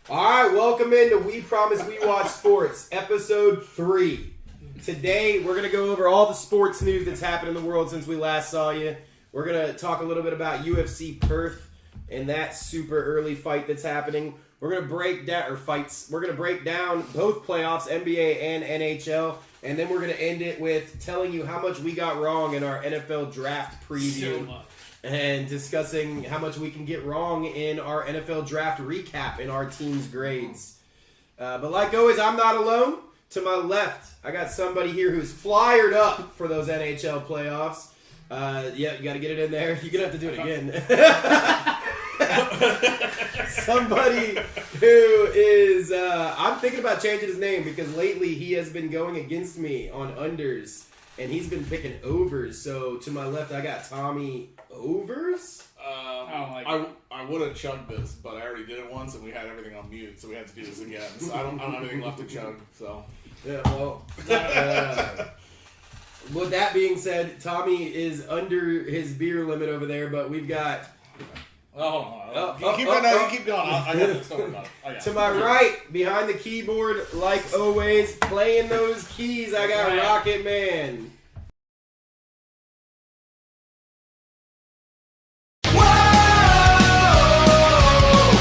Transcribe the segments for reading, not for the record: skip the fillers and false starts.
Alright, welcome into We Promise We Watch Sports, episode 3. Today, we're going to go over all the sports news that's happened in the world since we last saw you. We're going to talk a little bit about UFC Perth and that super early fight that's happening. We're going to break down, We're going to break down both playoffs, NBA and NHL, and then we're going to end it with telling you how much we got wrong in our NFL draft preview. So much. And discussing how much we can get wrong in our NFL draft recap in our team's grades. But like always, I'm not alone. To my left, I got somebody here who's flyered up for those NHL playoffs. Yeah, you got to get it in there. You're going to have to do it again. Somebody who is... I'm thinking about changing his name because lately he has been going against me on unders. And he's been picking overs. So to my left, I got Tommy Overs. I would have chugged this, but I already did it once, and we had everything on mute, so we had to do this again. So I don't have anything left to chug. So yeah, well. With that being said, Tommy is under his beer limit over there, but we've got. Keep going. I got this story about it. To my right, behind the keyboard, like always, playing those keys, I got Rocket Man.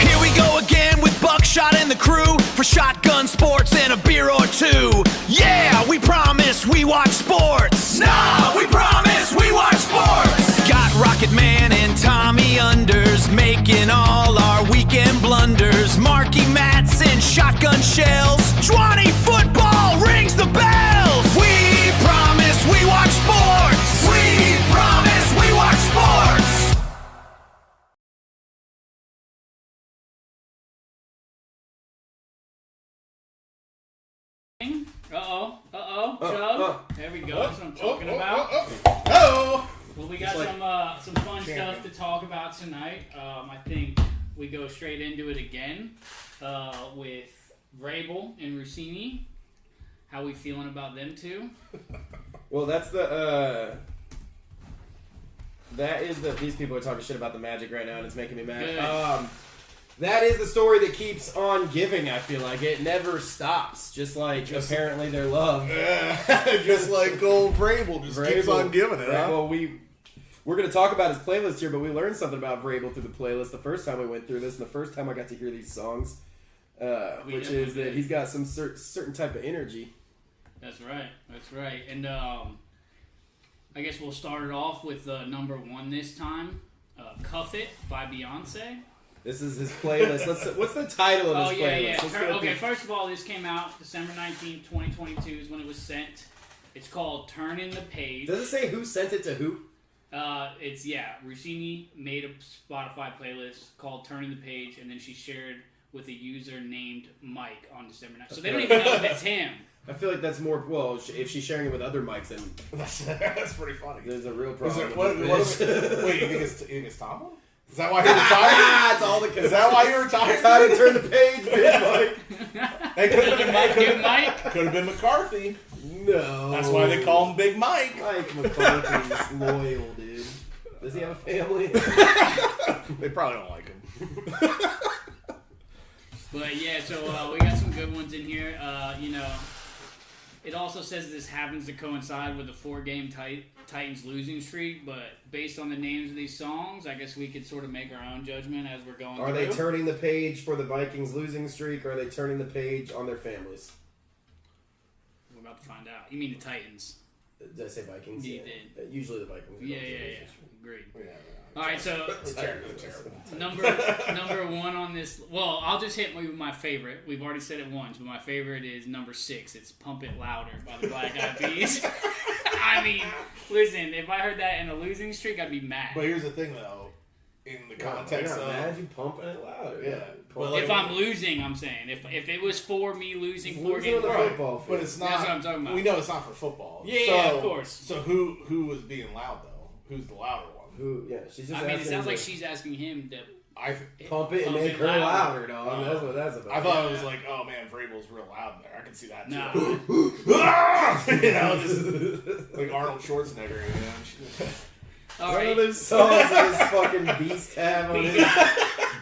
Here we go again with Buckshot and the crew for shotgun sports and a beer or two. Yeah, we promise we watch sports. No, we promise we watch sports. Got Rocket Man and Tommy Unders making all our weekend blunders. Marky Mats and shotgun shells. 20 football rings the bells. We promise we watch sports. We promise we watch sports. Chug. There we go. That's what I'm talking about. Well, we got some fun stuff to talk about tonight. I think we go straight into it again with Vrabel and Rossini. How we feeling about them two? Well, that's these people are talking shit about the Magic right now, and it's making me mad. Good. That is the story that keeps on giving, I feel like. It never stops, just like apparently their love. Just like old Vrabel keeps on giving it. Huh? Well, we're going to talk about his playlist here, but we learned something about Vrabel through the playlist the first time we went through this, and the first time I got to hear these songs, which is that he's got some certain type of energy. That's right. And I guess we'll start it off with number 1 this time, Cuff It by Beyonce. This is his playlist. What's the title of his playlist? Okay, first of all, this came out December 19th, 2022 is when it was sent. It's called Turnin' the Page. Does it say who sent it to who? Rossini made a Spotify playlist called Turnin' the Page, and then she shared with a user named Mike on December 19th. So they don't even know if it's him. I feel like that's more, well, if she's sharing it with other mics, then That's pretty funny. there's a real problem. Wait, you think it's Tomlin? Is that why he retired? It's all the Is that why you retired? Time to turn the page, big Mike. They could have been Big Mike? Could have been McCarthy. No. That's why they call him Big Mike. Mike McCarthy's loyal, dude. Does he have a family? They probably don't like him. But yeah, so we got some good ones in here. It also says this happens to coincide with a 4-game Titans losing streak, but based on the names of these songs, I guess we could sort of make our own judgment as we're going Are they turning the page for the Vikings losing streak, or are they turning the page on their families? We're about to find out. You mean the Titans? Did I say Vikings? You did. Usually the Vikings. Yeah. Agreed. Yeah. All right, so Terrible. number 1 on this. Well, I'll just hit with my favorite. We've already said it once, but my favorite is number 6. It's "Pump It Louder" by the Black Eyed Peas. I mean, listen, if I heard that in a losing streak, I'd be mad. But here's the thing, though. In the context of... Imagine pumping it louder. Yeah. Well, If I'm losing, I'm saying. If it was for me losing 4 losing games, on the Right. football field. But it's not... That's what I'm talking about. We know it's not for football. Yeah, of course. So who was being loud, though? Who's the louder one? She's just I mean, it asking sounds him like to she's asking him to pump it and make her louder, dog. That's what that's about. I thought it was like, oh man, Vrabel's real loud in there. I can see that too. Nah. Just like Arnold Schwarzenegger, All One right. of those songs that this fucking beast have on his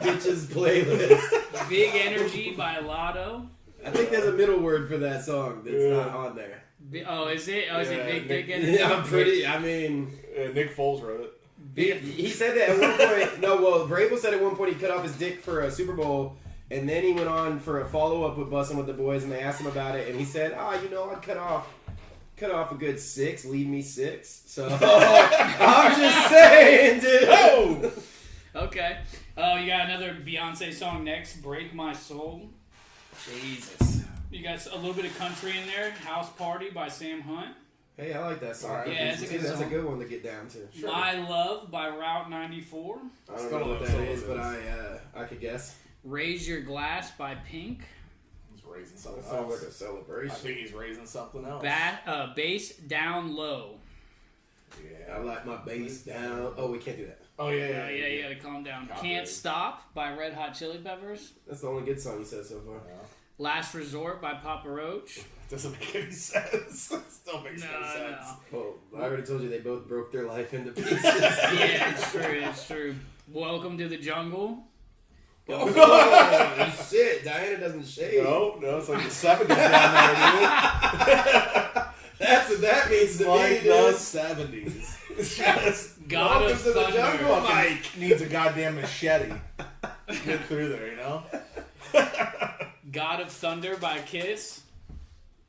bitches playlist. Big Energy by Lotto. I think there's a middle word for that song that's not on there. Oh, is it? Oh, is it Yeah, Big Nick- Dick Energy? Yeah, I mean, Nick Foles wrote it. he said that at one point. No, well, Vrabel said at one point he cut off his dick for a Super Bowl, and then he went on for a follow-up with Bussin' with the Boys, and they asked him about it, and he said, I'd cut off a good 6, leave me 6. So, I'm just saying, dude. Oh! Okay. Oh, you got another Beyonce song next, Break My Soul. Jesus. You got a little bit of country in there, House Party by Sam Hunt. Hey, I like that song. Alright. Yeah, it's a good That's a song. good one to get down to. Sure. My Love by Route 94. I don't know what that is, but I could guess. Raise Your Glass by Pink. He's raising something That sounds else. like a celebration. I think he's raising something else. Bass Down Low. Yeah. I like my bass down. Oh, we can't do that. Oh, yeah. Yeah, you gotta calm down. Copy. Can't Stop by Red Hot Chili Peppers. That's the only good song he said so far. Last Resort by Papa Roach. Doesn't make any sense. Still makes no sense. Well, I already told you they both broke their life into pieces. Yeah, it's true. Welcome to the Jungle. Oh, shit. Diana doesn't shave. No, it's like the 70s down there, That's what that means dude. to me, Like the dude. 70s. It's just God Welcome of to the Thunder. jungle. Mike needs a goddamn machete to get through there, you know? God of Thunder by Kiss.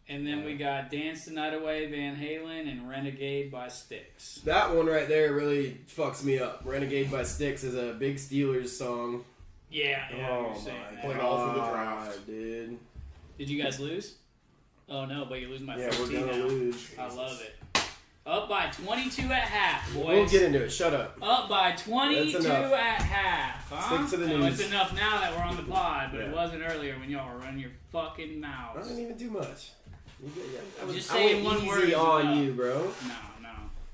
And then we got Dance the Night Away, Van Halen, and Renegade by Styx. That one right there really fucks me up. Renegade by Styx is a big Steelers song. Yeah, Oh you're saying my that. Played all through the draft. dude. Did you guys lose? Oh no, but you're losing by Yeah, 14 we're gonna now. lose. I love it. Up by 22 at half, boys. We'll get into it. Shut up. Up by 22 That's enough. at half. Huh? Stick to the No, it's news. enough now that we're on the pod, but Yeah. it wasn't earlier when y'all were running your fucking I mouths. didn't even do much. I Just I saying went one easy word is on enough. you, bro. No.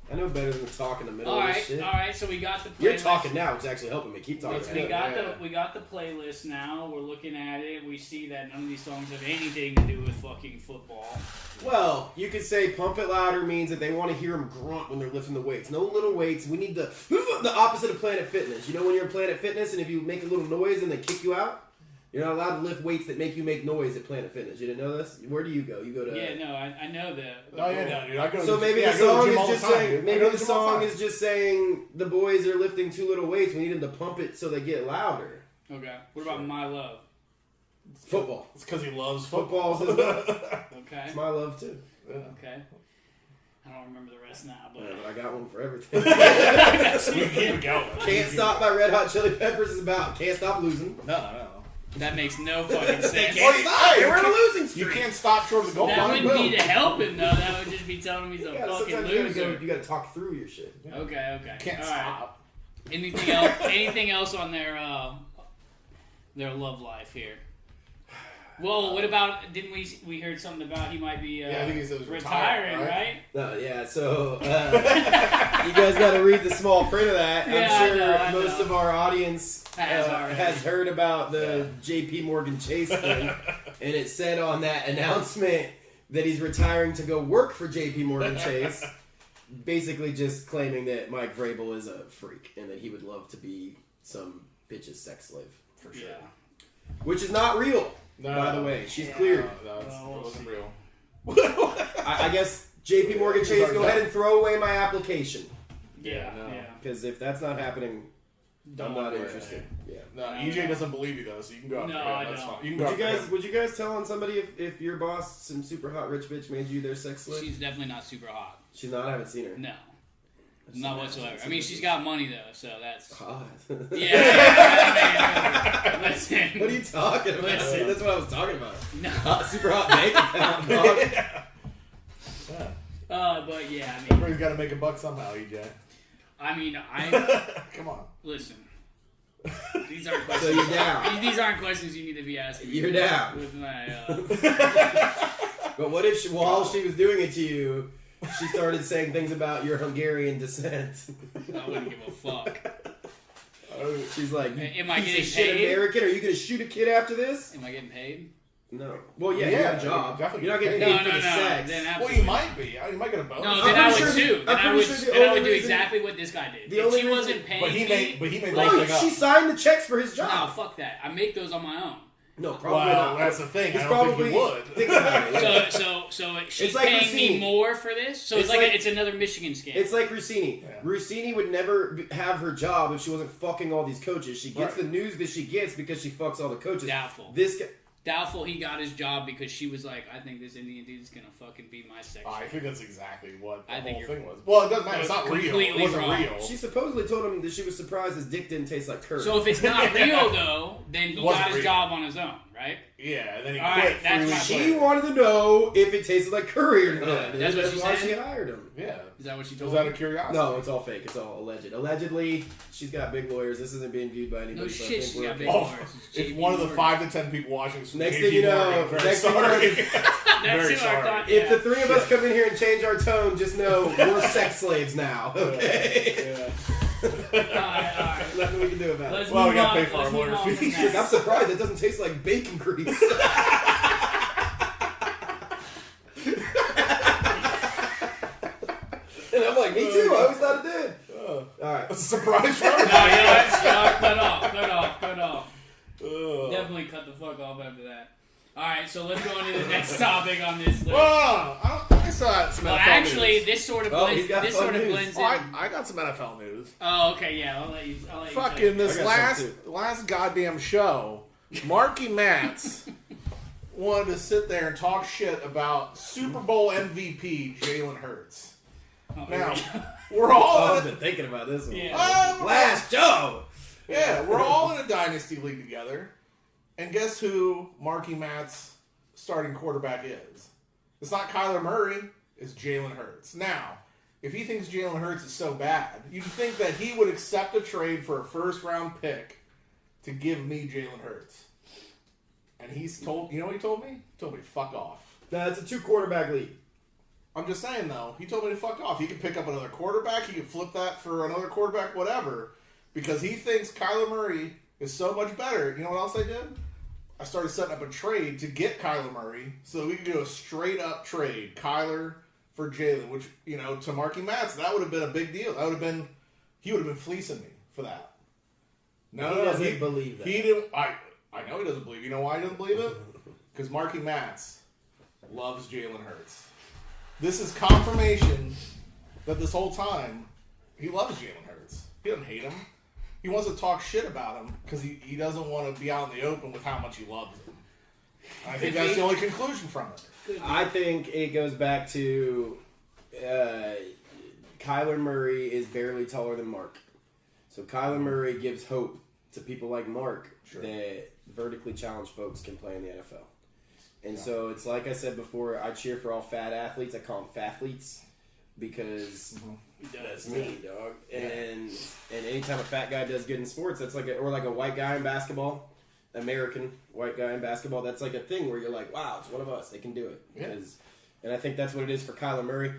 I know better than to talk in the middle All of right, this shit. all right. So we got the playlist. You're talking now, which is actually helping me. Keep talking. We got Yeah. we got the playlist now. We're looking at it. We see that none of these songs have anything to do with fucking football. Well, you could say pump it louder means that they want to hear them grunt when they're lifting the weights. No little weights. We need the opposite of Planet Fitness. You know when you're in Planet Fitness and if you make a little noise and they kick you out? You're not allowed to lift weights that make you make noise at Planet Fitness. You didn't know this? Where do you go? You go to... Yeah, no, I know that. Oh, yeah, no, dude. I go to So the, maybe yeah, the I go to song gym is all just time, saying dude. I maybe go to the gym all song time. is just saying the boys are lifting too little weights. We need them to pump it so they get louder. Okay. What about My Love? Football. It's because he loves football. Football's his love. Okay. It's my love too. Okay. I don't remember the rest now, but But I got one for everything. We keep going. Can't Stop by Red Hot Chili Peppers is about can't stop losing. No. that makes no fucking sense. Can't stop. They were in a losing You streak. can't stop short of the goal That line. wouldn't be Boom. to help him though. That would just be telling me he's a Yeah, fucking sometimes loser. you gotta talk through your shit. Okay. Can't All right. stop. Anything else? Anything else on their love life here? Well, what about? Didn't we heard something about he might be Yeah, I think he said he was retiring, retired, right? No, yeah, so you guys got to read the small print of that. Yeah, I'm sure I know. most of our audience Already. has heard about the JP Morgan Chase thing, and it said on that announcement that he's retiring to go work for JP Morgan Chase, basically just claiming that Mike Vrabel is a freak and that he would love to be some bitch's sex slave, for sure. Yeah. Which is not real, No. by the way. She's cleared. No, it we'll wasn't see. real. I guess JP Morgan Chase, go ahead and throw away my application. Yeah. no. Because if that's not happening, I'm not worry. interested. Yeah. No, EJ doesn't believe you though, so you can go after No, him. I That's don't. fine. You can go Would you after guys him. would you guys tell on somebody if your boss, some super hot rich bitch, made you their sex slave? She's definitely not super hot. She's not. I haven't seen her. No, not whatsoever. I mean, she's got money though, so that's. Hot. Yeah. I mean, listen. What are you talking about? Listen. That's what I was talking about. No. Hot, super hot bank account, dog. Yeah. But yeah, I mean, He's got to make a buck somehow, EJ. Come on. Listen. These aren't So questions. you're down. These aren't questions you need to be asking. me You're down. With my, But what if while she was doing it to you, she started saying things about your Hungarian descent? I wouldn't give a fuck. She's like, Am I piece of getting shit paid? American? Are you gonna shoot a kid after this? Am I getting paid? No. Well, yeah, Yeah, you got a job. definitely You're not getting get paid for the sex. Then Well, absolutely. you might be. You might get a bonus. No, I'm then I pretty would sure sue. I'm Then I pretty would, sure the then I would only do reason- exactly what this guy did. the If only she reason- wasn't paying But he me, made the No, whole thing she up. signed the checks for his no, job. fuck that. I make those on my own. No, probably Well, not. that's the thing. He's I don't think he would. Think about it. Yeah. So she's It's like paying me Rossini. more for this. So It's it's like, like- it's another Michigan scam. It's like Rossini. Yeah. Rossini would never have her job if she wasn't fucking all these coaches. She gets Right. the news that she gets because she fucks all the coaches. Doubtful. This guy, Doubtful he got his job because she was like, I think this Indian dude's gonna fucking be my section. I think that's exactly what the I think whole you're- thing was. Well, it doesn't matter. It It's was not real. It completely wasn't wrong. real. she supposedly told him that she was surprised his dick didn't taste like curry. So if it's not real though, then he Wasn't got his real. job on his own, right? Yeah, and then he All quit right, that's 3 my weeks she later. wanted to know if it tasted like curry or not. Yeah, that's what she why said? she hired him. Yeah. Is that what she Was told that me? a curiosity? No, it's all fake. It's all alleged. Allegedly, she's got big lawyers. This isn't being viewed by anybody. No so I shit, think she's we're got okay. big Oh, lawyers. if JP one of the Morgan. 5 to 10 people watching this, Next JP thing you know- Morgan, very next thing you know- sorry. That's Very who I sorry. thought. If Yeah. the three of us come in here and change our tone, just know we're sex slaves now. Okay. Yeah. Alright. Nothing we can do about Let's it. Well, we move gotta on. pay for Let's our move lawyer on from fees. that. I'm surprised it doesn't taste like bacon grease. And I'm like, me too. I always thought it did. All right. That's a surprise for No, everybody. you know what? Stop, cut off. Ugh. Definitely cut the fuck off after that. Alright, so let's go on to the next topic on this list. Well, I saw some Well, NFL actually, news. this sort of Oh, blends, he's got this fun sort of news. blends in. Oh, I got some NFL news. Oh, okay, yeah. I'll let you. tell Fucking you. this I got some last goddamn show, Marky Matz wanted to sit there and talk shit about Super Bowl MVP Jalen Hurts. Oh, Now, here we go. we're all Oh, I've in been thinking about this one. Yeah. Last show. we're all in a dynasty league together, and guess who Marky Matt's starting quarterback is? It's not Kyler Murray. It's Jalen Hurts. Now, if he thinks Jalen Hurts is so bad, you'd think that he would accept a trade for a first-round pick to give me Jalen Hurts. And he's told, you know what he told me? He told me to fuck off. No, it's a 2-quarterback league. I'm just saying, though, he told me to fuck off. He could pick up another quarterback. He could flip that for another quarterback, whatever. Because he thinks Kyler Murray is so much better. You know what else I did? I started setting up a trade to get Kyler Murray so we could do a straight-up trade. Kyler for Jalen, which, you know, to Marky Matz, that would have been a big deal. That would have been, he would have been fleecing me for that. No, He doesn't believe that. He didn't. I know he doesn't believe. You know why he doesn't believe it? Because Marky Matz loves Jalen Hurts. This is confirmation that this whole time he loves Jalen Hurts. He doesn't hate him. He wants to talk shit about him because he doesn't want to be out in the open with how much he loves him. I think that's the only conclusion from it. I think it goes back to Kyler Murray is barely taller than Mark. So Kyler Murray gives hope to people like Mark that vertically challenged folks can play in the NFL. And so it's like I said before, I cheer for all fat athletes. I call them fathletes because that's me, dog. And anytime a fat guy does good in sports, that's like or like a white guy in basketball, American white guy in basketball, that's like a thing where you're like, wow, it's one of us. They can do it. Yeah. And I think that's what it is for Kyler Murray.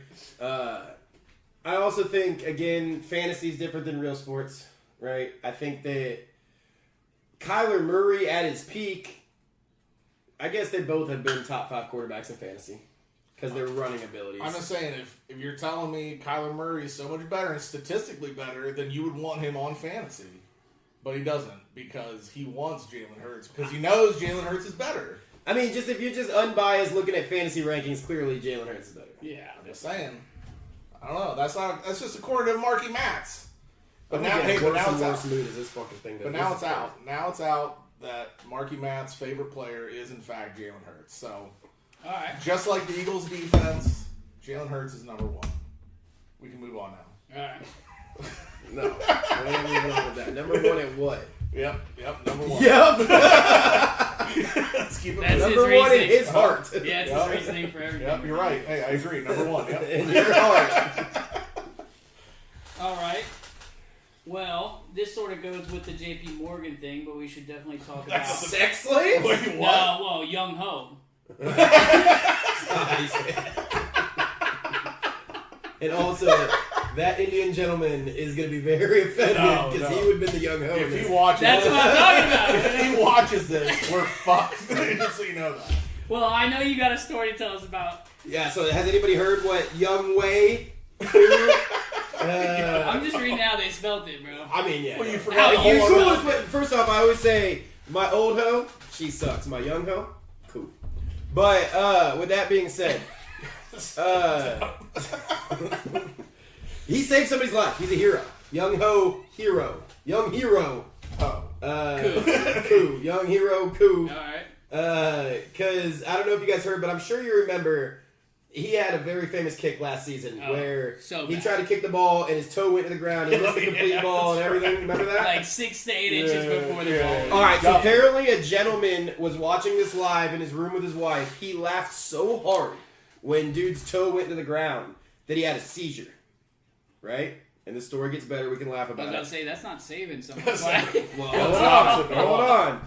I also think, again, fantasy is different than real sports, right? I think that Kyler Murray at his peak, I guess they both have been top 5 quarterbacks in fantasy because their running abilities. I'm just saying, if you're telling me Kyler Murray is so much better and statistically better, then you would want him on fantasy. But he doesn't because he wants Jalen Hurts because he knows Jalen Hurts is better. I mean, just if you're just unbiased looking at fantasy rankings, clearly Jalen Hurts is better. Yeah. I'm just saying. I don't know. That's just according to Marky Matz. But I'm now, gonna get hey, but worse now and it's worse out. mood as this fucking thing goes. But now it's out. Now it's out that Marky Matt's favorite player is in fact Jalen Hurts. So All right. just like the Eagles' defense, Jalen Hurts is number 1. We can move on now. All right. No, I ain't moving on with that. Number 1 at what? Yep, number 1. Yep. Let's keep it That's moving. Number his 1 in reasoning. his heart. Yeah, it's Yep. his reasoning for everything. Yep, you're right. Hey, I agree. Number 1. Yep. In your heart. All right. Well, this sort of goes with the JP Morgan thing, but we should definitely talk about. Sex slave? Wait, what? No, well, Young Ho. And also, that Indian gentleman is going to be very offended No, because no. he would have been the young ho. If he watches That's this, what I'm talking about. if he watches this, we're fucked. Just so you know that. Well, I know you got a story to tell us about. Yeah, so has anybody heard what Young Wei? I'm just reading how they spelled it, bro. I mean, yeah. Well, you no. forgot the How you whole cool other- is First off, I always say my old hoe, she sucks. My young hoe, cool. But with that being said, he saved somebody's life. He's a hero. Young ho, hero. Young hero. Oh. Koo. Young hero, Koo. All right. Because I don't know if you guys heard, but I'm sure you remember he had a very famous kick last season where so he bad. tried to kick the ball and his toe went to the ground. He missed the complete ball and everything. Remember that? Like 6 to 8 inches before the ball. All right, so apparently a gentleman was watching this live in his room with his wife. He laughed so hard when dude's toe went to the ground that he had a seizure. Right? And the story gets better. We can laugh I was about about it. to say, that's not saving someone. Well, hold on.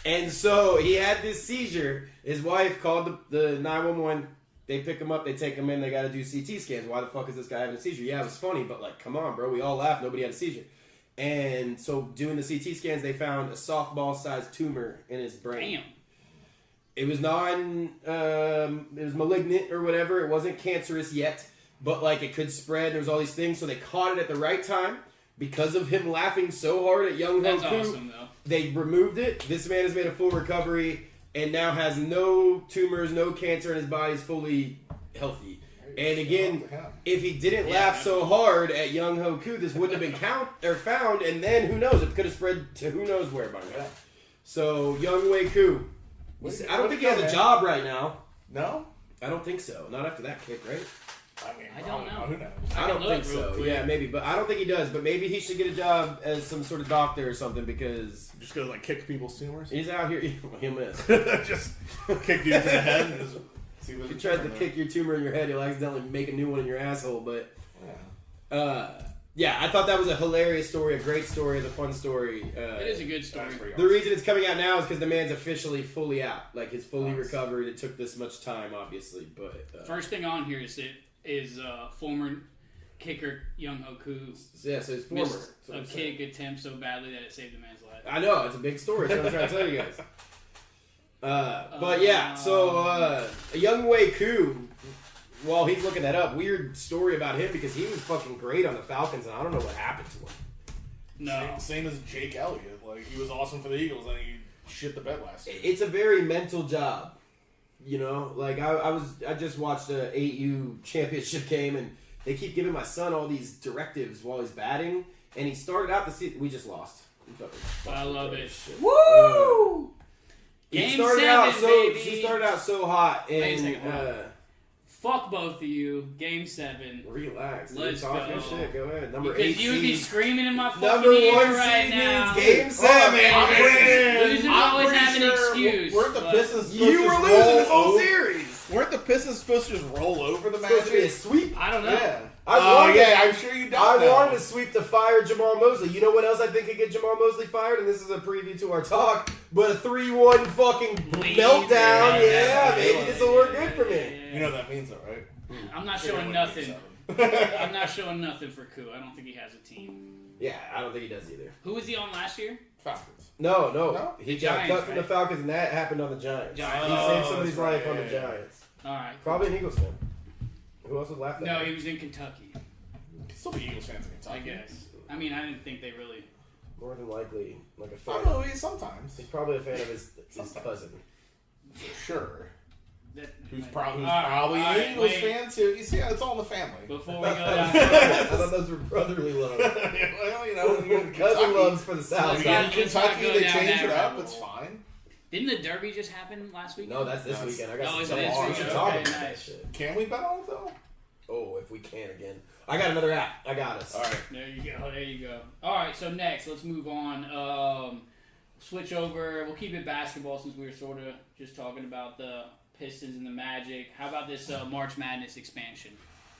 And so he had this seizure. His wife called the 911. They pick him up. They take him in. They got to do CT scans. Why the fuck is this guy having a seizure? Yeah, it was funny, but like, come on, bro. We all laughed. Nobody had a seizure. And so doing the CT scans, they found a softball-sized tumor in his brain. Damn. It was it was malignant or whatever. It wasn't cancerous yet, but like it could spread. There was all these things. So they caught it at the right time because of him laughing so hard at Young Ho That's Koo. awesome, though. They removed it. This man has made a full recovery and now has no tumors, no cancer, and his body's fully healthy. And again, if he didn't laugh so hard at Young Ho Koo, this wouldn't have been found, and then who knows? It could have spread to who knows where by now. So Young Wei Koo, I don't think he has a job right now. No? I don't think so. Not after that kick, right? I mean, I don't know. Who knows? I don't look think real so. quick. Yeah, maybe, but I don't think he does. But maybe he should get a job as some sort of doctor or something because Just go like kick people's tumors? he's out here. He'll miss. Just kick dudes in the head and just see what If you tried to kick your tumor in your head, you'll accidentally make a new one in your asshole. But yeah, I thought that was a hilarious story, a great story, a fun story. It is a good story. The reason it's coming out now is because the man's officially fully out. Like, he's fully recovered. It took this much time, obviously, but... First thing on here is former kicker Young Ho Koo yeah, so it's former. missed a kick attempt so badly that it saved the man's life. I know, it's a big story. That's what I'm trying to tell you guys. But yeah, so Young Wei Koo, while he's looking that up, weird story about him because he was fucking great on the Falcons, and I don't know what happened to him. No. Same as Jake Elliott. Like, he was awesome for the Eagles, and he shit the bed last year. It's a very mental job, you know. Like I just watched a 8U championship game, and they keep giving my son all these directives while he's batting, and he started out the season. We just lost. I love it. Woo! Game He started 7, out so baby. she started out so hot, Wait a and second, hold on. Fuck both of you. Game 7. relax. Let's talk go. your shit. Go ahead. Number Because 8 you would be seed. screaming in my Number fucking ear 1 right seed now. means Game 7. Losers always have an excuse. Weren't the but- Pistons supposed You to were just losing roll this whole over- series. Weren't the Pistons supposed to just roll over the It's supposed to be a Magic? sweep. I don't know. Yeah. I Oh, wanted- yeah, I'm sure you don't I know. wanted to sweep to fire Jamal Mosley. You know what else I think could get Jamal Mosley fired? And this is a preview to our talk. But a 3-1 fucking Bleed. meltdown. Yeah, Yeah, maybe this will work good for me. You know what that means, though, right? I'm not They're showing gonna win nothing. Game 7. I'm not showing nothing for Koo. I don't think he has a team. Yeah, I don't think he does either. Who was he on last year? Falcons. No. No? He got Giants, cut from the right? Falcons, and that happened on the Giants. Giants. He Oh, saved somebody's that's right. life on the Yeah, yeah. Giants. All right. Probably an Eagles fan. Who else would laugh at No, that? he was in Kentucky. Still be Eagles fans in I Kentucky. guess. I mean, I didn't think they really. More than likely, like a I fan. don't know, sometimes. He's probably a fan of his cousin. For sure. That, Who's All probably right, an Eagles wait. fan, too. You see, it's all in the family. Before we go I down, thought those were brotherly love. Well, you know, you Cousin in Kentucky, loves for the South. Let's you not- in let's not Kentucky, go they down change that it up. rabbit It's hole. fine. didn't the Derby just happen last week? No, that's this No, weekend. I oh, got it's some this tomorrow. We weekend. should talk Okay, about that nice. shit. Can we bet on it, though? Oh, if we can again. I got another app. I got us. All right. There you go. There you go. All right. So next, let's move on. Switch over. We'll keep it basketball since we were sort of just talking about the Pistons and the Magic. How about this March Madness expansion?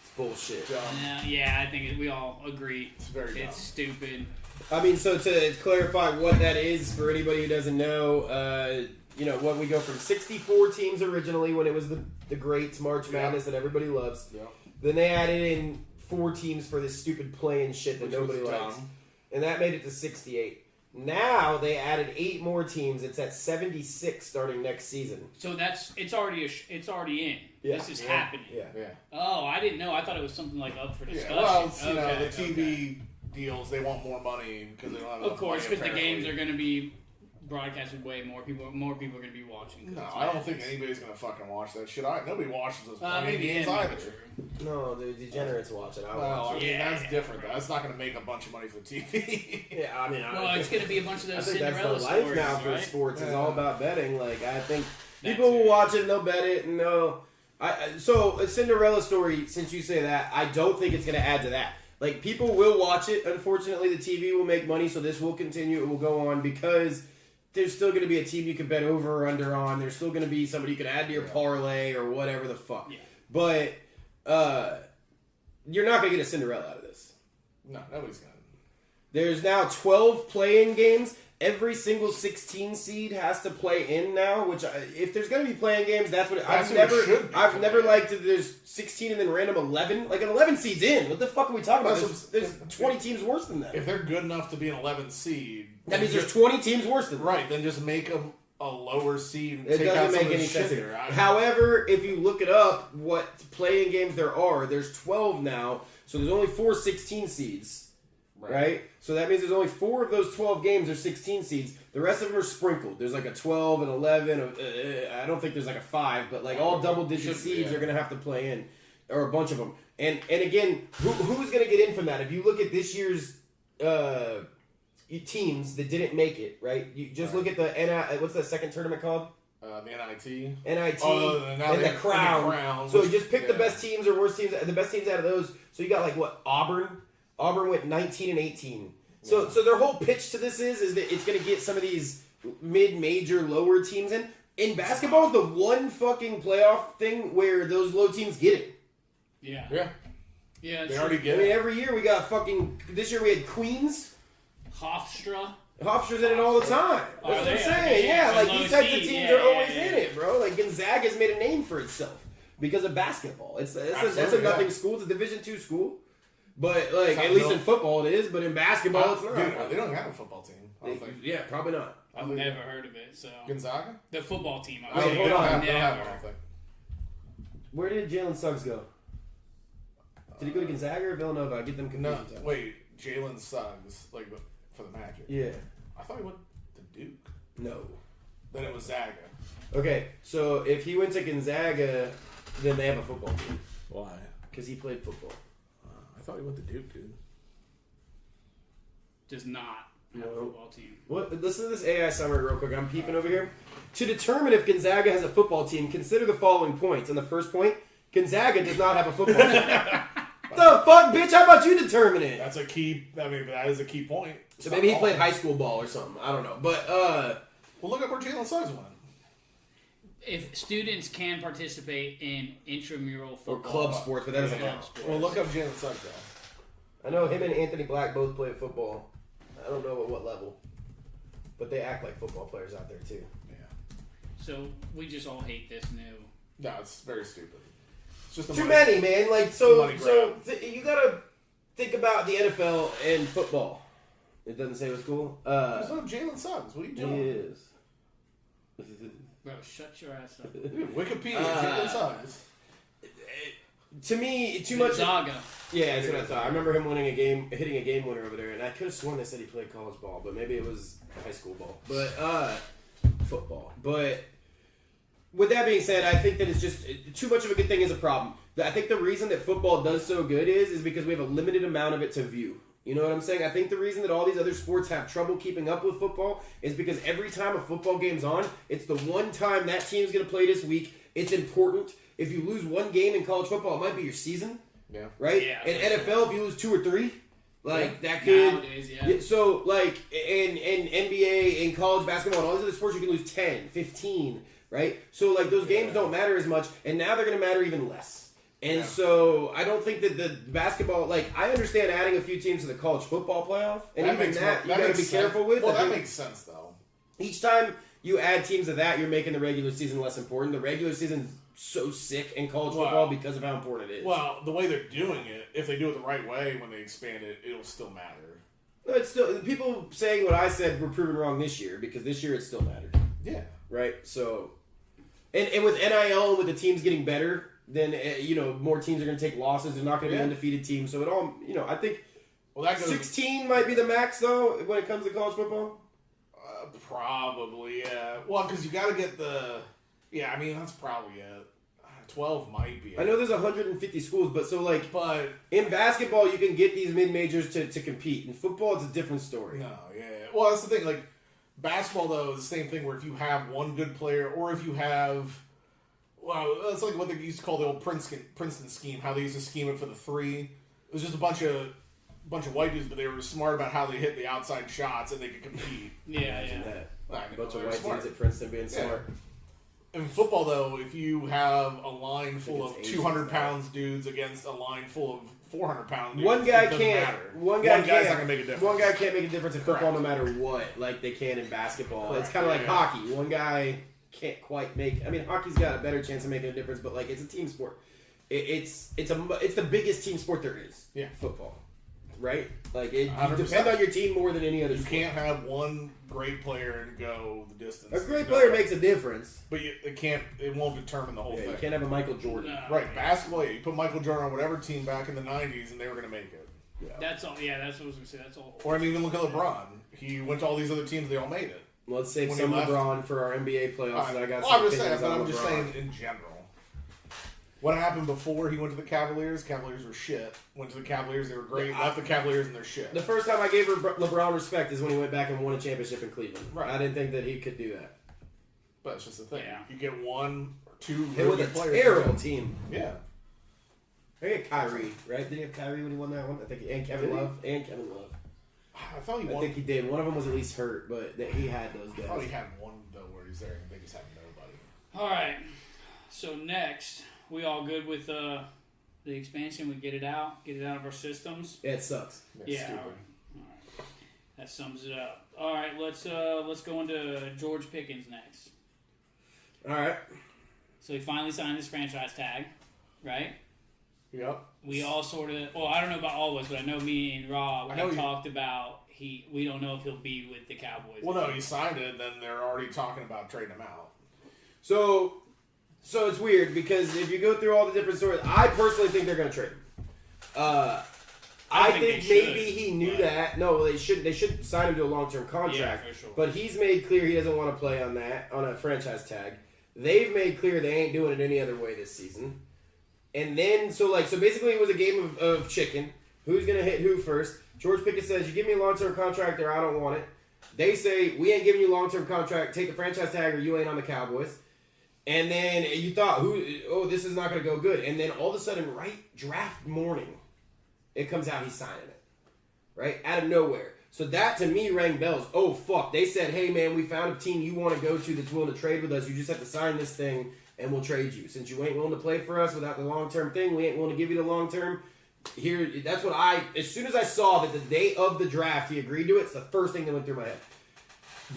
It's bullshit. Yeah, I think we all agree. It's very dumb. It's stupid. I mean, so to clarify what that is for anybody who doesn't know, you know, what we go from 64 teams originally when it was the great March Madness that everybody loves. Yeah. Then they added in 4 teams for this stupid play-in shit that Which nobody was likes. dumb. And that made it to 68. Now they added 8 more teams. It's at 76 starting next season. So it's already in. Yeah. This is happening. Yeah. Oh, I didn't know. I thought it was something like up for discussion. Well, it's, you know, the TV deals, they want more money because they don't have enough Of course, money, because the games are going to be broadcasted way more. People are going to be watching. No, I don't think anybody's going to fucking watch that shit. Nobody watches those maybe games either. No, the degenerates watch it. I Well, watch I it. mean, that's different. Though. That's not going to make a bunch of money for TV. Yeah, I mean, Well, it's going to be a bunch of I those think that's Cinderella the life stories, now for right? sports. It's all about betting. Like, I think That people will too. watch it and they'll bet it and they'll... So, a Cinderella story, since you say that, I don't think it's going to add to that. Like, people will watch it. Unfortunately, the TV will make money, so this will continue. It will go on because there's still going to be a team you can bet over or under on. There's still going to be somebody you can add to your parlay or whatever the fuck. Yeah. But you're not going to get a Cinderella out of this. No, nobody's going to. There's now 12 play-in games. Every single 16 seed has to play in now. Which, if there's going to be play-in games, that's what I've never liked. There's 16 and then random 11. Like an 11 seed's in. What the fuck are we talking about? There's 20 teams worse than that. If they're good enough to be an 11 seed, That means there's 20 teams worse than that. right. Then just make them a lower seed. And It take out doesn't some make of the any sense. shit there. However, if you look it up, what play-in games there are, there's 12 now. So there's only 4 16 seeds. Right? So that means there's only 4 of those 12 games are 16 seeds. The rest of them are sprinkled. There's like a 12, an 11. I don't think there's like a 5, but like all double-digit seeds are going to have to play in, or a bunch of them. And again, who's going to get in from that? If you look at this year's teams that didn't make it, right? You just look at the what's that second tournament called? The NIT. NIT and the Crown. So just pick the yeah. best teams or worst teams, the best teams out of those. So you got like what, Auburn? Auburn went 19 and 18. So their whole pitch to this is that it's going to get some of these mid-major lower teams in. In basketball, the one fucking playoff thing where those low teams get it. Yeah. They already get I mean, it. every year we got fucking. This year we had Queens. Hofstra. Hofstra's in it all the time. That's what I'm they? saying. Yeah, Yeah, like low these types of seed. teams Yeah, are always yeah. in it, bro. Like Gonzaga's made a name for itself because of basketball. That's a Absolutely, nothing yeah. school. It's a Division II school. But like It's at least not in football it is, but in basketball it's not. Dude, they don't have a football team. I don't think. Yeah, probably not. I've never heard of it. So Gonzaga? the football team. No, I'm they saying, don't I've have one, I never. don't think. Where did Jalen Suggs go? Did he go to Gonzaga or Villanova? I get them No, confused. wait, Jalen Suggs, like for the Magic. Yeah. I thought he went to Duke. No. Then it was Zaga. Okay, so if he went to Gonzaga, then they have a football team Why? because he played football. I thought he went to Duke, dude. Does not have a football team. What? Listen to this AI summary real quick. I'm peeping over here. To determine if Gonzaga has a football team, consider the following points. And the first point, Gonzaga does not have a football team. The fuck, bitch? How about you determine it? That's a key. I mean, that is a key point. So maybe he played high school ball or something. I don't know. But, Well, look up where Jalen Suggs went. If students can participate in intramural or football. club sports, but that doesn't Club count. sports. Well, look up Jalen Suggs, though. I know him and Anthony Black both play football. I don't know at what level. But they act like football players out there, too. Yeah. So we just all hate this new. No, it's very stupid. It's just a Too money- many, man. Like, so Money grab. you gotta think about the NFL and football. It doesn't say it was cool. There's no Jalen Suggs. What are you He doing? is. Bro, shut your ass up. Dude, Wikipedia, Jalen Suggs. To me, too much. Gonzaga. Yeah, that's what I thought. I remember him hitting a game winner over there, and I could have sworn they said he played college ball, but maybe it was high school ball. But football. But with that being said, I think that it's just too much of a good thing is a problem. I think the reason that football does so good is because we have a limited amount of it to view. You know what I'm saying? I think the reason that all these other sports have trouble keeping up with football is because every time a football game's on, it's the one time that team's going to play this week. It's important. If you lose one game in college football, it might be your season. Yeah. Right? Yeah, In for NFL, if you lose 2 or 3, like that could. Nowadays, yeah. So, like in NBA, in college basketball, and all these other sports, you can lose 10, 15, right? So, like those games don't matter as much, and now they're going to matter even less. And so, I don't think that the basketball, like, I understand adding a few teams to the college football playoff, and even that you got to be careful with. Well, I that think makes sense, though. each time you add teams to that, you're making the regular season less important. The regular season's so sick in college football because of how important it is. Well, the way they're doing it, if they do it the right way when they expand it, it'll still matter. No, it's still people saying what I said were proven wrong this year because this year it still mattered. Yeah. Right. So, and with NIL and with the teams getting better, then more teams are going to take losses. They're not going to be undefeated teams. So it all I think. Well, that goes 16 might be the max though when it comes to college football. Probably, yeah. Well, because you got to get the. Yeah, I mean that's probably it. 12 might be it. I know there's 150 schools, but in basketball you can get these mid majors to compete. In football, it's a different story. No, yeah. Well, that's the thing. Like basketball, though, is the same thing. Where if you have one good player, or if you have, well, that's like what they used to call the old Princeton scheme. How they used to scheme it for the three. It was just a bunch of white dudes, but they were smart about how they hit the outside shots and they could compete. Imagine that. A bunch of white dudes at Princeton being smart. In football, though, if you have a line full of 200 pounds dudes against a line full of 400 pound dudes, one guy's not gonna make a difference. One guy can't make a difference in football no matter what, like they can in basketball. Correct. It's kind of like hockey. One guy can't quite make. I mean, hockey's got a better chance of making a difference, but like it's a team sport. It's the biggest team sport there is. Yeah, football. Right? Like, you depend on your team more than any other sport. You can't have one great player and go the distance. A great player makes a difference. But it won't determine the whole thing. You can't have a Michael Jordan. No. Right, basketball, you put Michael Jordan on whatever team back in the 90s and they were going to make it. Yeah. That's all. Yeah, that's what I was going to say. That's all. Or I mean, even look at LeBron. He went to all these other teams, they all made it. Let's save some LeBron for our NBA playoffs. I'm just saying in general. What happened before he went to the Cavaliers? Cavaliers were shit. Went to the Cavaliers, they were great. Left the Cavaliers and they're shit. The first time I gave LeBron respect is when he went back and won a championship in Cleveland. Right. I didn't think that he could do that. But it's just the thing. Yeah. You get one, two really good players. Terrible team. Yeah. I think Kyrie, right? Did he have Kyrie when he won that one? I think and Kevin Love. I thought he won. I think he did. One of them was at least hurt, but he had those guys. I thought he had one though where he's there and they just had nobody. All right. So next. We all good with the expansion? We get it out of our systems. Yeah, it sucks. Yeah, all right. That sums it up. All right, let's go into George Pickens next. All right. So he finally signed his franchise tag, right? Yep. We all sort of. Well, I don't know about all of us, but I know me and Rob talked about we don't know if he'll be with the Cowboys. Well, no, he signed it, then they're already talking about trading him out. So it's weird because if you go through all the different stories, I personally think they're going to trade him. I think maybe he knew that. No, they should sign him to a long-term contract. Yeah, for sure. But he's made clear he doesn't want to play on a franchise tag. They've made clear they ain't doing it any other way this season. And then so basically it was a game of chicken. Who's going to hit who first? George Pickens says, "You give me a long-term contract or I don't want it." They say, "We ain't giving you a long-term contract. Take a franchise tag or you ain't on the Cowboys." And then you thought, this is not going to go good. And then all of a sudden, right draft morning, it comes out he's signing it. Right? Out of nowhere. So that, to me, rang bells. Oh, fuck. They said, hey, man, we found a team you want to go to that's willing to trade with us. You just have to sign this thing, and we'll trade you. Since you ain't willing to play for us without the long-term thing, we ain't willing to give you the long-term. That's what as soon as I saw that the day of the draft he agreed to it, it's the first thing that went through my head.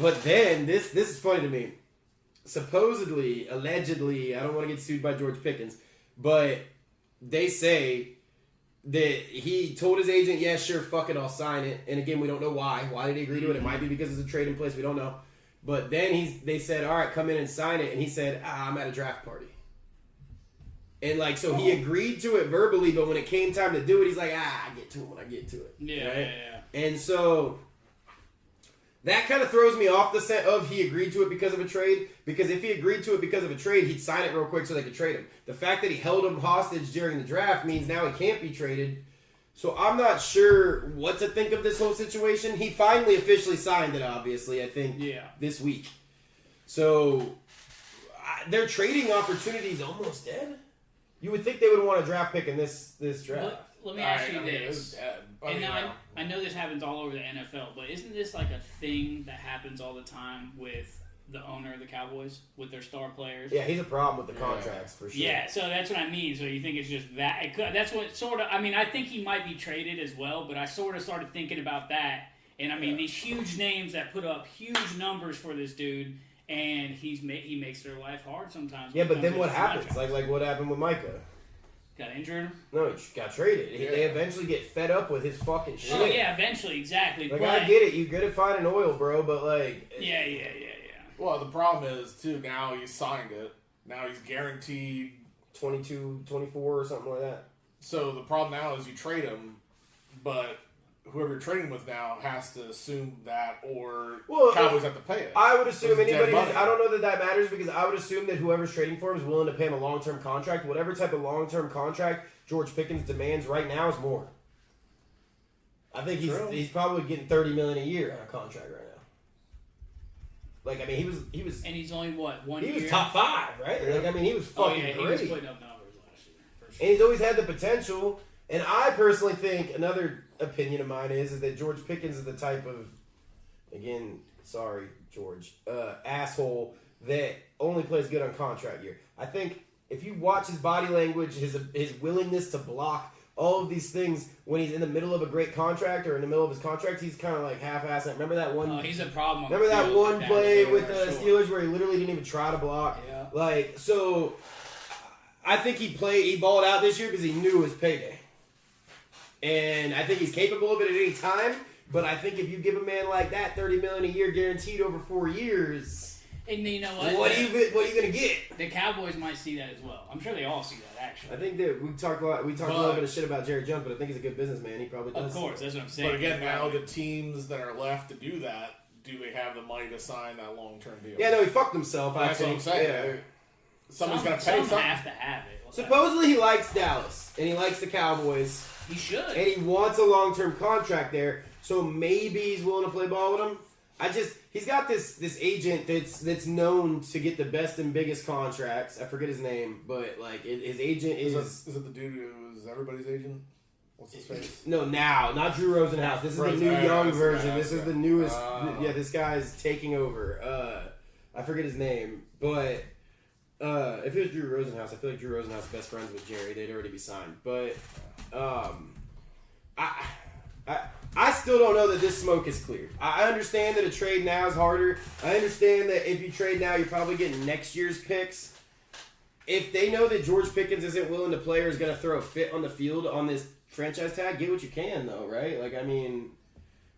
But then, this is funny to me. Supposedly, allegedly, I don't want to get sued by George Pickens, but they say that he told his agent, yeah, sure, fuck it, I'll sign it. And again, we don't know why. Why did he agree to it? It might be because there's a trade in place. We don't know. But then they said, all right, come in and sign it. And he said, I'm at a draft party. And he agreed to it verbally, but when it came time to do it, he's like, I get to it when I get to it. Yeah, right? yeah. And so that kind of throws me off the set of he agreed to it because of a trade. Because if he agreed to it because of a trade, he'd sign it real quick so they could trade him. The fact that he held him hostage during the draft means now he can't be traded. So I'm not sure what to think of this whole situation. He finally officially signed it, obviously, I think, this week. So their trading opportunity is almost dead. You would think they would want a draft pick in this draft. Let me ask you this. I know this happens all over the NFL, but isn't this like a thing that happens all the time with the owner of the Cowboys, with their star players? Yeah, he's a problem with the contracts, for sure. Yeah, so that's what I mean. So you think it's just that? That's what sort of... I mean, I think he might be traded as well, but I sort of started thinking about that. And I mean, these huge names that put up huge numbers for this dude, and he makes their life hard sometimes. Yeah, but then what happens? Like what happened with Micah? Got injured? No, he got traded. Yeah. They eventually get fed up with his fucking shit. Oh, yeah, eventually, exactly. Like, but, I get it. You're good at finding oil, bro, but, like... Yeah. Well, the problem is, too, now he's signed it. Now he's guaranteed 22, 24 or something like that. So the problem now is you trade him, but whoever you're trading with now has to assume that, or Cowboys have to pay it. I would assume anybody... money. I don't know that matters, because I would assume that whoever's trading for him is willing to pay him a long-term contract. Whatever type of long-term contract George Pickens demands right now is more. I think he's probably getting $30 million a year on a contract right now. Like, I mean, he was, And he's only, what, 1 year? he was top 5, right? Yeah. Like, I mean, he was fucking he great. was putting up numbers last year, for sure. And he's always had the potential. And I personally think, another opinion of mine is that George Pickens is the type of, again, sorry, George, asshole that only plays good on contract year. I think if you watch his body language, his willingness to block, all of these things, when he's in the middle of a great contract or in the middle of his contract, he's kind of like half-assed. Remember that one? Oh, he's a problem. On Remember the that field one like play that, with for the sure. Steelers where he literally didn't even try to block? Yeah. Like, so I think he balled out this year because he knew his payday. And I think he's capable of it at any time. But I think if you give a man like that $30 million a year guaranteed over 4 years, And you know what? what are you gonna get? The Cowboys might see that as well. I'm sure they all see that, actually. I think that we talked a little bit of shit about Jerry Jones, but I think he's a good businessman. He probably does. Of course, that's what I'm saying. But again, now the teams that are left to do that, do they have the money to sign that long-term deal? Yeah, no, he fucked himself. I That's what think. I'm saying. Yeah. Somebody's got to pay some something. have to have it. Supposedly he likes Dallas and he likes the Cowboys. He should. And he wants a long-term contract there, so maybe he's willing to play ball with him. He's got this agent that's known to get the best and biggest contracts. I forget his name, but like his agent is it the dude who is everybody's agent? What's his face? No, now not Drew Rosenhaus. This is the new young version. This is the newest. Yeah, this guy's taking over. I forget his name, but if it was Drew Rosenhaus, I feel like Drew Rosenhaus is best friends with Jerry. They'd already be signed, but I still don't know that this smoke is cleared. I understand that a trade now is harder. I understand that if you trade now, you're probably getting next year's picks. If they know that George Pickens isn't willing to play or is going to throw a fit on the field on this franchise tag, get what you can, though, right? Like, I mean,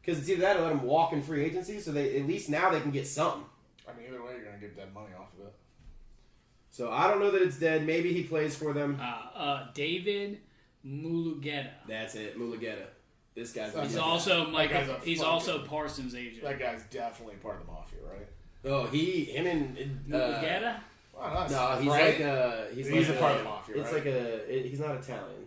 because it's either that or let him walk in free agency, so they at least now they can get something. I mean, either way, you're going to get dead money off of it. So I don't know that it's dead. Maybe he plays for them. David Mulugeta. That's it, Mulugeta. This guy's. He's also He's also Parsons' agent. That guy's definitely part of the mafia, right? Oh, him and Mulugeta? Well, no, he's right? like He's a part of the mafia, It's right? like he's not Italian.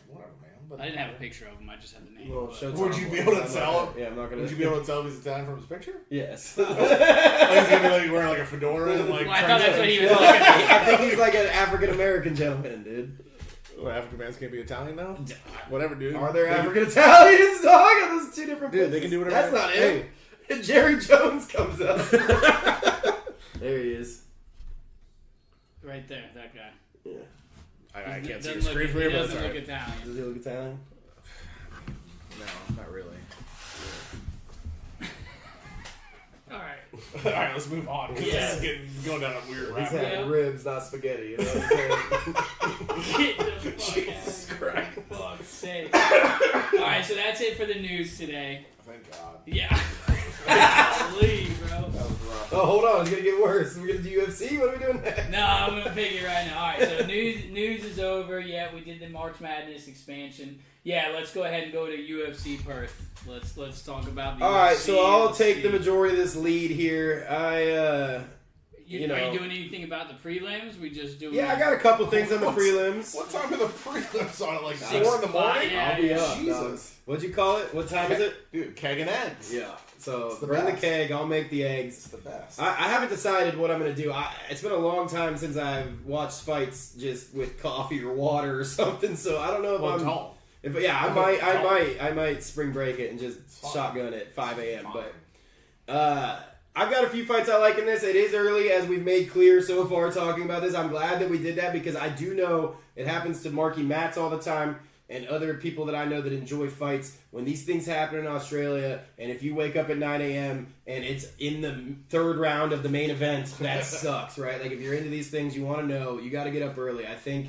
Whatever, man. But I didn't have a picture of him. I just had the name. Well, but- show Would Tom you be one. able to I'm tell not him? gonna- Yeah, I'm not gonna. Would you be able to tell if he's Italian from his picture? Yes. Like he's gonna be like wearing like a fedora and like. Well, I thought that's what he was Well, looking I think he's like an African American gentleman, dude. Well, African Americans can't be Italian now. Whatever, dude. Are there African Italians, dog? Are those two different Dude, places? they can do whatever. That's not him. Jerry Jones comes up. There he is. Right there, that guy. Yeah. I can't see Doesn't the screen look- for you, he but doesn't sorry. look Italian. Does he look Italian? No, not really. All right. All right, let's move on. 'Cause Yeah. This is going down a weird He's rabbit. had Yeah. ribs, not spaghetti. You know what I'm saying? Get the fuck Jesus out of Christ. here, for fuck's sake. All right, so that's it for the news today. Thank God. Yeah. Leave, bro. That was rough. Oh, hold on. It's going to get worse. We're going to do UFC? What are we doing next? No, I'm gonna pick it right now. All right, so news is over. Yeah, we did the March Madness expansion. Yeah, let's go ahead and go to UFC Perth. Let's talk about the. All right, UFC. so I'll Let's take see. the majority of this lead here. You know. Are you doing anything about the prelims? We just doing. Yeah, I got a couple things on the prelims. What time are the prelims on? Like 4 6, in the morning? 5, yeah. I'll be up. Jesus. dog. What'd you call it? What time is it? Dude, keg and eggs. Yeah. So It's the bring the best. keg. I'll make the eggs. It's the best. I haven't decided what I'm gonna do. It's been a long time since I've watched fights just with coffee or water or something. So I don't know if Well, I'm. don't. If I might spring break it and just fine. shotgun at 5 a.m. Fine. But I've got a few fights I like in this. It is early, as we've made clear so far talking about this. I'm glad that we did that because I do know it happens to Marky Matts all the time and other people that I know that enjoy fights. When these things happen in Australia, and if you wake up at 9 a.m. and it's in the third round of the main event, that sucks, right? Like if you're into these things, you want to know, you got to get up early. I think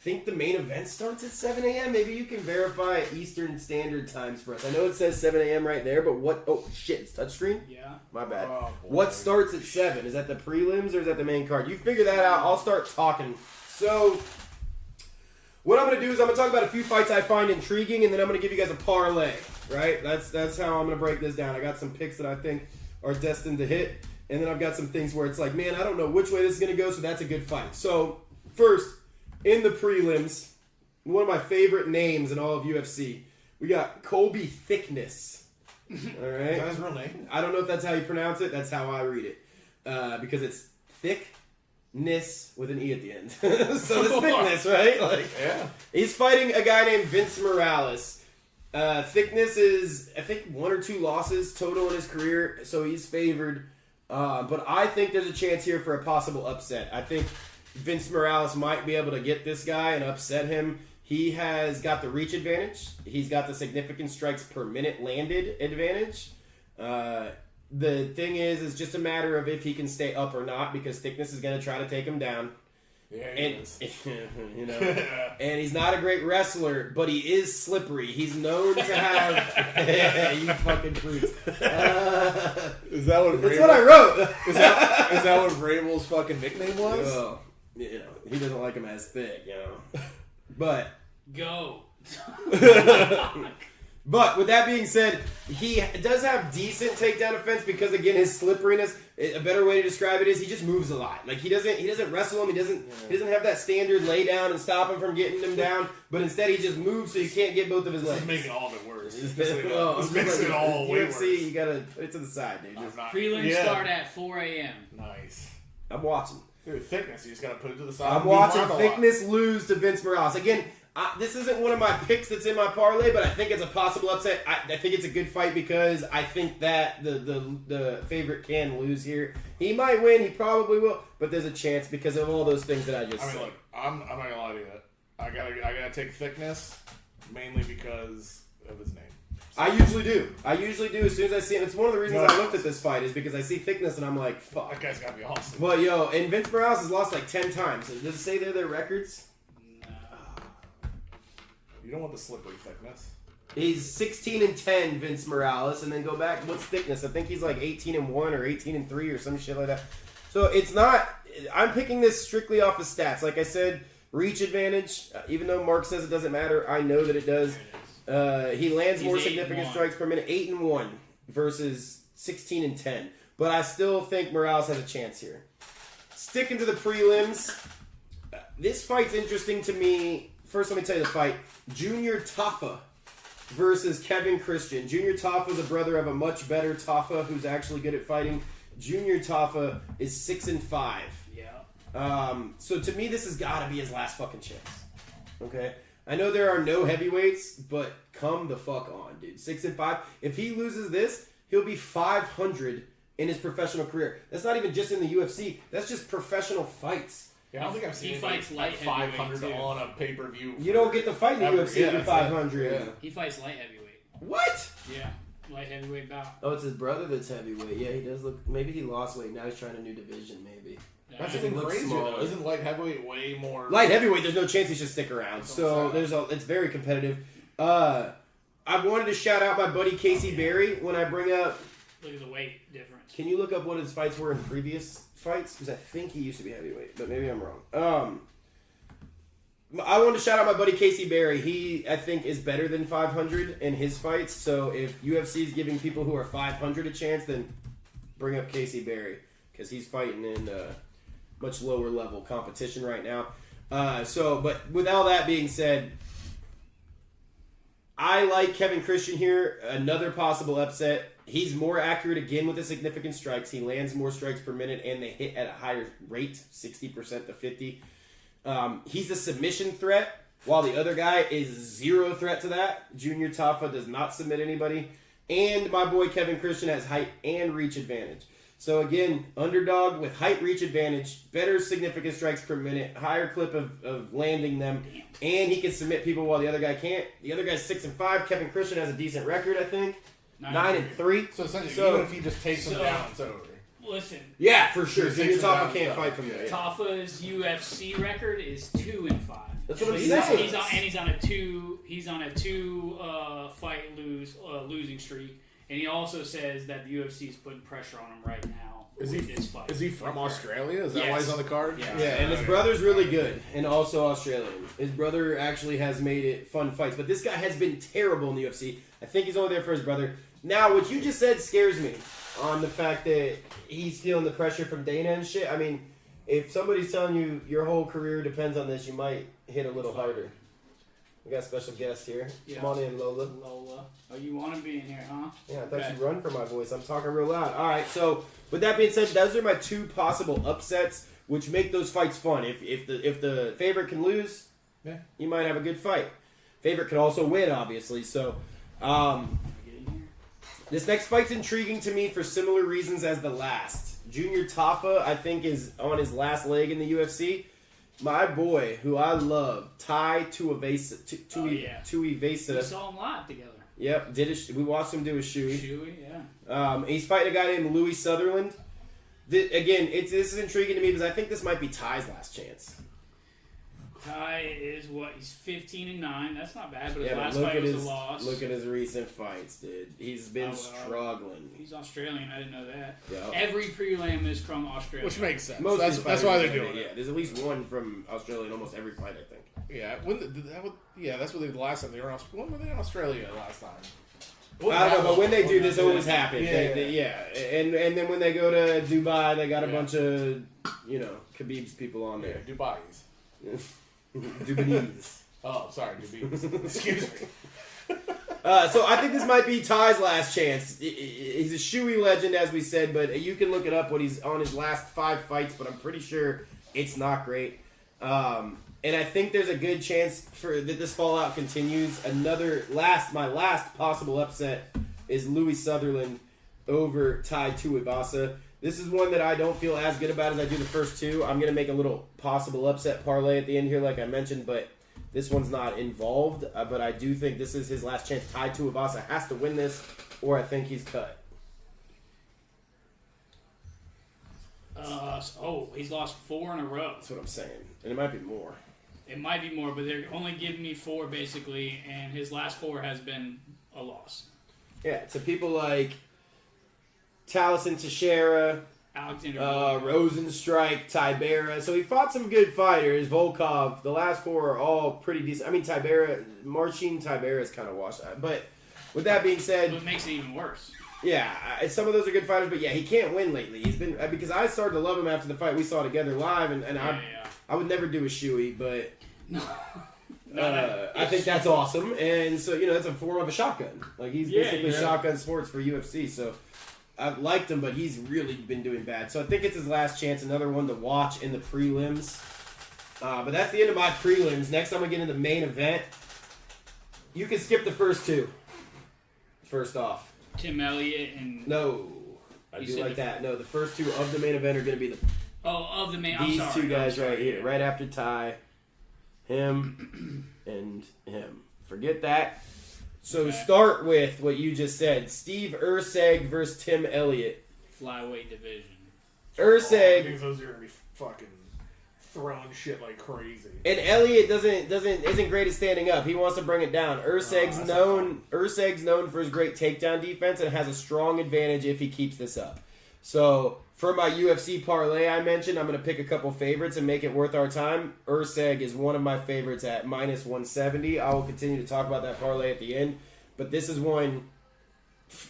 think the main event starts at 7 a.m. Maybe you can verify Eastern Standard Times for us. I know it says 7 a.m. right there, but what? Oh, shit, it's touchscreen? Yeah. My bad. Oh, What starts at 7? Is that the prelims or is that the main card? You figure that out. I'll start talking. So, what I'm going to do is I'm going to talk about a few fights I find intriguing, and then I'm going to give you guys a parlay, right? That's how I'm going to break this down. I got some picks that I think are destined to hit, and then I've got some things where it's like, man, I don't know which way this is going to go, so that's a good fight. So, first, in the prelims, one of my favorite names in all of UFC, we got Colby Thickness. All right? Is that his real name? I don't know if that's how you pronounce it. That's how I read it. Because it's thickness with an E at the end. So it's thickness, right? Like, Yeah. he's fighting a guy named Vince Morales. Thickness is, I think, 1 or 2 losses total in his career, so he's favored. But I think there's a chance here for a possible upset. I think Vince Morales might be able to get this guy and upset him. He has got the reach advantage. He's got the significant strikes per minute landed advantage. The thing is, it's just a matter of if he can stay up or not, because Thickness is going to try to take him down. Yeah, And and he's not a great wrestler, but he is slippery. He's known to have you fucking freaks. Is that what? That's what I wrote. Is that what Vrabel's fucking nickname was? Well, you know, he doesn't like him as thick, you know. But Go. But with that being said, he does have decent takedown defense because, again, his slipperiness. A better way to describe it is he just moves a lot. Like he doesn't wrestle him. He doesn't have that standard lay down and stop him from getting him down. But instead, he just moves so you can't get both of his legs. This is making all of it worse. This makes it all way worse. UFC, you gotta put it to the side, dude. Prelims start at 4 a.m. Nice. I'm watching. Dude, Thickness, you just gotta put it to the side. I'm watching Thickness lose to Vince Morales. Again, this isn't one of my picks that's in my parlay, but I think it's a possible upset. I think it's a good fight because I think that the favorite can lose here. He might win, he probably will, but there's a chance because of all those things that I just said. Look, I'm not gonna lie to you. I gotta take Thickness mainly because of his name. I usually do. As soon as I see him. It's one of the reasons I looked at this fight is because I see Thickness and I'm like, fuck. That guy's gotta be awesome. But yo, and Vince Morales has lost like 10 times. Does it say they're their records? You don't want the slippery Thickness. He's 16-10, Vince Morales, and then go back. What's Thickness? I think he's like 18-1 or 18-3 or some shit like that. So it's not. I'm picking this strictly off of stats. Like I said, reach advantage. Even though Mark says it doesn't matter, I know that it does. He lands more significant strikes per minute, 8-1 versus 16-10. But I still think Morales has a chance here. Sticking to the prelims, this fight's interesting to me. First, let me tell you the fight. Junior Tafa versus Kevin Christian. Junior Tafa is a brother of a much better Tafa who's actually good at fighting. Junior Tafa is 6-5. Yeah. So to me, this has got to be his last fucking chance. Okay? I know there are no heavyweights, but come the fuck on, dude. 6-5. If he loses this, he'll be 500 in his professional career. That's not even just in the UFC. That's just professional fights. Yeah, I don't think I've seen fights light 500 on a pay-per-view. You don't get the fight in the UFC if you're 500. Yeah. He fights light heavyweight. What? Yeah. Light heavyweight bout. Oh, it's his brother that's heavyweight. Yeah, he does look. Maybe he lost weight. Now he's trying a new division. Maybe. That's He even looks crazier smaller. though. Isn't light heavyweight way more? Light heavyweight, there's no chance he should stick around. So it's very competitive. I wanted to shout out my buddy Casey Berry when I bring up. Look at the weight difference. Can you look up what his fights were in previous fights? Because I think he used to be heavyweight, but maybe I'm wrong. I wanted to shout out my buddy Casey Berry. He, I think, is better than 500 in his fights. So if UFC is giving people who are 500 a chance, then bring up Casey Berry because he's fighting in much lower level competition right now. But with all that being said, I like Kevin Christian here. Another possible upset. He's more accurate again with the significant strikes. He lands more strikes per minute, and they hit at a higher rate, 60% to 50%. He's a submission threat, while the other guy is zero threat to that. Junior Tafa does not submit anybody. And my boy Kevin Christian has height and reach advantage. So again, underdog with height, reach advantage, better significant strikes per minute, higher clip of landing them, and he can submit people while the other guy can't. The other guy's 6-5. Kevin Christian has a decent record, I think. 9-3. So essentially, even if he just takes him down, it's over. Listen. Yeah, for sure. Junior Tafa can't stuff. fight from there. Yeah. Tafa's UFC record is 2-5. That's what I'm He's saying. He's on a two fight losing streak, and he also says that the UFC is putting pressure on him right now. Is he from Australia? Is that why he's on the card? Yeah. Yeah, and his brother's really good, and also Australian. His brother actually has made it fun fights, but this guy has been terrible in the UFC. I think he's only there for his brother. Now, what you just said scares me on the fact that he's feeling the pressure from Dana and shit. I mean, if somebody's telling you your whole career depends on this, you might hit a little harder. We got a special guest here. Yeah. Come on in, Lola. Lola. Oh, you want to be in here, huh? Yeah, I thought you'd run for my voice. I'm talking real loud. All right, so with that being said, those are my two possible upsets, which make those fights fun. If the favorite can lose, you might have a good fight. Favorite could also win, obviously. So this next fight's intriguing to me for similar reasons as the last. Junior Tafa, I think, is on his last leg in the UFC. My boy, who I love, Tai Tuivasa. We saw him live together. Yep, we watched him do a shoey. Shoey, yeah. He's fighting a guy named Louis Sutherland. This is intriguing to me because I think this might be Ty's last chance. Tai is he's 15-9. That's not bad, but his last fight was a loss. Look at his recent fights, dude. He's been struggling. He's Australian. I didn't know that. Yep. Every prelim is from Australia, which makes sense. That's why they're doing it. Yeah, there's at least one from Australia in almost every fight, I think. Yeah, that's what they did the last time. When were they in Australia last time? I don't know, but when they do this, always happens. Yeah. And then when they go to Dubai, they got a bunch of Khabib's people on there. Yeah, Dubai's. Dubanese. Oh, sorry, Dubai's. Excuse me. So I think this might be Ty's last chance. He's a shoey legend, as we said, but you can look it up when he's on his last 5 fights, but I'm pretty sure it's not great. And I think there's a good chance that this fallout continues. My last possible upset is Louis Sutherland over Tai Tuivasa. This is one that I don't feel as good about as I do the first two. I'm going to make a little possible upset parlay at the end here, like I mentioned, but this one's not involved. But I do think this is his last chance. Tai Tuivasa has to win this, or I think he's cut. He's lost 4 in a row. That's what I'm saying. And it might be more. It might be more, but they're only giving me 4, basically, and his last 4 has been a loss. Yeah, to people like Taliesin Teixeira, Alexander Rosenstrike, Tibera. So he fought some good fighters. Volkov. The last 4 are all pretty decent. I mean, Marcin Tibera is kind of washed out. But with that being said, what makes it even worse? Yeah, some of those are good fighters, but yeah, he can't win lately. He's been because I started to love him after the fight we saw together live, and I would never do a shoey, but I think that's awesome. And so that's a form of a shotgun. Like he's basically shotgun sports for UFC. So I've liked him, but he's really been doing bad. So I think it's his last chance. Another one to watch in the prelims. But that's the end of my prelims. Next, I'm gonna get into the main event. You can skip the first 2. First off. Tim Elliott and... No. I do like that. No, the first 2 of the main event are going to be of the main... These 2 guys right here. Right after Ty. Him and him. Forget that. So start with what you just said. Steve Erceg versus Tim Elliott. Flyweight division. Erceg... I think those are going to be fucking... throwing shit like crazy. And Elliott isn't great at standing up. He wants to bring it down. Erceg's known for his great takedown defense and has a strong advantage if he keeps this up. So for my UFC parlay I mentioned, I'm going to pick a couple favorites and make it worth our time. Erceg is one of my favorites at minus 170. I will continue to talk about that parlay at the end. But this is one...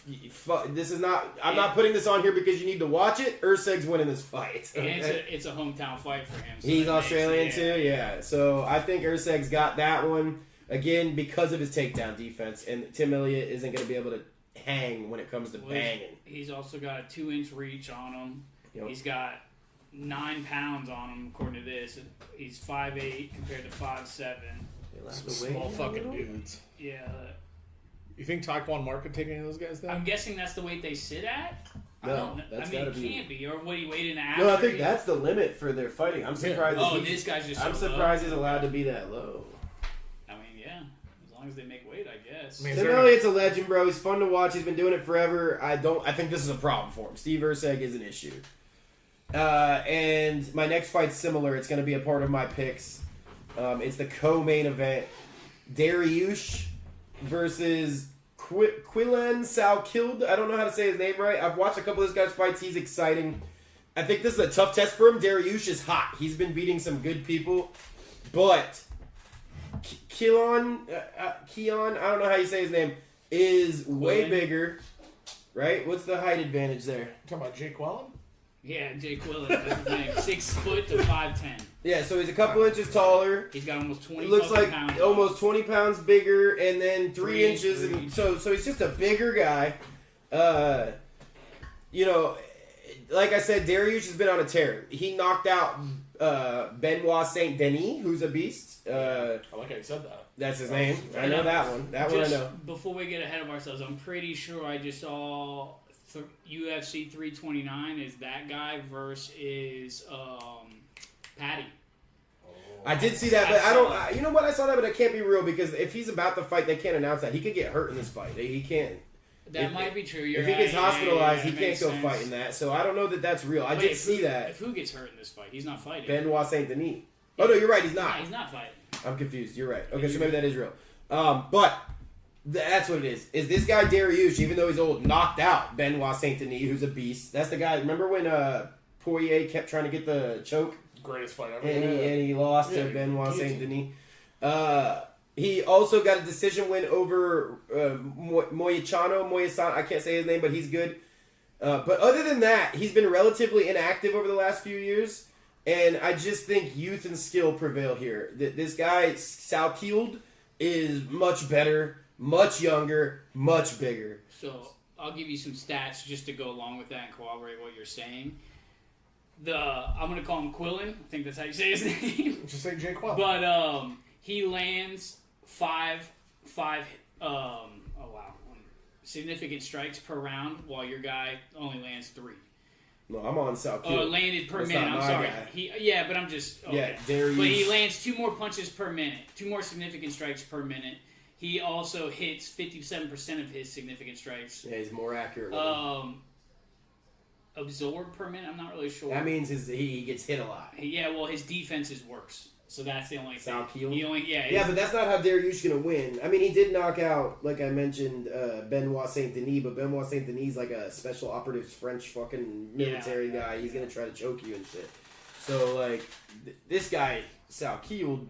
This is not. I'm not putting this on here because you need to watch it. Erceg's winning this fight. And it's a hometown fight for him. So he's Australian too, yeah. So I think Erceg's got that one again because of his takedown defense, and Tim Elliott isn't going to be able to hang when it comes to banging. He's also got a 2-inch reach on him. Yep. He's got 9 pounds on him according to this. He's 5'8" compared to 5'7". Small fucking dudes. Yeah. You think Taekwon Mark could take any of those guys down? I'm guessing that's the weight they sit at. No, it can't be. Or what he weighed in after. No, I think that's the limit for their fighting. I'm surprised. This guy's just. I'm surprised he's allowed to be that low. I mean, yeah, as long as they make weight, I guess. Tim Elliott's a legend, bro. He's fun to watch. He's been doing it forever. I think this is a problem for him. Steve Erceg is an issue. And my next fight's similar. It's going to be a part of my picks. It's the co-main event. Dariush versus Quillen Salkild. I don't know how to say his name right. I've watched a couple of this guy's fights. He's exciting. I think this is a tough test for him. Dariush is hot. He's been beating some good people. But Keon, I don't know how you say his name, is way bigger. Right? What's the height advantage there? You talking about Jake Wellen? Yeah, Jake Quillen. That's his name. 6 foot to 5'10". Yeah, so he's a couple inches taller. He's got almost 20 It looks like pounds. almost 20 pounds bigger, and then 3 inches. Three. And so he's just a bigger guy. Like I said, Dariush has been on a tear. He knocked out Benoit Saint Denis, who's a beast. I like how you said that. That's his name. I know that one. That one I know. Before we get ahead of ourselves, I'm pretty sure I just saw UFC 329 is that guy versus Patty. I did see that, but I don't. You know what? I saw that, but it can't be real because if he's about to fight, they can't announce that. He could get hurt in this fight. He can't. That might be true. If he gets hospitalized, he can't go fight in that. So I don't know that that's real. I did see that. If who gets hurt in this fight, he's not fighting. Benoit Saint Denis. Oh no, you're right. He's not. He's not fighting. I'm confused. You're right. Okay, so maybe that is real. But that's what it is. Is this guy Dariush, even though he's old, knocked out Benoit Saint Denis, who's a beast. That's the guy. Remember when Poirier kept trying to get the choke? Greatest fight ever. And he lost to Benoit Saint Denis. He also got a decision win over Moyesano. I can't say his name, but he's good. But other than that, he's been relatively inactive over the last few years. And I just think youth and skill prevail here. This guy, Salkild, is much better, much younger, much bigger. So I'll give you some stats just to go along with that and corroborate what you're saying. I'm going to call him Quillen. I think that's how you say his name. Just say Jake Wellen. But he lands significant strikes per round, while your guy only lands 3. No, I'm on Salkild. Landed per minute. I'm sorry. But I'm just okay. Yeah, Dariush. But he lands 2 more punches per minute, 2 more significant strikes per minute. He also hits 57% of his significant strikes. Yeah, he's more accurate. Absorbed per minute. I'm not really sure. That means he gets hit a lot. His defense is worse. So that's the only thing. Salkild? Yeah, but that's not how Dariush is going to win. I mean, he did knock out, like I mentioned, Benoit Saint Denis, but Benoit Saint Denis is like a special operative French fucking military guy. He's going to try to choke you and shit. So, like, this guy, Salkild,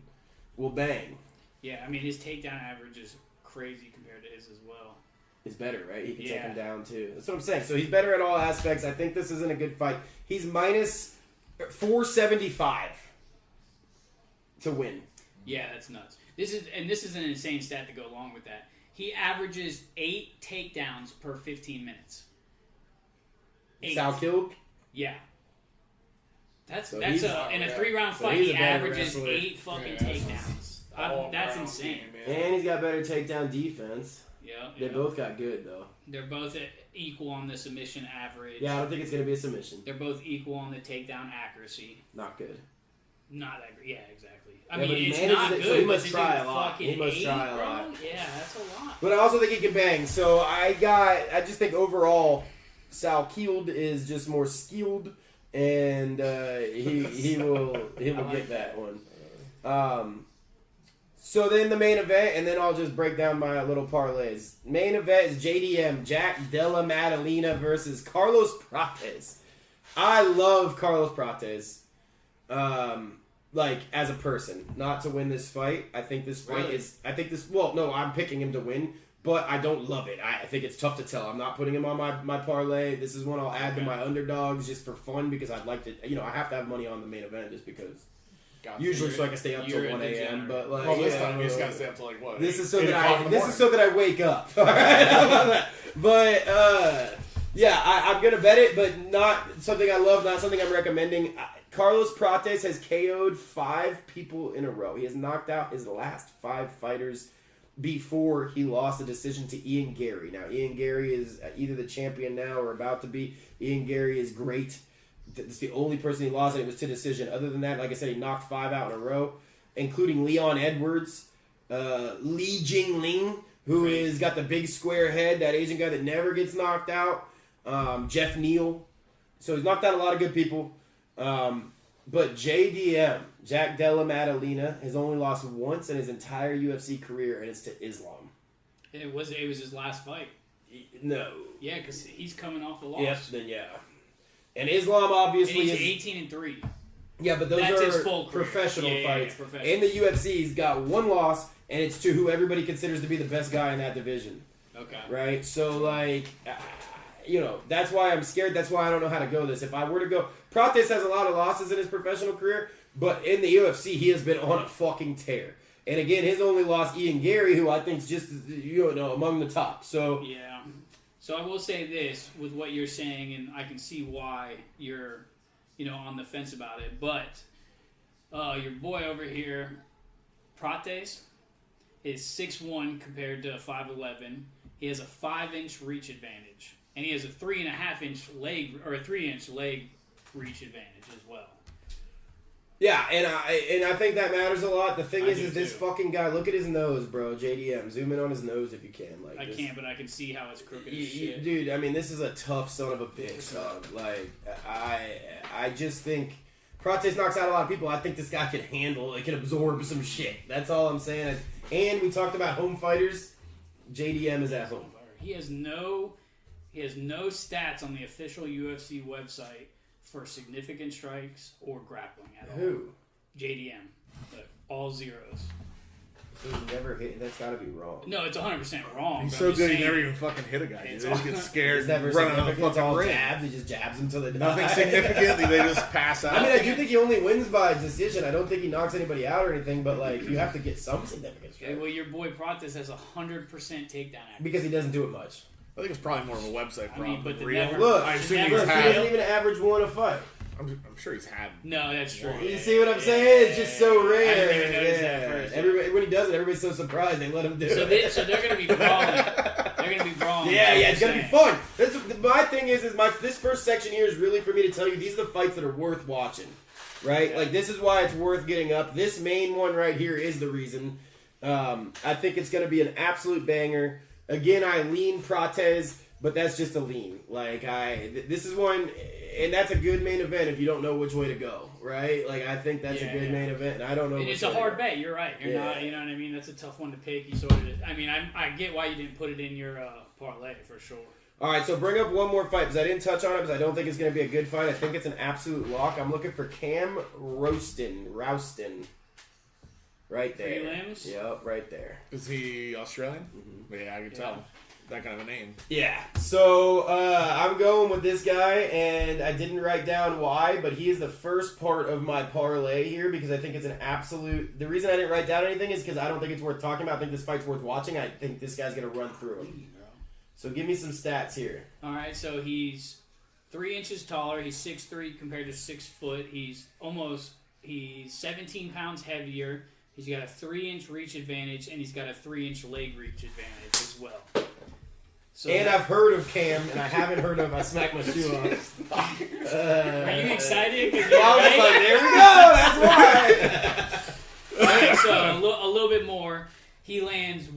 will bang. Yeah, I mean, his takedown average is crazy compared to his as well. He's better, right? He can take him down, too. That's what I'm saying. So he's better at all aspects. I think this isn't a good fight. He's minus 475. To win. Yeah, that's nuts. This is an insane stat to go along with that. He averages 8 takedowns per 15 minutes. 8. Salkild? Yeah. That's in a 3-round fight. He averages wrestler. 8 fucking takedowns. That's insane. And he's got better takedown defense. Yeah. They both got good though. They're both equal on the submission average. Yeah, I don't think it's gonna be a submission. They're both equal on the takedown accuracy. Not good. Not that good. Yeah, exactly. I mean, it's not good. So he must try a lot. He must try a lot. Yeah, that's a lot. But I also think he can bang. So I just think overall, Salkild is just more skilled, and he will get that one. So then the main event, and then I'll just break down my little parlays. Main event is JDM, Jack Della Maddalena versus Carlos Prates. I love Carlos Prates. Like, as a person, not to win this fight. I think this fight I'm picking him to win, but I don't love it. I think it's tough to tell. I'm not putting him on my parlay. This is one I'll add to my underdogs just for fun because I'd like to, I have to have money on the main event just because. Usually so I can stay up till 1 a.m. But like, this time you just gotta stay up till like what? This is so that I wake up. All right, how about that? But I'm gonna bet it, but not something I love, not something I'm recommending. Carlos Prates has KO'd 5 people in a row. He has knocked out his last 5 fighters before he lost a decision to Ian Gary. Now, Ian Gary is either the champion now or about to be. Ian Gary is great. It's the only person he lost, and it was to decision. Other than that, like I said, he knocked 5 out in a row, including Leon Edwards, Li Jingling, who is got the big square head, that Asian guy that never gets knocked out, Jeff Neal. So he's knocked out a lot of good people. But JDM, Jack Della Maddalena, has only lost once in his entire UFC career, and it's to Islam. It was his last fight. No. Yeah, because he's coming off a loss. Yes, then yeah. And Islam obviously and is he's 18-3. Yeah, but those That's are his full professional fights. professional. In the UFC, he's got one loss, and it's to who everybody considers to be the best guy in that division. Okay. Right? So, like, that's why I'm scared. That's why I don't know how to go this. If I were to go... Prates has a lot of losses in his professional career, but in the UFC, he has been on a fucking tear. And again, his only loss, Ian Gary, who I think is just, among the top. So... Yeah. So I will say this, with what you're saying, and I can see why you're... on the fence about it. But your boy over here, Prates, is 6'1" compared to 5'11". He has a 5-inch reach advantage. And he has a 3.5-inch leg, or a 3-inch leg reach advantage as well. Yeah, and I think that matters a lot. The thing is this too. fucking guy, look at his nose, bro. JDM. Zoom in on his nose if you can. I can't, but I can see how it's crooked as shit. Dude, I mean, this is a tough son of a bitch, dog. Like, I just think Prates knocks out a lot of people. I think this guy can handle, can absorb some shit. That's all I'm saying. And we talked about home fighters. JDM is at home. He has no stats on the official UFC website for significant strikes or grappling at all. Who? JDM. But all zeros. So he's never hit. That's got to be wrong. No, it's 100% wrong. He's but so I'm just good he saying- never even fucking hit a guy. He just gets scared. He's never running on the significant. It's all fucking ring. jabs. He just jabs until they die. Nothing significant. They just pass out. I mean, I do think he only wins by decision. I don't think he knocks anybody out or anything, but, you have to get some significance, Okay, right? well, your boy Prates has 100% takedown accuracy. Because he doesn't do it much. I think it's probably more of a website problem. but the Real. never- Look, I assume never he's he had. doesn't even average one a fight. I'm sure he's had. No, that's true. You see what I'm saying? It's just so rare. I didn't even notice that first. Everybody, when he does it, everybody's so surprised they let him do it. So they're going to be brawling. They're going to be brawling. Yeah, That's it's gonna be what I'm fun. My thing is this first section here is really for me to tell you these are the fights that are worth watching, right? Yeah. Like this is why it's worth getting up. This main one right here is the reason. I think it's gonna be an absolute banger. Again, I lean Prates, but that's just a lean. This is one, and that's a good main event if you don't know which way to go, right? I think that's a good main event, and I don't know. saying. which It's a way to hard go. bet. You're right. You're Yeah. not. You know what I mean? That's a tough one to pick. You sort of. I mean, I get why you didn't put it in your parlay for sure. All right, so bring up one more fight because I didn't touch on it because I don't think it's going to be a good fight. I think it's an absolute lock. I'm looking for Cam Rouston. Right there. Prelims? Yep, right there. Is he Australian? Mm-hmm. Yeah, I can tell. That kind of a name. Yeah, so I'm going with this guy, and I didn't write down why, but he is the first part of my parlay here because I think it's an absolute... The reason I didn't write down anything is because I don't think it's worth talking about. I think this fight's worth watching. I think this guy's going to run through him. So give me some stats here. All right, so he's 3 inches taller. He's 6'3" compared to 6 foot. He's 17 pounds heavier. He's got a 3-inch reach advantage, and he's got a 3-inch leg reach advantage as well. So And I've heard of Cam, and I haven't heard of I smacked my shoe off. Are you excited? Yeah, I was like, there we go, that's why. All right, so a little bit more. He lands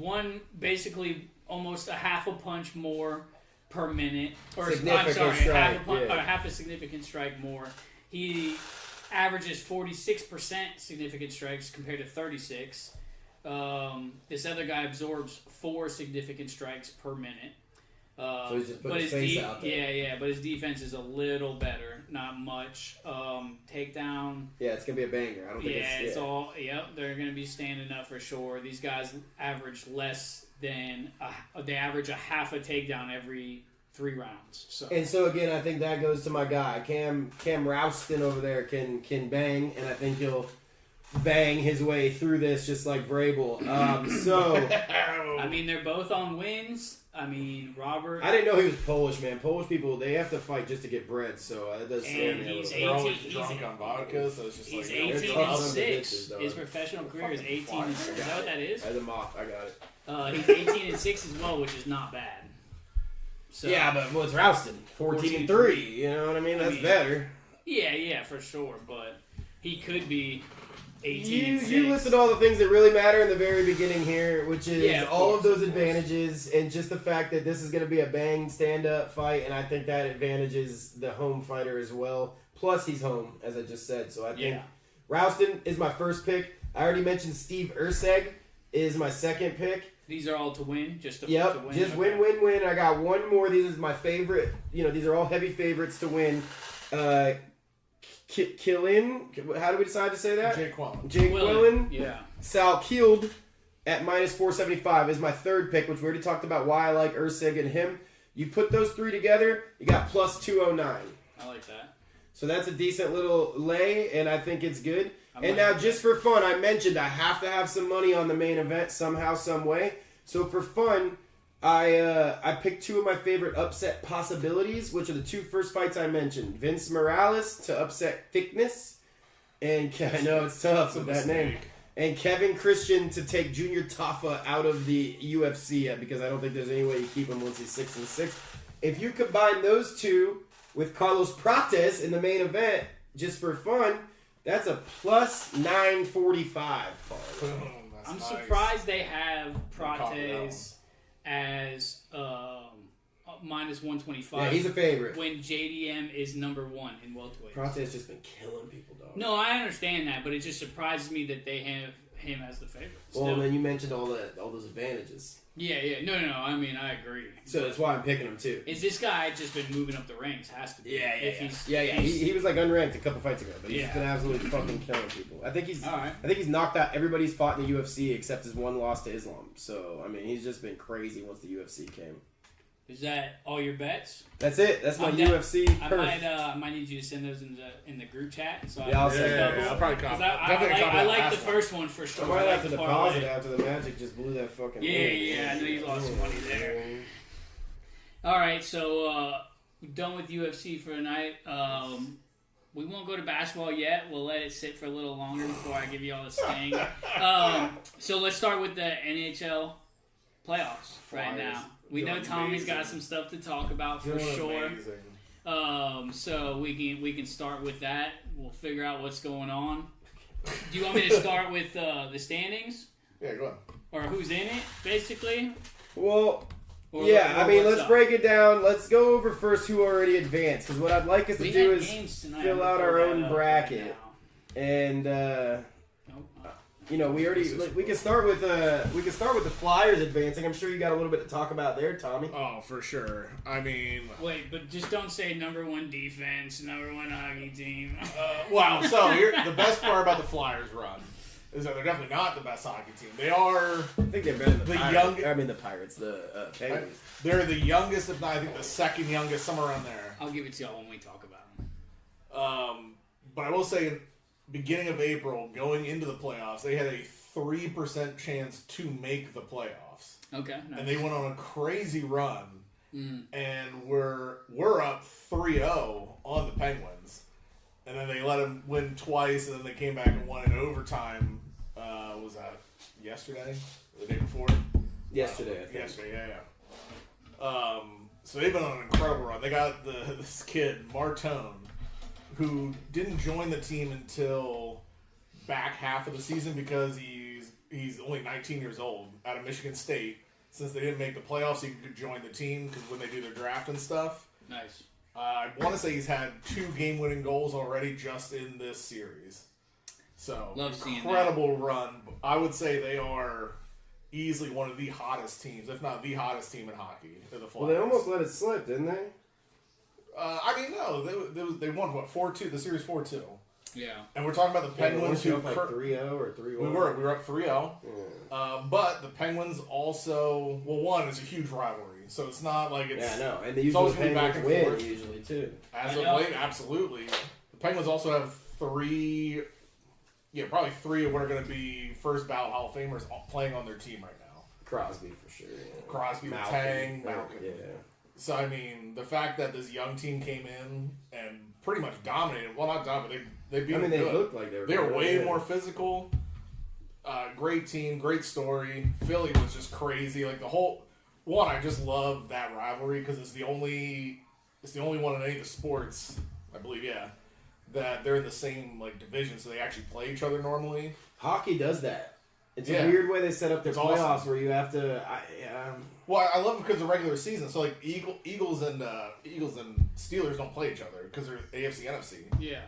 basically almost a half a punch more per minute. Or Significant strike, half a significant strike more. He averages 46% significant strikes compared to 36. This other guy absorbs 4 significant strikes per minute. So he's just putting but his face out there. Yeah, but his defense is a little better, not much. Takedown. Yeah, it's gonna be a banger. I don't think It's all. Yep, they're gonna be standing up for sure. These guys average less than they average a half a takedown every 3 rounds. So And so again, I think that goes to my guy Cam Rouston over there can bang, and I think he'll bang his way through this just like Vrabel. I mean, they're both on wins. I mean, Robert. I didn't know he was Polish, man. Polish people, they have to fight just to get bread, so that does scare And me a he's little bit. They're always 18 drunk on vodka, so it's just He's like... 18 tough and on the 6. bitches, dog. His professional career is 18 and 6. Is that what that is? As a moth, I got it. He's 18 and 6 as well, which is not bad. So, Yeah, but what's Rouston? 14 and 3. You know what I mean? That's mean, better. Yeah, for sure. But he could be 18-6. You listed all the things that really matter in the very beginning here, which is Of all course, of those of course. advantages and just the fact that this is going to be a bang stand-up fight, and I think that advantages the home fighter as well. Plus, he's home, as I just said, so I think Rouston is my first pick. I already mentioned Steve Erceg is my second pick. These are all to win, just to Yep, win. just Okay. win. I got one more. These is my favorite. These are all heavy favorites to win. Killin, how do we decide to say that? Jake Quillen. Jake Quillen, Quillen. yeah. Sal Kield at minus 475 is my third pick, which we already talked about why I like Erceg and him. You put those three together, you got plus 209. I like that. So that's a decent little lay, and I think it's good. I And like now, that. just for fun, I mentioned I have to have some money on the main event somehow, some way. So for fun, I picked two of my favorite upset possibilities, which are the two first fights I mentioned. Vince Morales to upset Thickness, and I know it's tough with that name. And Kevin Christian to take Junior Taffa out of the UFC because I don't think there's any way you keep him once he's 6-6. If you combine those two with Carlos Prates in the main event, just for fun, that's a plus 945. I'm surprised they have Prates as minus 125. Yeah, he's a favorite. When JDM is number one in welterweight. Prates has just been killing people, dog. No, I understand that, but it just surprises me that they have him as the favorite. Well, and then you mentioned all those advantages. Yeah. No. I mean, I agree. So that's why I'm picking him too. Is this guy just been moving up the ranks? Has to be. Yeah. He was like unranked a couple fights ago, but he's just been absolutely fucking killing people. I think he's knocked out everybody he's fought in the UFC except his one loss to Islam. So I mean, he's just been crazy once the UFC came. Is that all your bets? That's it. That's my UFC. I might need you to send those in the group chat. So I'll send those. I'll probably copy. I like the first one for sure. I might have to the deposit parlay. after the Magic just blew that fucking. Yeah. I know you lost some money there. All right, so we're done with UFC for tonight. We won't go to basketball yet. We'll let it sit for a little longer before I give you all the sting. So let's start with the NHL playoffs right now. We know Tommy's got some stuff to talk about for sure. So we can start with that. We'll figure out what's going on. Do you want me to start with the standings? Yeah, go ahead. Or who's in it, basically? Well, Or I mean, what's let's up? break it down. Let's go over first who already advanced, because what I'd like us to We do had is games tonight. fill I'm out gonna our pull own that up bracket. right And now. we already we can start with the Flyers advancing. I'm sure you got a little bit to talk about there, Tommy. Oh, for sure. I mean, Wait, but just don't say number one defense, number one hockey team. wow. So the best part about the Flyers run is that they're definitely not the best hockey team. They are. I think they're better than The the Pirates, the Penguins. They're the youngest, if not, I think the second youngest, somewhere around there. I'll give it to y'all when we talk about them. But I will say, beginning of April, going into the playoffs, they had a 3% chance to make the playoffs. Okay. Nice. And they went on a crazy run. And we're up 3-0 on the Penguins. And then they let them win twice, and then they came back and won in overtime. Was that yesterday? Or the day before? Yesterday, I think. Yesterday, yeah. So they've been on an incredible run. They got this kid, Martone, who didn't join the team until back half of the season because he's only 19 years old, out of Michigan State. Since they didn't make the playoffs, he could join the team because when they do their draft and stuff. Nice. I want to say he's had 2 game-winning goals already just in this series. So, Love seeing incredible run. I would say they are easily one of the hottest teams, if not the hottest team in hockey. The Flyers. Well, they almost let it slip, didn't they? I mean, no. They won, what, 4-2? The series 4-2. Yeah. And we're talking about the Penguins who... up like 3-0 or 3-1. We were up 3-0. Yeah. But the Penguins also... Well, one, it's a huge rivalry. So it's not like it's... Yeah, no. And they it's usually always gonna be back Penguins and win, forth. usually, too. As of late, absolutely. The Penguins also have 3... Yeah, probably 3 of what are going to be first ballot Hall of Famers playing on their team right now. Crosby, for sure. Yeah. Crosby, Malkin, Tang, Malkin. Yeah. So, I mean, the fact that this young team came in and pretty much dominated... Well, not dominated. They beat them they good. looked like they were... They were way good. more physical. Great team, great story. Philly was just crazy. Like, the whole... One, I just love that rivalry because it's the only one in any of the sports, I believe, that they're in the same like division, so they actually play each other normally. Hockey does that. It's a weird way they set up their playoffs awesome. where you have to. Well, I love it because of the regular season. So like Eagles and Steelers don't play each other because they're AFC NFC. Yeah.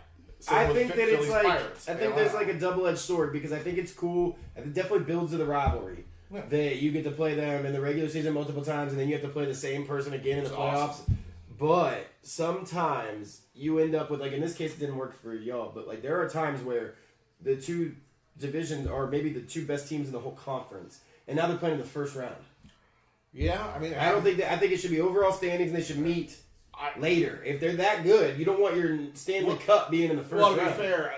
I think that Philly's it's like Pirates. I think there's like a double-edged sword because I think it's cool and it definitely builds to the rivalry that you get to play them in the regular season multiple times and then you have to play the same person again in the playoffs. Awesome. But sometimes you end up with like in this case it didn't work for y'all, but like there are times where the two divisions are maybe the two best teams in the whole conference and now they're playing in the first round. Yeah, I mean, I think it should be overall standings and they should meet later. If they're that good, you don't want your Stanley Cup being in the first round. Well, to be fair,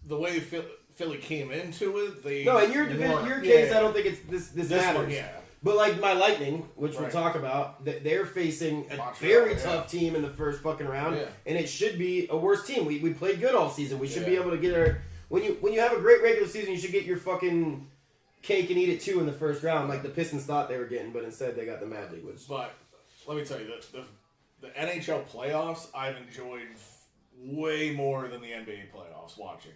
the way Philly came into it, they in your division, your case, I don't think it's this matters. One, yeah. But like my Lightning, which we'll talk about, they're facing a very tough team in the first fucking round, and it should be a worse team. We played good all season. We should be able to get our when you have a great regular season, you should get your fucking cake and eat it too in the first round, like the Pistons thought they were getting, but instead they got the Magic. But let me tell you, the NHL playoffs I've enjoyed way more than the NBA playoffs watching.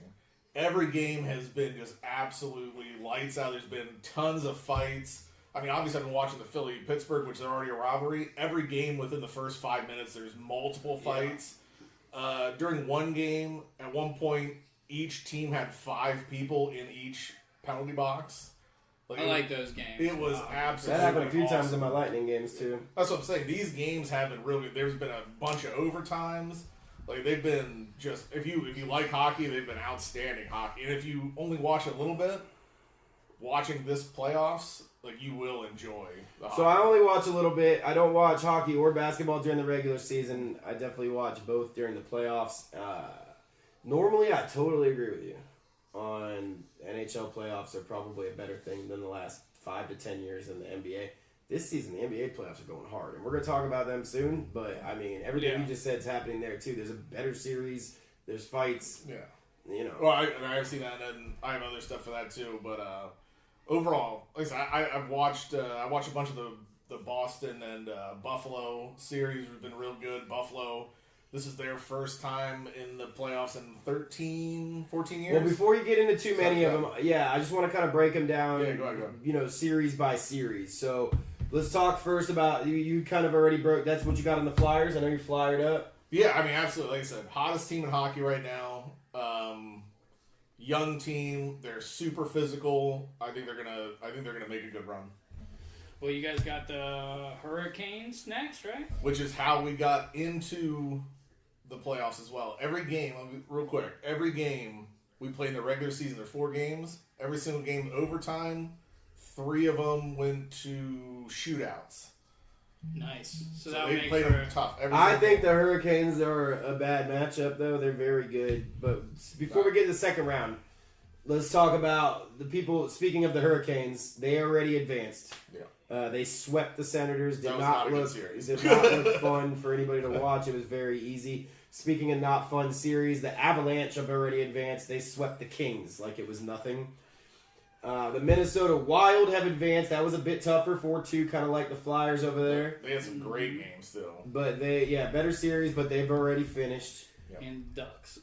Every game has been just absolutely lights out. There's been tons of fights. I mean, obviously I've been watching the Philly-Pittsburgh, which is already a rivalry. Every game within the first 5 minutes, there's multiple fights. During one game, at one point, each team had 5 people in each penalty box. I like those games. It was absolutely that happened a few awesome. times in my Lightning games too. That's what I'm saying. These games have been really. There's been a bunch of overtimes. Like they've been just. If you like hockey, they've been outstanding hockey. And if you only watch a little bit, watching this playoffs, like you will enjoy the hockey. So I only watch a little bit. I don't watch hockey or basketball during the regular season. I definitely watch both during the playoffs. Normally, I totally agree with you on NHL playoffs are probably a better thing than the last 5 to 10 years in the NBA. This season, the NBA playoffs are going hard, and we're going to talk about them soon, but, I mean, everything you just said is happening there, too. There's a better series. There's fights. Yeah. You know. Well, I've seen that, and I have other stuff for that, too, but overall, like I said, I've watched a bunch of the Boston and Buffalo series. Have been real good. Buffalo... This is their first time in the playoffs in 13, 14 years. Well, before you get into too many of them, I just want to kind of break them down, go ahead. Series by series. So let's talk first about, you kind of already broke, that's what you got on the Flyers. I know you're flyered up. Yeah, I mean, absolutely. Like I said, hottest team in hockey right now. Young team. They're super physical. I think they're gonna make a good run. Well, you guys got the Hurricanes next, right? Which is how we got into the playoffs as well. Every game, real quick, every game we played in the regular season, there are 4 games. Every single game overtime, 3 of them went to shootouts. Nice. So they that makes played them tough. I think the Hurricanes are a bad matchup, though. They're very good. But before we get to the second round, let's talk about the people. Speaking of the Hurricanes, they already advanced. Yeah. They swept the Senators. Did That was not not a good look series. did not look fun for anybody to watch. It was very easy. Speaking of not fun series, the Avalanche have already advanced. They swept the Kings like it was nothing. The Minnesota Wild have advanced. That was a bit tougher, 4-2, kind of like the Flyers over there. They had some great games still. But better series, but they've already finished. Yep. And Ducks.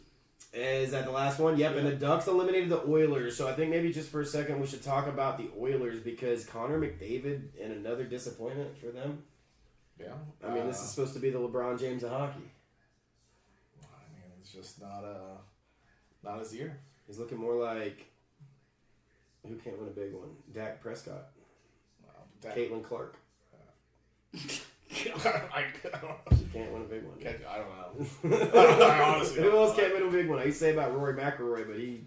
Is that the last one? Yep, and the Ducks eliminated the Oilers. So I think maybe just for a second we should talk about the Oilers because Connor McDavid and another disappointment for them. Yeah. I mean, this is supposed to be the LeBron James of hockey. I mean, it's just not his year. He's looking more like who can't win a big one? Dak Prescott. Caitlin Clark. I don't know. She can't win a big one. I don't know. I honestly Who else can't win a big one? I used to say about Rory McIlroy, but he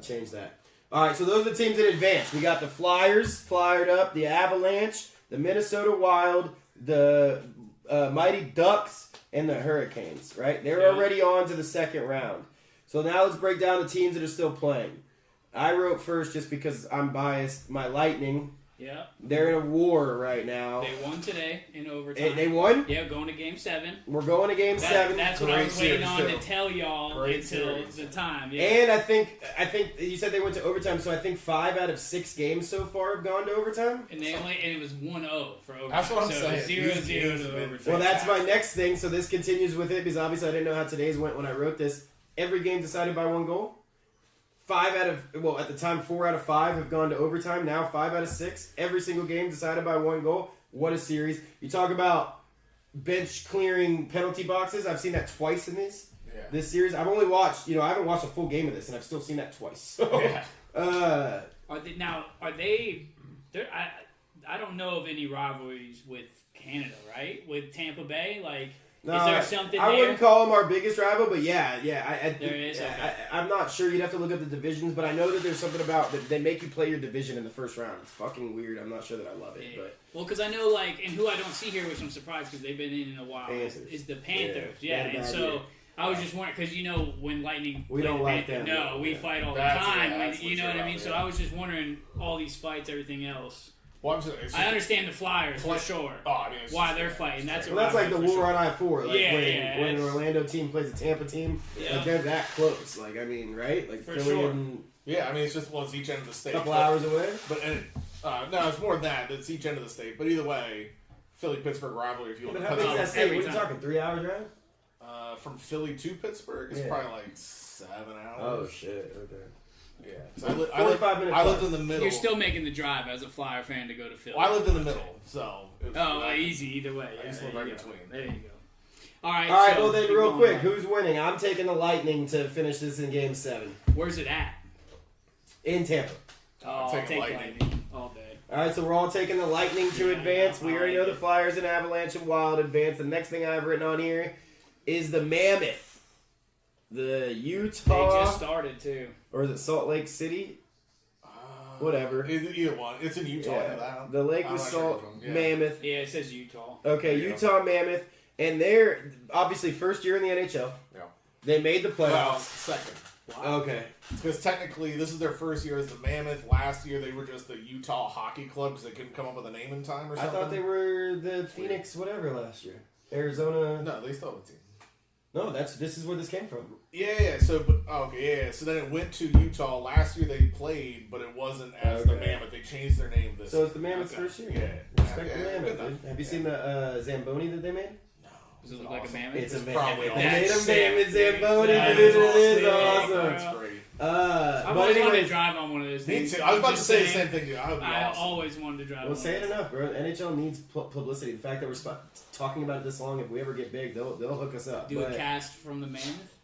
changed that. All right, so those are the teams that advanced. We got the Flyers flyered up, the Avalanche, the Minnesota Wild, the Mighty Ducks, and the Hurricanes, right? They're already on to the second round. So now let's break down the teams that are still playing. I wrote first just because I'm biased. My Lightning. Yeah. They're in a war right now. They won today in overtime. They won? Yeah, going to Game 7. We're going to Game 7. That's what I was waiting on to tell y'all Great until series. the time. Yeah. And I think you said they went to overtime, so I think 5 out of 6 games so far have gone to overtime. And it was 1-0 for overtime. That's what I'm so saying. 0-0 to overtime. Well, that's my next thing. So this continues with it because obviously I didn't know how today's went when I wrote this. every game decided by 1 goal. 5 out of, well, at the time, 4 out of 5 have gone to overtime. Now 5 out of 6. Every single game decided by 1 goal. What a series. You talk about bench clearing penalty boxes. I've seen that twice in this series. I've only watched, I haven't watched a full game of this, and I've still seen that twice. So, Are they? I don't know of any rivalries with Canada, right? With Tampa Bay, like. No, is there something I there? wouldn't call them our biggest rival, but yeah. There is. Okay. I'm not sure. You'd have to look at the divisions, but I know that there's something about that they make you play your division in the first round. It's fucking weird. I'm not sure that I love it, but well, because I know and who I don't see here, which I'm surprised because they've been in a while, is the Panthers. Yeah, and so. I was just wondering because when Lightning we don't like them. No, we fight all the time. You know what I mean? So I was just wondering all these fights, everything else. Well, I understand the Flyers for sure. Why they're fighting? That's like the war on I-4. Like when an it's... Orlando team plays a Tampa team, like they're that close. Like I mean, right? Like for Philly sure. It's just it's each end of the state. A couple hours away. But no, it's more than that. It's each end of the state. But either way, Philly-Pittsburgh rivalry. If you want but to how big is that state? What are you talking? 3 hour drive? From Philly to Pittsburgh, it's probably like 7 hours. Oh shit! Okay. Yeah, so 45 minutes. I lived in the middle. You're still making the drive as a Flyer fan to go to Philly. Well, I lived in the middle, so. Easy either way. I used to live right between. There you go. All right. Well then, real quick, who's winning? I'm taking the Lightning to finish this in Game 7. Where's it at? In Tampa. I'll take Lightning all day. All right, so we're all taking the Lightning to advance. We already know the Flyers and Avalanche and Wild advance. The next thing I have written on here is the Mammoth. The Utah. They just started, too. Or is it Salt Lake City? Whatever. Either one. It's in Utah. Yeah. The Lake was Salt. Mammoth. Yeah, it says Utah. Okay, Utah Mammoth. And they're obviously first year in the NHL. Yeah. They made the playoffs. Well, second. Wow. Okay. Because technically, this is their first year as the Mammoth. Last year, they were just the Utah Hockey Club because they couldn't come up with a name in time or something. I thought they were the Phoenix whatever last year. Arizona. No, they still have a team. No, this is where this came from. Yeah. So, So then it went to Utah. Last year they played, but it wasn't as the Mammoth. They changed their name this year. So it's the Mammoth's first year. Yeah. Respect the Mammoth, dude. Have you seen the Zamboni that they made? Does it look like a mammoth? It's a probably mammoth. They made a awesome. mammoth Zamboni. It is awesome. That's great. I've always wanted to drive on one of those things. Me too. I was about to say the same thing. I always wanted to drive. Well, say it enough, bro. NHL needs publicity. The fact that we're talking about it this long, if we ever get big, they'll hook us up. Do a cast from the Mammoth.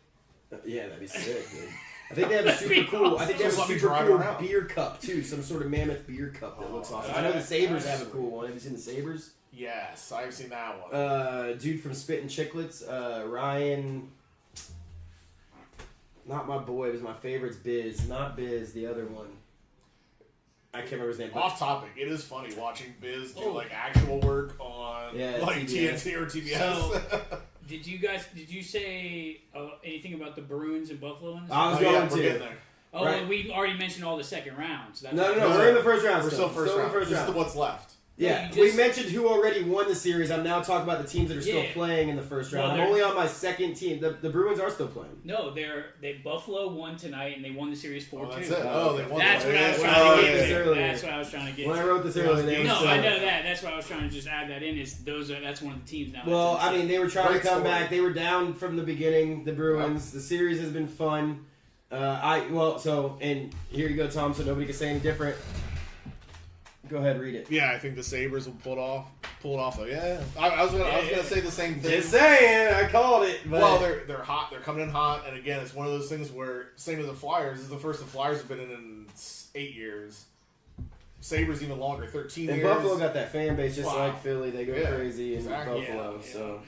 Yeah, that'd be sick, dude. I think they have a super cool. I think they have a super cool beer cup too. Some sort of mammoth beer cup that looks awesome. I know the Sabres have a cool one. Have you seen the Sabres? Yes, I've seen that one. Dude from Spittin' Chicklets, Ryan. Not my boy. It was my favorite's Biz. Not Biz. The other one. I can't remember his name. Off topic. It is funny watching Biz do actual work on TNT or TBS. So, did you say anything about the Bruins and Buffalo? I was going to. There. Oh, right. We already mentioned all the second rounds. No, we're in the first round. We're still first round. This is what's left. Yeah, we mentioned who already won the series. I'm now talking about the teams that are still playing in the first round. I'm only on my second team. The Bruins are still playing. No, Buffalo won tonight and they won the series 4-2. That's it. Oh, they won. That's what I was trying to get to. That's what I was trying to get. When I wrote this earlier, I know that. That's what I was trying to just add that in. That's one of the teams now. Well, I mean, they were trying to come back. They were down from the beginning. The Bruins. The series has been fun. And here you go, Tom. So nobody can say any different. Go ahead, read it. Yeah, I think the Sabres will pull it off. Though. Yeah, I was gonna say the same thing. Just saying, I called it. But... Well, they're hot. They're coming in hot, and again, it's one of those things where same as the Flyers. This is the first the Flyers have been in 8 years. Sabres even longer, 13 years. And Buffalo got that fan base just like Philly. They go crazy in Buffalo. Yeah. So,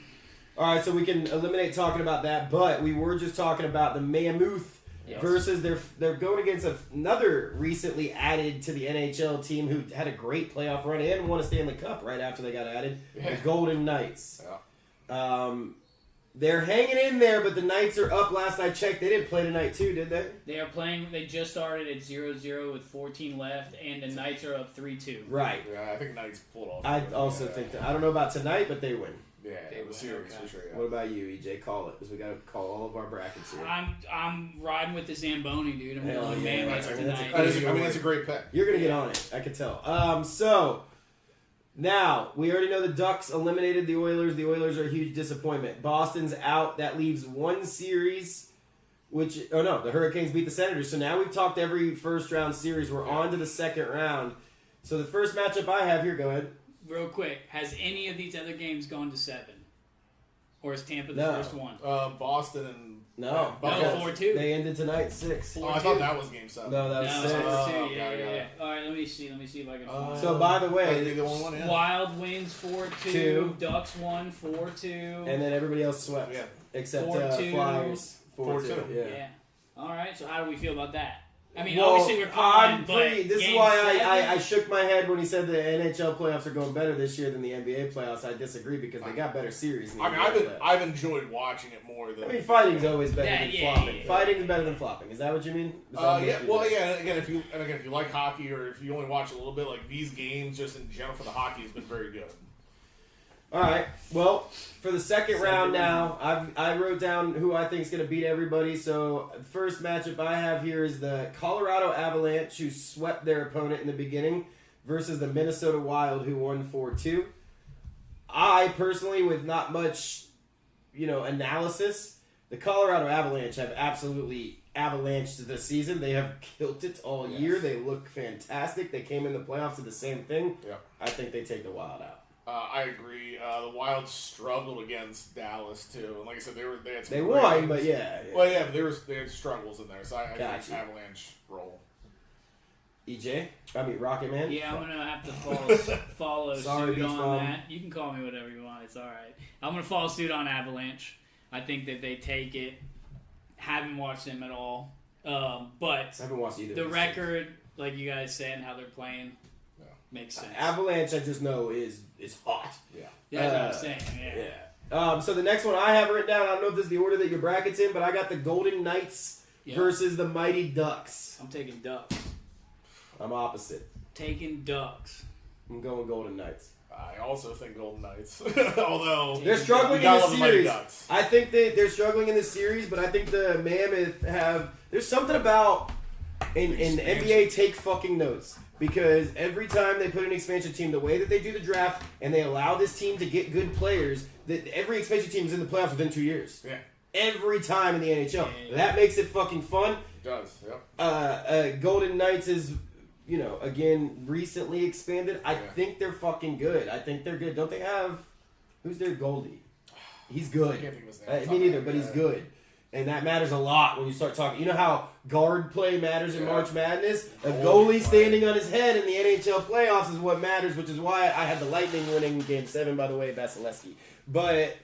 all right, so we can eliminate talking about that. But we were just talking about the Mammoth. Yes. Versus they're going against another recently added to the NHL team who had a great playoff run and won a Stanley Cup right after they got added. Yeah. The Golden Knights. Yeah. They're hanging in there, but the Knights are up. Last I checked, they didn't play tonight too, did they? They are playing. They just started at 0-0 with 14 left, and the Knights are up 3-2. Right. Yeah, I think Knights pulled off. I also think that. I don't know about tonight, but they win. Yeah, it was serious for sure. Yeah. What about you, EJ? Call it, because we got to call all of our brackets here. I'm riding with the Zamboni, dude. I'm going Mammoth tonight. That's a great pick. You're gonna get on it. I can tell. So now we already know the Ducks eliminated the Oilers. The Oilers are a huge disappointment. Boston's out. That leaves one series The Hurricanes beat the Senators. So now we've talked every first round series. We're on to the second round. So the first matchup I have here, go ahead. Real quick, has any of these other games gone to 7? Or is Tampa the No. first one? Boston and No. Buffalo. 4-2. They ended tonight 6. Oh, I thought that was game 7. No, that was No, 6. it's 4-2. Oh, Yeah. All right, let me see if I can find So it. by the That'd way, be the only one, yeah. Wild wins 4-2. Two. Ducks won 4-2. and then everybody else swept. Yeah. Except 4-2. Flyers. 4-2. 4-2. Yeah. All right. So how do we feel about that? I mean, Well, obviously we're calling, this is game why 7? I shook my head when he said the NHL playoffs are going better this year than the NBA playoffs. I disagree because they got better series. In the NBA playoffs. I've enjoyed watching it more than. I mean, fighting's always better than Yeah, flopping. yeah. Fighting's better than flopping. Is that what you mean? Is that what Yeah. you Well, mean? yeah. And again, if you like hockey or if you only watch a little bit, like these games, just in general for the hockey, has been very good. All right. Well, for the second round now, I wrote down who I think is going to beat everybody. So the first matchup I have here is the Colorado Avalanche, who swept their opponent in the beginning, versus the Minnesota Wild, who won 4-2. I personally, with not much, analysis, the Colorado Avalanche have absolutely avalanched this season. They have killed it all year. They look fantastic. They came in the playoffs, did the same thing. Yep. I think they take the Wild out. I agree. The Wild struggled against Dallas too, and like I said, they had some They great won, games. but yeah. Well, yeah, but they had struggles in there, so I Gotcha. think Avalanche roll. Rocket Man? Yeah, I'm gonna have to follow Sorry, suit Beach on Mom. that. You can call me whatever you want. It's all right. I'm gonna follow suit on Avalanche. I think that they take it. Haven't watched them at all, but I haven't watched either. the of these record, like you guys said, and how they're playing, makes sense. things. Avalanche, I just know is hot. Yeah. That's what I'm saying. Yeah. So the next one I have written down, I don't know if this is the order that your bracket's in, but I got the Golden Knights Yep. versus the Mighty Ducks. I'm taking Ducks. I'm opposite. Taking Ducks. I'm going Golden Knights. I also think Golden Knights, although They're struggling you in gotta the love the Mighty series. Ducks. I think they're struggling in the series, but I think the Mammoth have. There's something about in NBA take fucking notes because every time they put an expansion team, the way that they do the draft and they allow this team to get good players, that every expansion team is in the playoffs within 2 years. Yeah, Every time in the NHL, Yeah. that makes it fucking fun. it does. Yep. Golden Knights is. Again, recently expanded. I Yeah. think they're fucking good. I think they're good. Don't they have... Who's their goalie? He's I good. can't think of his name. Me neither, but he's good. And that matters a lot when you start talking. You know how guard play matters in Yeah. March Madness? A Goalie goalie play. standing on his head in the NHL playoffs is what matters, which is why I had the Lightning winning Game 7, by the way, Vasilevsky. But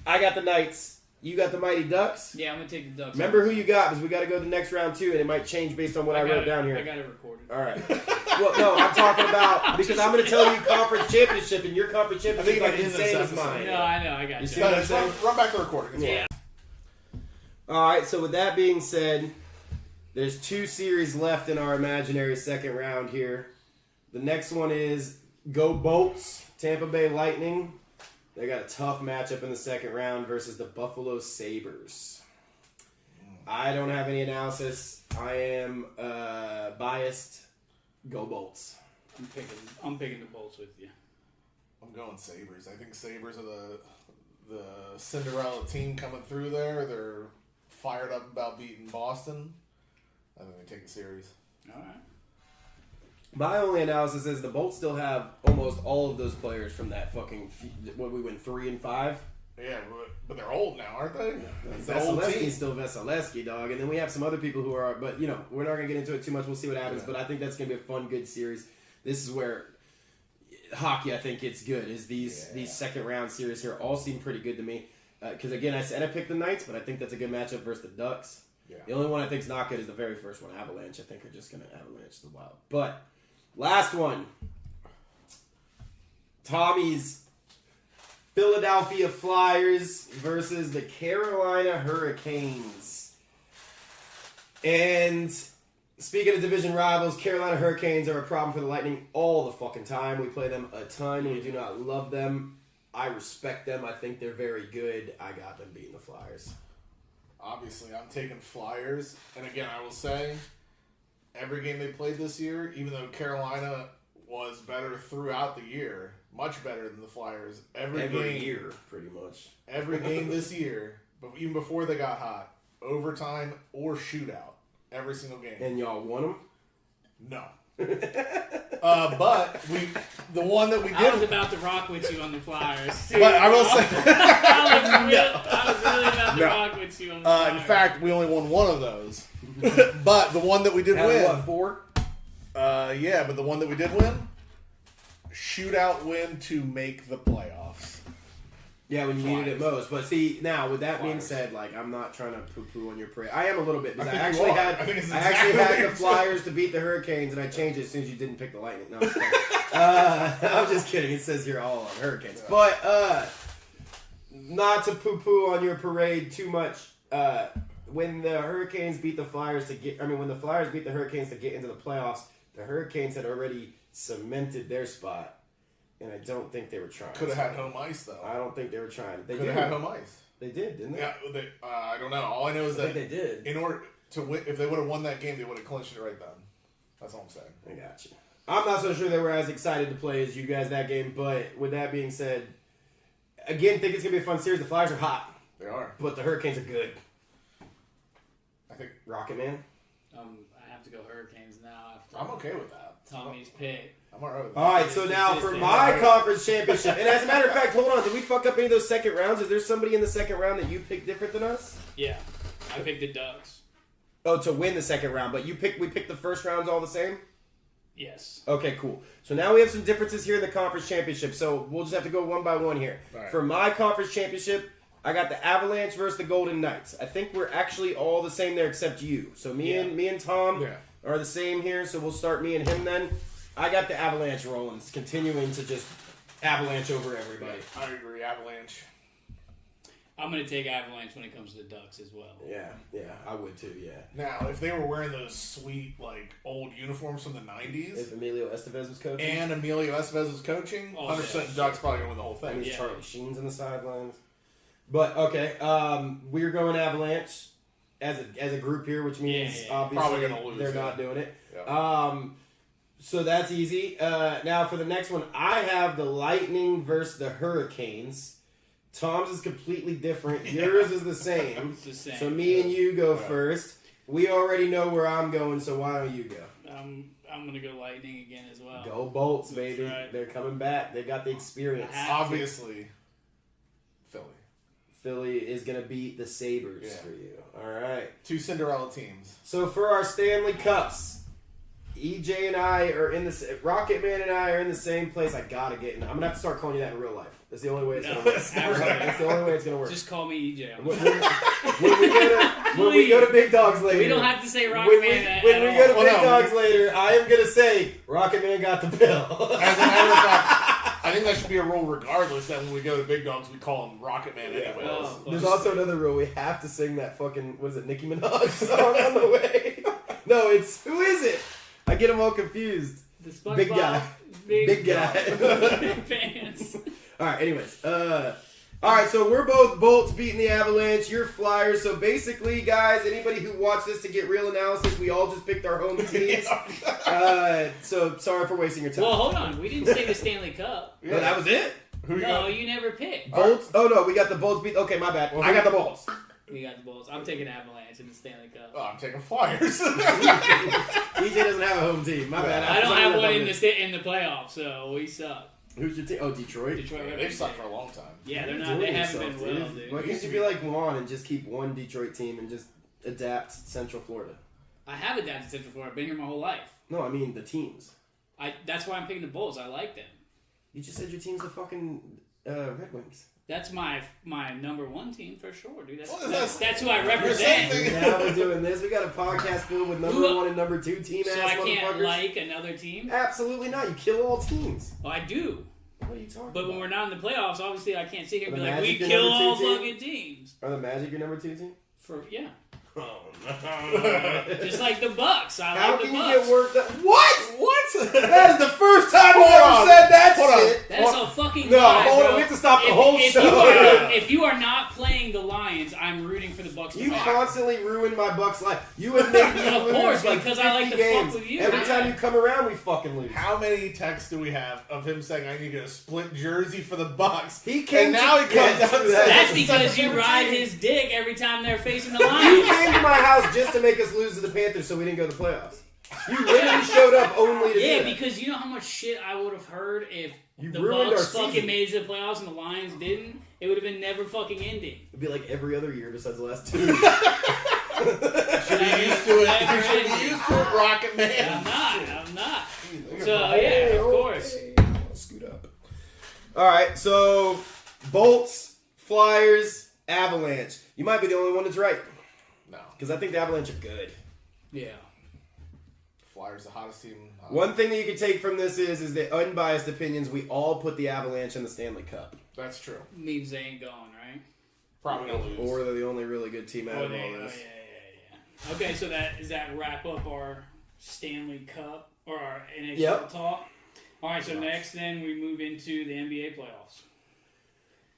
I got the Knights. You got the Mighty Ducks. Yeah, I'm gonna take the Ducks. Remember who you got, because we got to go to the next round, too, and it might change based on what I got wrote it- down here. I got it recorded. All right. Well, no, I'm talking about because I'm going to tell you conference championship, and your conference championship is I like think it is insane this as mine. No, I know. I got you. see No, what I'm just saying? run back the recording. It's Yeah. All right. So with that being said, there's 2 series left in our imaginary second round here. The next one is Go Bolts, Tampa Bay Lightning. They got a tough matchup in the second round versus the Buffalo Sabres. I don't have any analysis. I am biased. Go Bolts. I'm picking the Bolts with you. I'm going Sabres. I think Sabres are the Cinderella team coming through there. They're fired up about beating Boston. I think they take a series. All right. My only analysis is the Bolts still have almost all of those players from that fucking when we went 3 and 5. Yeah, but they're old now, aren't they? It's an old team. Vasilevsky's still Vasilevsky, dog, and then we have some other people who are. But we're not gonna get into it too much. We'll see what happens. Yeah. But I think that's gonna be a fun, good series. This is where hockey, I think, gets good. Is these second round series here all seem pretty good to me. Because again, I said I picked the Knights, but I think that's a good matchup versus the Ducks. Yeah. The only one I think is not good is the very first one, Avalanche. I think are just gonna avalanche the Wild. But last one, Tommy's Philadelphia Flyers versus the Carolina Hurricanes. And speaking of division rivals, Carolina Hurricanes are a problem for the Lightning all the fucking time. We play them a ton. We do not love them. I respect them. I think they're very good. I got them beating the Flyers. Obviously, I'm taking Flyers. And again, I will say, every game they played this year, even though Carolina was better throughout the year, much better than the Flyers. Every game, year, pretty much. every game this year, but even before they got hot, overtime, or shootout every single game. And y'all won them? No. But the one that we did. I was about to rock with you on the Flyers. Too. But I will say, I was really about to rock with you on the Flyers. in fact, we only won one of those. But the one that we did Out of win. what, 4? Yeah, but the one that we did win, shootout win to make the playoffs. Yeah, when you needed it most. But see, now with that being Flyers. said, like I'm not trying to poo-poo on your parade. I am a little bit because I think you actually are. had I think it's I actually exactly had what the you're Flyers to beat the Hurricanes, and I changed it as soon as you didn't pick the Lightning. No, I'm just kidding. I'm just kidding. It says here all on Hurricanes, but not to poo-poo on your parade too much. When the Hurricanes beat the Flyers when the Flyers beat the Hurricanes to get into the playoffs, the Hurricanes had already cemented their spot. And I don't think they were trying. Could have had home ice, though. I don't think they were trying. They Could did. have had home ice. They did, didn't they? Yeah, I don't know. All I know is I that think they did. in order to win, if they would have won that game, they would have clinched it right then. That's all I'm saying. I got you. I'm not so sure they were as excited to play as you guys that game, but with that being said, again, think it's going to be a fun series. The Flyers are hot, They are. but the Hurricanes are good. I think Rocket Man? I have to go Hurricanes now after I'm okay with that. Tommy's pick. I'm all right with that. All right, so now for my conference championship. And as a matter of fact, hold on. Did we fuck up any of those second rounds? Is there somebody in the second round that you picked different than us? Yeah, I picked the Ducks. Oh, to win the second round. But we picked the first rounds all the same? Yes. Okay, cool. So now we have some differences here in the conference championship. So we'll just have to go one by one here. All right. For my conference championship, I got the Avalanche versus the Golden Knights. I think we're actually all the same there except you. So me and Tom are the same here. So we'll start me and him then. I got the Avalanche rolling, continuing to just avalanche over everybody. I agree. Avalanche. I'm going to take Avalanche when it comes to the Ducks as well. Yeah, I would too, yeah. Now, if they were wearing those sweet, like, old uniforms from the 90s, If Emilio Estevez was coaching. and Emilio Estevez was coaching, 100% Ducks probably going to win the whole thing. And Yeah. Charlie Sheen's on the sidelines. But, okay, we're going Avalanche as a group here, which means Probably obviously gonna lose, they're not doing it. Yeah. So that's easy. Now for the next one, I have the Lightning versus the Hurricanes. Tom's is completely different. Yours is the same. It's the same. So me and you go first. We already know where I'm going, so why don't you go? I'm going to go Lightning again as well. Go Bolts, baby. That's right. They're coming back. They got the experience. Obviously, Philly. Philly is going to beat the Sabres for you. All right. 2 Cinderella teams. So for our Stanley Cups, EJ and I are Rocket Man and I are in the same place. I gotta get in. I'm gonna have to start calling you that in real life. That's the only way it's gonna work. That's the only way it's gonna work. Just call me EJ. When we go to Big Dogs later, We don't have to say Rocket when Man we go to Well, Big no. Dogs later, I am gonna say Rocket Man got the bill. As a matter of fact, I think that should be a rule regardless that when we go to Big Dogs, we call him Rocket Man anyways. Well, There's also another rule. We have to sing that fucking, what is it, Nicki Minaj song on the way. No, it's, who is it? I get them all confused. The SpongeBob, Big guy. Big guy. Big fans. All right, anyways. All right, so we're both Bolts beating the Avalanche. You're Flyers. So basically, guys, anybody who watched this to get real analysis, we all just picked our home teams. So sorry for wasting your time. Well, hold on. We didn't say the Stanley Cup. Oh, that was it? Who you No, got? you never picked. Bolts? Oh, no, we got the Bolts beat. Okay, my bad. I got the Bolts. We got the Bulls. I'm taking Avalanche in the Stanley Cup. Oh, I'm taking Flyers. EJ doesn't have a home team. My bad. I don't have one in the playoffs, so we suck. Who's your team? Oh, Detroit. Detroit. They've sucked for a long time. Yeah, they're What are not. you They doing haven't yourself, been well, dude. Why can't you be like Juan and just keep one Detroit team and just adapt Central Florida? I have adapted Central Florida. I've been here my whole life. No, I mean the teams. That's why I'm picking the Bulls. I like them. You just said your team's the fucking Red Wings. That's my number one team for sure, dude. Well, That's who I You're represent. saying- Now we're doing this. We got a podcast filled with number one and number 2 team So ass I can't motherfuckers. like another team. Absolutely not. You kill all teams. Well, I do. What are you talking But about? when we're not in the playoffs, obviously I can't sit here and The be like, we Magic your kill number all 2 team? fucking teams. Are the Magic your number 2 team? Yeah. Oh, Just like the Bucks. How like can the you Bucks. get worked up? What? What? That is the first time you Hold ever on. said that Hold on. shit. That's a fucking No, lie, hold on. bro. We have to stop the whole if show. If you are not playing the Lions, I'm rooting for the Bucks to You win. constantly ruin my Bucks' life. You have made me Of lose course, like because 50 I like to games. fuck with you. Every time you come around, we fucking lose. How many texts do we have of him saying, I need to get a split jersey for the Bucks? He came and now he comes yeah, out and That's says, because you ride his dick every time they're facing the You Lions. came to my house just to make us lose to the Panthers so we didn't go to the playoffs. You literally showed up only to Yeah, do that. because you know how much shit I would have heard if You the ruined Bucks our fucking season. made it to the playoffs and the Lions didn't. It would have been never fucking ending. It'd be like every other year besides the last 2. Should be used to it. You should be used to it, Rocket Man. I'm not. So, yeah, of course. Scoot up. All right, so Bolts, Flyers, Avalanche. You might be the only one that's right. No. Because I think the Avalanche are good. Yeah. Flyers the hottest team. One thing that you can take from this is that unbiased opinions, we all put the Avalanche in the Stanley Cup. That's true. Means they ain't going, right? Probably gonna lose. Or they're the only really good team out of all this. Yeah. Okay, so does that wrap up our Stanley Cup or our NHL Yep. talk? All right, so next then we move into the NBA playoffs.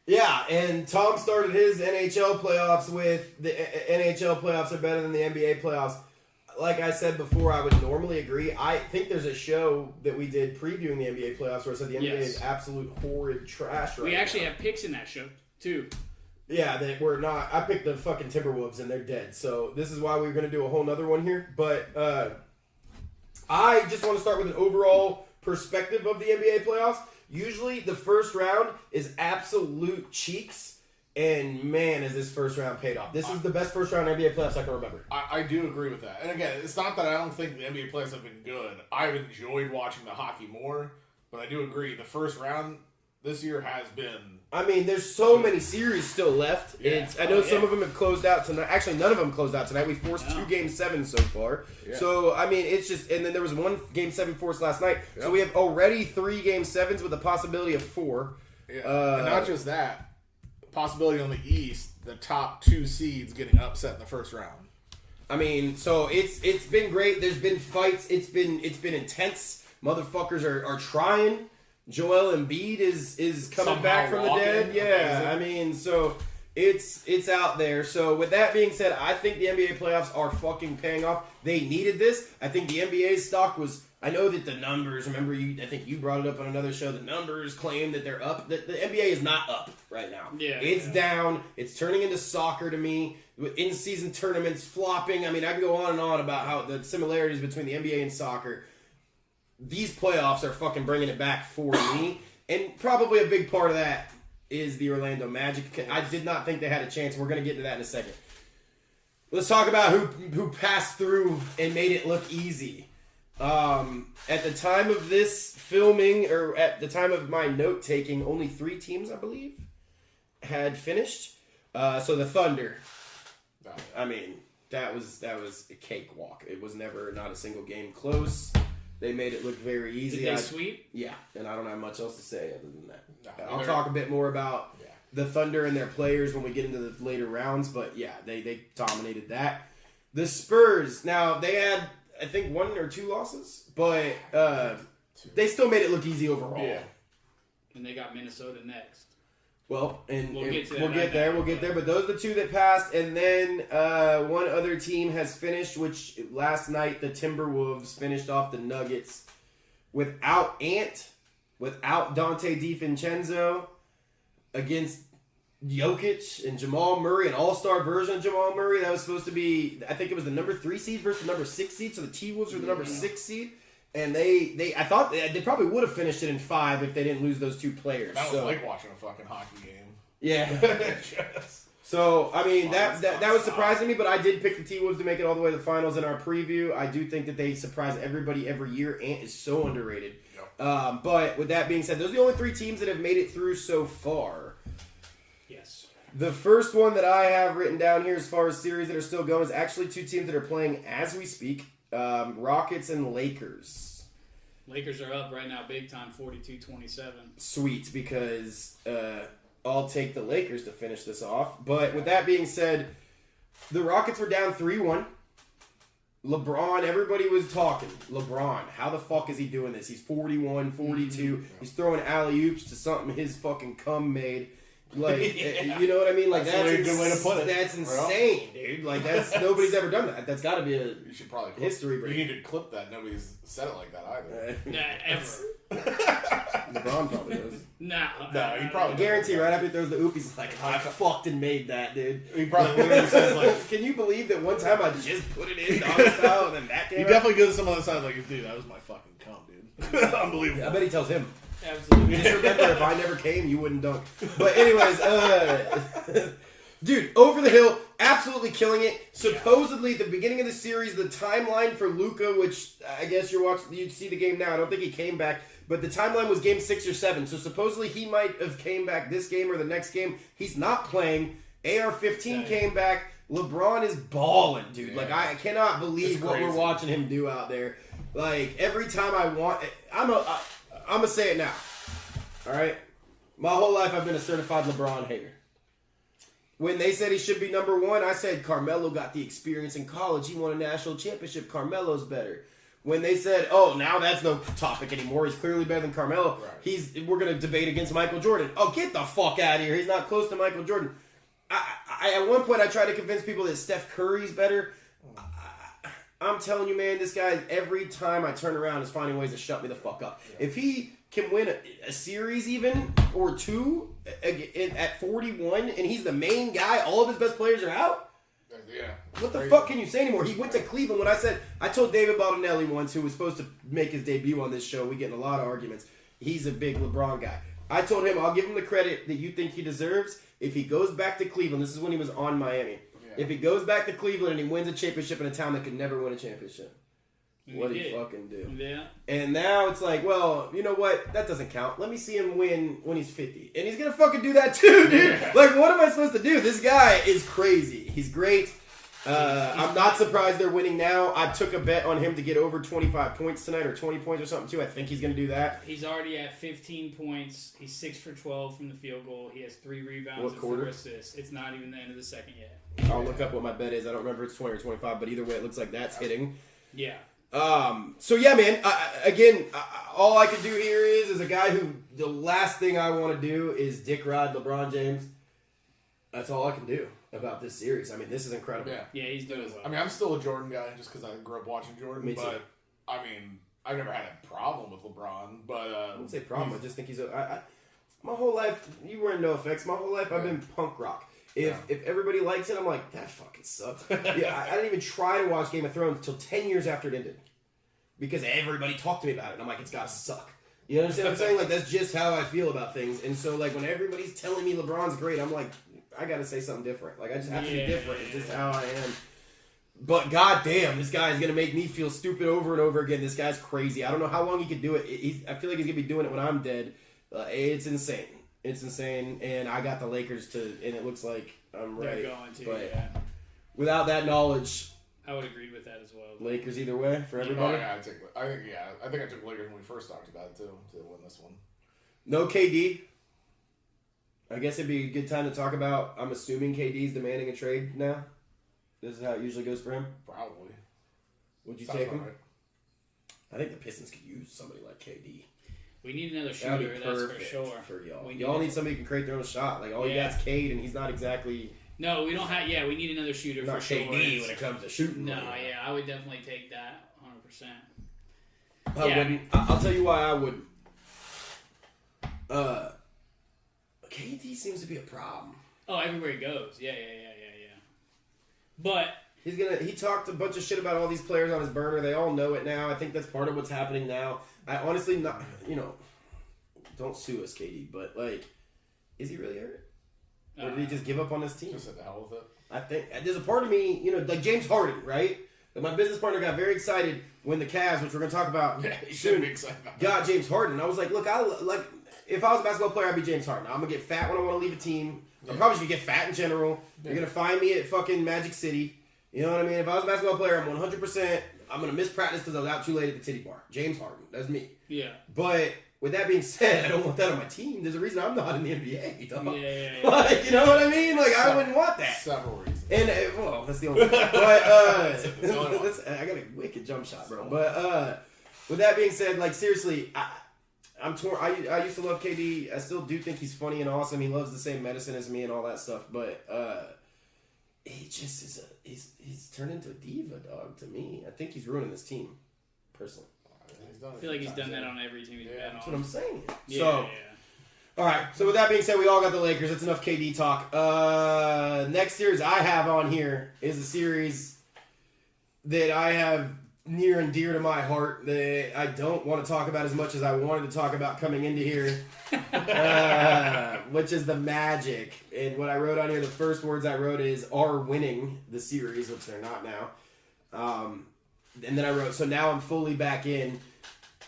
Yeah, and Tom started his NHL playoffs with the NHL playoffs are better than the NBA playoffs. Like I said before, I would normally agree. I think there's a show that we did previewing the NBA playoffs where I said the NBA is absolute horrid trash right now. We actually have picks in that show, too. Yeah, they were not. I picked the fucking Timberwolves and they're dead. So this is why we were going to do a whole nother one here. But I just want to start with an overall perspective of the NBA playoffs. Usually the first round is absolute cheeks. And man, is this first round paid off. This is the best first round NBA playoffs I can remember. I do agree with that. And again, it's not that I don't think the NBA playoffs have been good. I've enjoyed watching the hockey more. But I do agree, the first round this year has been... I mean, there's so many series still left. Yeah. I know some of them have closed out tonight. Actually, none of them closed out tonight. We forced 2 Game 7s so far. Yeah. So, I mean, it's just... And then there was 1 Game 7 forced last night. Yep. So we have already 3 Game 7s with a possibility of 4. Yeah. And not just that. Possibility on the East, the top 2 seeds getting upset in the first round. I mean, so it's been great. There's been fights. It's been intense. Motherfuckers are trying. Joel Embiid is coming Somehow back from the dead. Yeah, amazing. I mean, so it's out there. So with that being said, I think the NBA playoffs are fucking paying off. They needed this. I think the NBA's stock was. I know that the numbers. Remember, I think you brought it up on another show. The numbers claim that they're up. The NBA is not up right now. Yeah, it's down. It's turning into soccer to me. With in-season tournaments flopping. I mean, I can go on and on about how the similarities between the NBA and soccer. These playoffs are fucking bringing it back for me, and probably a big part of that is the Orlando Magic. I did not think they had a chance. We're going to get to that in a second. Let's talk about who passed through and made it look easy. At the time of this filming, or at the time of my note taking, only 3 teams, I believe, had finished. So the Thunder. I mean, that was a cakewalk. It was never not a single game close. They made it look very easy. Did they sweep? Yeah, and I don't have much else to say other than that. No, I'll talk a bit more about the Thunder and their players when we get into the later rounds, but yeah, they dominated that. The Spurs, now they had, I think, 1 or 2 losses, but they still made it look easy overall. Yeah. And they got Minnesota next. Well, and We'll get there. But those are the 2 that passed, and then one other team has finished. Which last night the Timberwolves finished off the Nuggets without Ant, without Dante DiVincenzo, against Jokic and Jamal Murray, an all-star version of Jamal Murray. That was supposed to be, I think it was the number 3 seed versus the number 6 seed. So the T-Wolves are the number 6 seed. And I thought they probably would have finished it in 5 if they didn't lose those 2 players. That was like watching a fucking hockey game. Yeah. So, I mean, that was surprising me, but I did pick the T-Wolves to make it all the way to the finals in our preview. I do think that they surprise everybody every year. Ant is so underrated. Yep. But with that being said, those are the only 3 teams that have made it through so far. Yes. The first one that I have written down here as far as series that are still going is actually 2 teams that are playing as we speak. Rockets and Lakers. Lakers are up right now big time, 42-27. Sweet, because I'll take the Lakers to finish this off. But with that being said, the Rockets were down 3-1. LeBron, everybody was talking. LeBron, how the fuck is he doing this? He's 41, 42. He's throwing alley-oops to something his fucking cum made. Like, you know what I mean? Like, that's a good way to put it. That's insane, dude. Like, that's nobody's ever done that. That's got to be a You should probably history break. You need to clip that. Nobody's said it like that either. Nah, ever. LeBron probably does. No, he probably I guarantee right after he throws the oop, he's like, I fucked and made that, dude. He probably literally says like, Can you believe that one time I just put it in doggy style and then that came he out? definitely goes to some other side like, dude, that was my fucking cum, dude. Unbelievable. I bet he tells him. Absolutely. Just remember, if I never came, you wouldn't dunk. But anyways, dude, over the hill, absolutely killing it. Supposedly, at the beginning of the series, the timeline for Luka, which I guess you see the game now. I don't think he came back, but the timeline was game 6 or 7. So supposedly he might have came back this game or the next game. He's not playing. AR-15 came back. LeBron is balling, dude. Like, I cannot believe what we're watching him do out there. Like, every time I'm going to say it now. All right? My whole life I've been a certified LeBron hater. When they said he should be number 1, I said Carmelo got the experience in college. He won a national championship. Carmelo's better. When they said, oh, now that's no topic anymore. He's clearly better than Carmelo. Right. We're going to debate against Michael Jordan. Oh, get the fuck out of here. He's not close to Michael Jordan. At one point, I tried to convince people that Steph Curry's better. I'm telling you, man, this guy, every time I turn around, is finding ways to shut me the fuck up. Yeah. If he can win a series even, or 2, at 41, and he's the main guy, all of his best players are out? Yeah. What the fuck can you say anymore? He went to Cleveland. When I told David Baldinelli once, who was supposed to make his debut on this show, we get in a lot of arguments. He's a big LeBron guy. I told him, I'll give him the credit that you think he deserves. If he goes back to Cleveland, this is when he was on Miami. If he goes back to Cleveland and he wins a championship in a town that could never win a championship, what did he fucking do? Yeah. And now it's like, well, you know what? That doesn't count. Let me see him win when he's 50. And he's going to fucking do that too, dude. Like, what am I supposed to do? This guy is crazy. He's great. I'm not surprised they're winning now. I took a bet on him to get over 25 points tonight, or 20 points or something too. I think he's going to do that. He's already at 15 points. He's 6 for 12 from the field goal. He has 3 rebounds and 4 assists. It's not even the end of the second yet. I'll look up what my bet is. I don't remember if it's 20 or 25, but either way, it looks like that's hitting. Yeah. So yeah, man. All I can do here is a guy who the last thing I want to do is dick ride LeBron James. That's all I can do about this series. I mean, this is incredible. Yeah, he's doing well. I mean, I'm still a Jordan guy just because I grew up watching Jordan. Me too. But I mean, I've never had a problem with LeBron. But I wouldn't say problem. I just think he's my whole life. You were in NoFX. My whole life I've been punk rock. If everybody likes it, I'm like, that fucking sucks. I didn't even try to watch Game of Thrones until 10 years after it ended. Because everybody talked to me about it. And I'm like, it's gotta suck. You understand what I'm saying? Like, that's just how I feel about things. And so, like, when everybody's telling me LeBron's great, I'm like, I gotta say something different. Like, I just have to be different. It's just how I am. But goddamn, this guy is gonna make me feel stupid over and over again. This guy's crazy. I don't know how long he could do it. I feel like he's gonna be doing it when I'm dead. It's insane. It's insane. And I got the Lakers to, and it looks like I'm right. They're going to, but without that knowledge, I would agree with that as well. Lakers either way for everybody. I think I took Lakers when we first talked about it too to win this one. No KD. I guess it'd be a good time to talk about. I'm assuming KD's demanding a trade now. This is how it usually goes for him. Probably. Would you Sounds take him? right. I think the Pistons could use somebody like KD. We need another That'd shooter, be that's for perfect sure. for y'all. We Y'all need somebody who can create their own shot. Like all you got's Cade, and he's not exactly. No, we don't have. Yeah, we need another shooter Not for sure. KD when it comes to shooting. No, yeah, I would definitely take that 100%. I wouldn't. I'll tell you why I wouldn't. KD seems to be a problem. Oh, everywhere he goes. Yeah. But He talked a bunch of shit about all these players on his burner. They all know it now. I think that's part of what's happening now. I honestly not, don't sue us, KD, but like, is he really hurt? Or did he just give up on his team? Just said the hell with it. I think there's a part of me, like James Harden, right? Like my business partner got very excited when the Cavs, which we're going to talk about soon, got James Harden. I was like, look, if I was a basketball player, I'd be James Harden. I'm going to get fat when I want to leave a team. I'm probably going to get fat in general. You're going to find me at fucking Magic City. You know what I mean? If I was a basketball player, I'm 100%. I'm going to miss practice because I was out too late at the titty bar. James Harden. That's me. yeah. But with that being said, I don't want that on my team. There's a reason I'm not in the NBA. Dog. Yeah. Like, you know what I mean? Like, I wouldn't want that. Several reasons. And well, that's the only one. But I got a wicked jump shot, bro. But with that being said, like seriously, I'm torn. I used to love KD. I still do think he's funny and awesome. He loves the same medicine as me and all that stuff. But he just is he's turned into a diva, dog. To me, I think he's ruining this team, personally. I feel like he's done that on every team he's been on. That's what I'm saying. Yeah, So. All right, so with that being said, we all got the Lakers. That's enough KD talk. Next series I have on here is a series that I have near and dear to my heart that I don't want to talk about as much as I wanted to talk about coming into here, which is the Magic. And what I wrote on here, the first words I wrote is are winning the series, which they're not now. And then I wrote, so now I'm fully back in,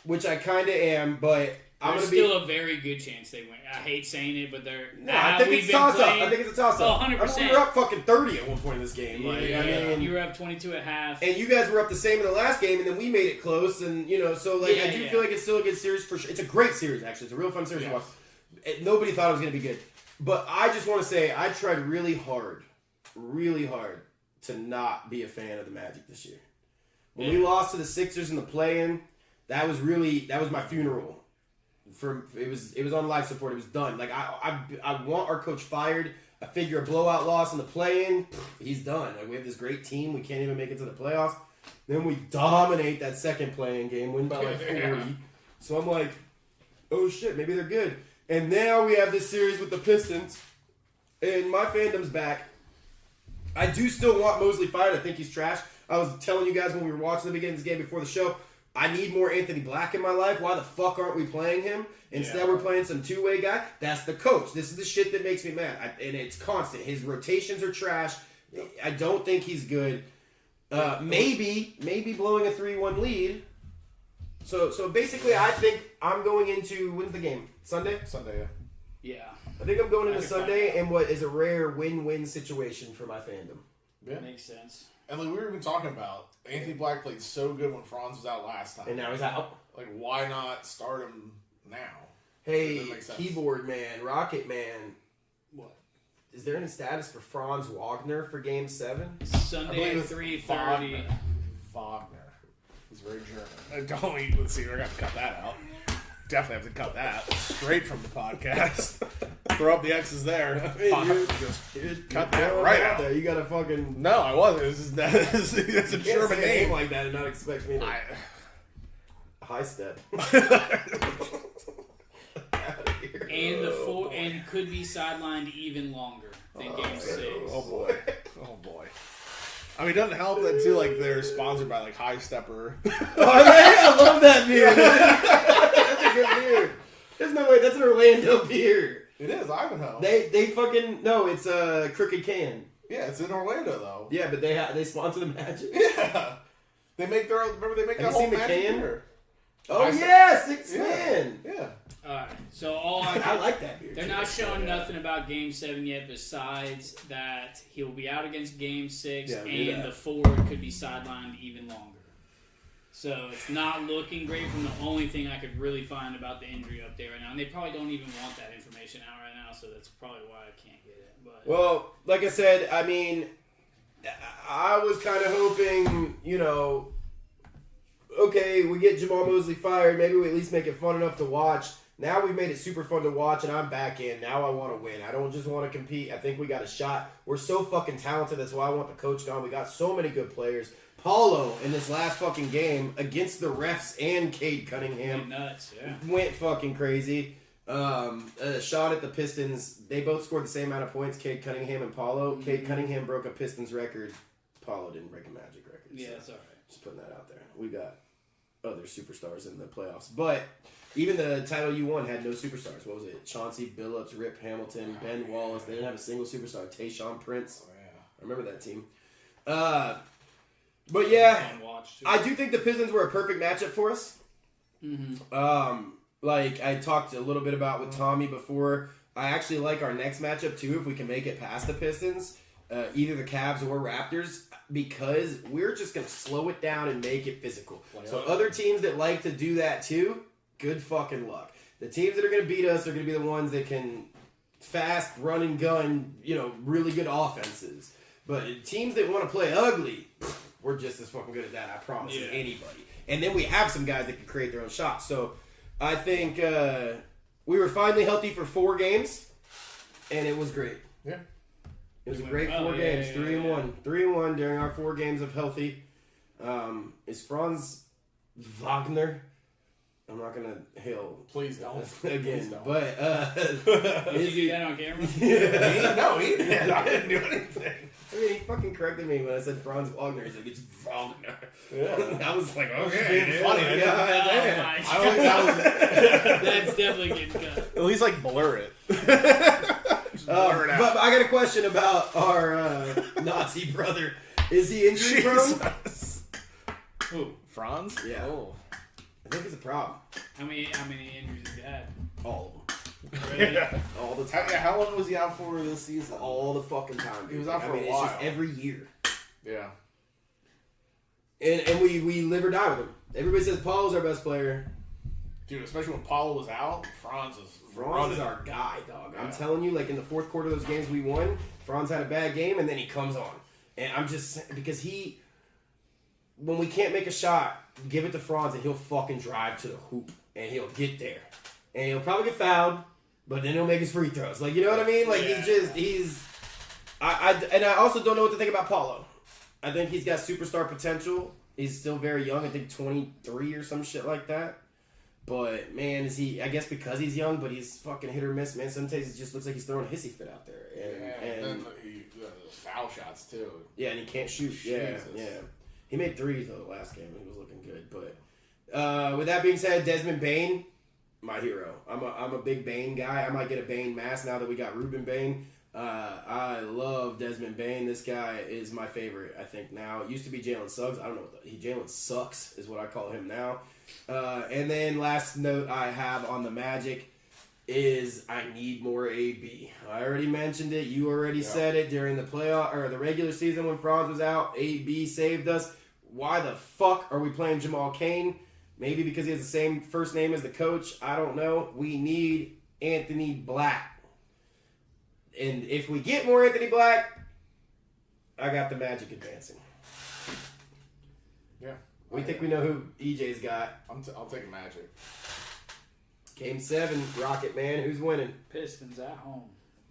which I kind of am, but... There's still a very good chance they win. I hate saying it, but they're... No, I think it's a toss-up. I think it's a toss-up. Oh, 100%. We were up fucking 30 at one point in this game. Yeah, I mean, you were up 22 at half. And you guys were up the same in the last game, and then we made it close. And, you know, so, like, I do feel like it's still a good series for sure. It's a great series, actually. It's a real fun series to watch. Nobody thought it was going to be good. But I just want to say I tried really hard to not be a fan of the Magic this year. When we lost to the Sixers in the play-in, that was my funeral. It was on life support. It was done. Like I want our coach fired. I figure a blowout loss in the play-in, he's done. Like we have this great team. We can't even make it to the playoffs. Then we dominate that second play-in game, win by like 40. So I'm like, oh shit, maybe they're good. And now we have this series with the Pistons, and my fandom's back. I do still want Mosley fired. I think he's trash. I was telling you guys when we were watching the beginning of this game before the show, I need more Anthony Black in my life. Why the fuck aren't we playing him? Instead, we're playing some two-way guy. That's the coach. This is the shit that makes me mad. And it's constant. His rotations are trash. I don't think he's good. Maybe blowing a 3-1 lead. So basically, I think I'm going into, when's the game? Sunday? Sunday, Yeah. I think I'm going into Sunday in what is a rare win-win situation for my fandom. Yeah. Makes sense. And like we were even talking about, Anthony Black played so good when Franz was out last time. And now he's out. Like, why not start him now? Hey, keyboard man, Rocket Man. What? Is there any status for Franz Wagner for Game 7? Sunday at 3:30. Wagner. He's very German. Don't eat. Let's see. We're going to cut that out. Definitely have to cut that straight from the podcast. Throw up the X's there. Cut that right out there. You got to fucking... No, I wasn't. That's a German name like that and not expect me to... High step. And could be sidelined even longer than Game 6. Oh boy. I mean, it doesn't help that too. Like they're sponsored by like High Stepper. I love that beer. That's a good beer. There's no way. That's an Orlando beer. It is Ivanhoe. They fucking no. It's a Crooked Can. Yeah, it's in Orlando though. Yeah, but they sponsor the Magic. Yeah, they make their own. Remember they make that whole Magic beer. Oh yeah, 6 man. Yeah. Alright, so I like that beer. They're not showing nothing about Game 7 yet besides that he'll be out against Game 6 and the forward could be sidelined even longer. So it's not looking great from the only thing I could really find about the injury up there right now. And they probably don't even want that information out right now, so that's probably why I can't get it. But well, like I said, I mean, I was kind of hoping, okay, we get Jamal Mosley fired. Maybe we at least make it fun enough to watch. Now we've made it super fun to watch, and I'm back in. Now I want to win. I don't just want to compete. I think we got a shot. We're so fucking talented. That's why I want the coach gone. We got so many good players. Paulo, in this last fucking game, against the refs and Cade Cunningham, nuts, went fucking crazy. A shot at the Pistons. They both scored the same amount of points, Cade Cunningham and Paulo. Mm-hmm. Cade Cunningham broke a Pistons record. Paulo didn't break a Magic record. Yeah, so that's all right. Just putting that out there. We got other superstars in the playoffs. But even the title you won had no superstars. What was it? Chauncey Billups, Rip Hamilton, Ben Wallace. They didn't have a single superstar. Tayshaun Prince. Oh, yeah. I remember that team. But yeah, I do think the Pistons were a perfect matchup for us. Mm-hmm. Like I talked a little bit about with Tommy before. I actually like our next matchup too if we can make it past the Pistons. Either the Cavs or Raptors, because we're just going to slow it down and make it physical. So other teams that like to do that too, good fucking luck. The teams that are going to beat us are going to be the ones that can fast, run and gun, really good offenses. But teams that want to play ugly, we're just as fucking good at that, I promise, as anybody. And then we have some guys that can create their own shots. So I think we were finally healthy for 4 games, and it was great. Yeah. It was a great 4 games, 3-1. 3-1 during our 4 games of healthy. Is Franz Wagner? I'm not gonna hail. Please don't. Again, Please don't. but Did you do that on camera? No, he didn't. I didn't do anything. I mean, he fucking corrected me when I said Franz Wagner. He's like, it's Wagner. Yeah. I was like, okay, being dude. funny. Yeah, I don't think that was. That's definitely getting cut. At least blur it. Blur it out. But I got a question about our Nazi brother. Is he injury prone? Who? Franz? Yeah. Oh. I think it's a problem. How many injuries have you had? All of them. Really? All the time. How long was he out for this season? All the fucking time. Dude. He was out for a It's while. just every year. Yeah. And we live or die with him. Everybody says Paul's our best player. Dude, especially when Paulo was out, Franz is Franz is our guy, dog. I'm Yeah. telling you, in the fourth quarter of those games we won, Franz had a bad game, and then he comes on. And I'm just because when we can't make a shot, give it to Franz, and he'll fucking drive to the hoop, and he'll get there. And he'll probably get fouled, but then he'll make his free throws. You know what I mean? I also don't know what to think about Paulo. I think he's got superstar potential. He's still very young. I think 23 or some shit like that. But, man, I guess because he's young, but he's fucking hit or miss, man. Sometimes it just looks like he's throwing a hissy fit out there. And then the foul shots, too. Yeah, and he can't shoot. Jesus. Yeah. He made 3s, though, the last game. He was looking good. But with that being said, Desmond Bane, my hero. I'm a big Bane guy. I might get a Bane mask now that we got Ruben Bane. I love Desmond Bane. This guy is my favorite, I think, now. It used to be Jalen Suggs. I don't know. Jalen Sucks is what I call him now. And then last note I have on the Magic is I need more AB. I already mentioned it. You already said it during the playoff or the regular season when Franz was out. AB saved us. Why the fuck are we playing Jamal Cain? Maybe because he has the same first name as the coach. I don't know. We need Anthony Black. And if we get more Anthony Black, I got the Magic advancing. Yeah. We think we know who EJ's got. I'll take Magic. Game 7, Rocket Man. Who's winning? Pistons at home.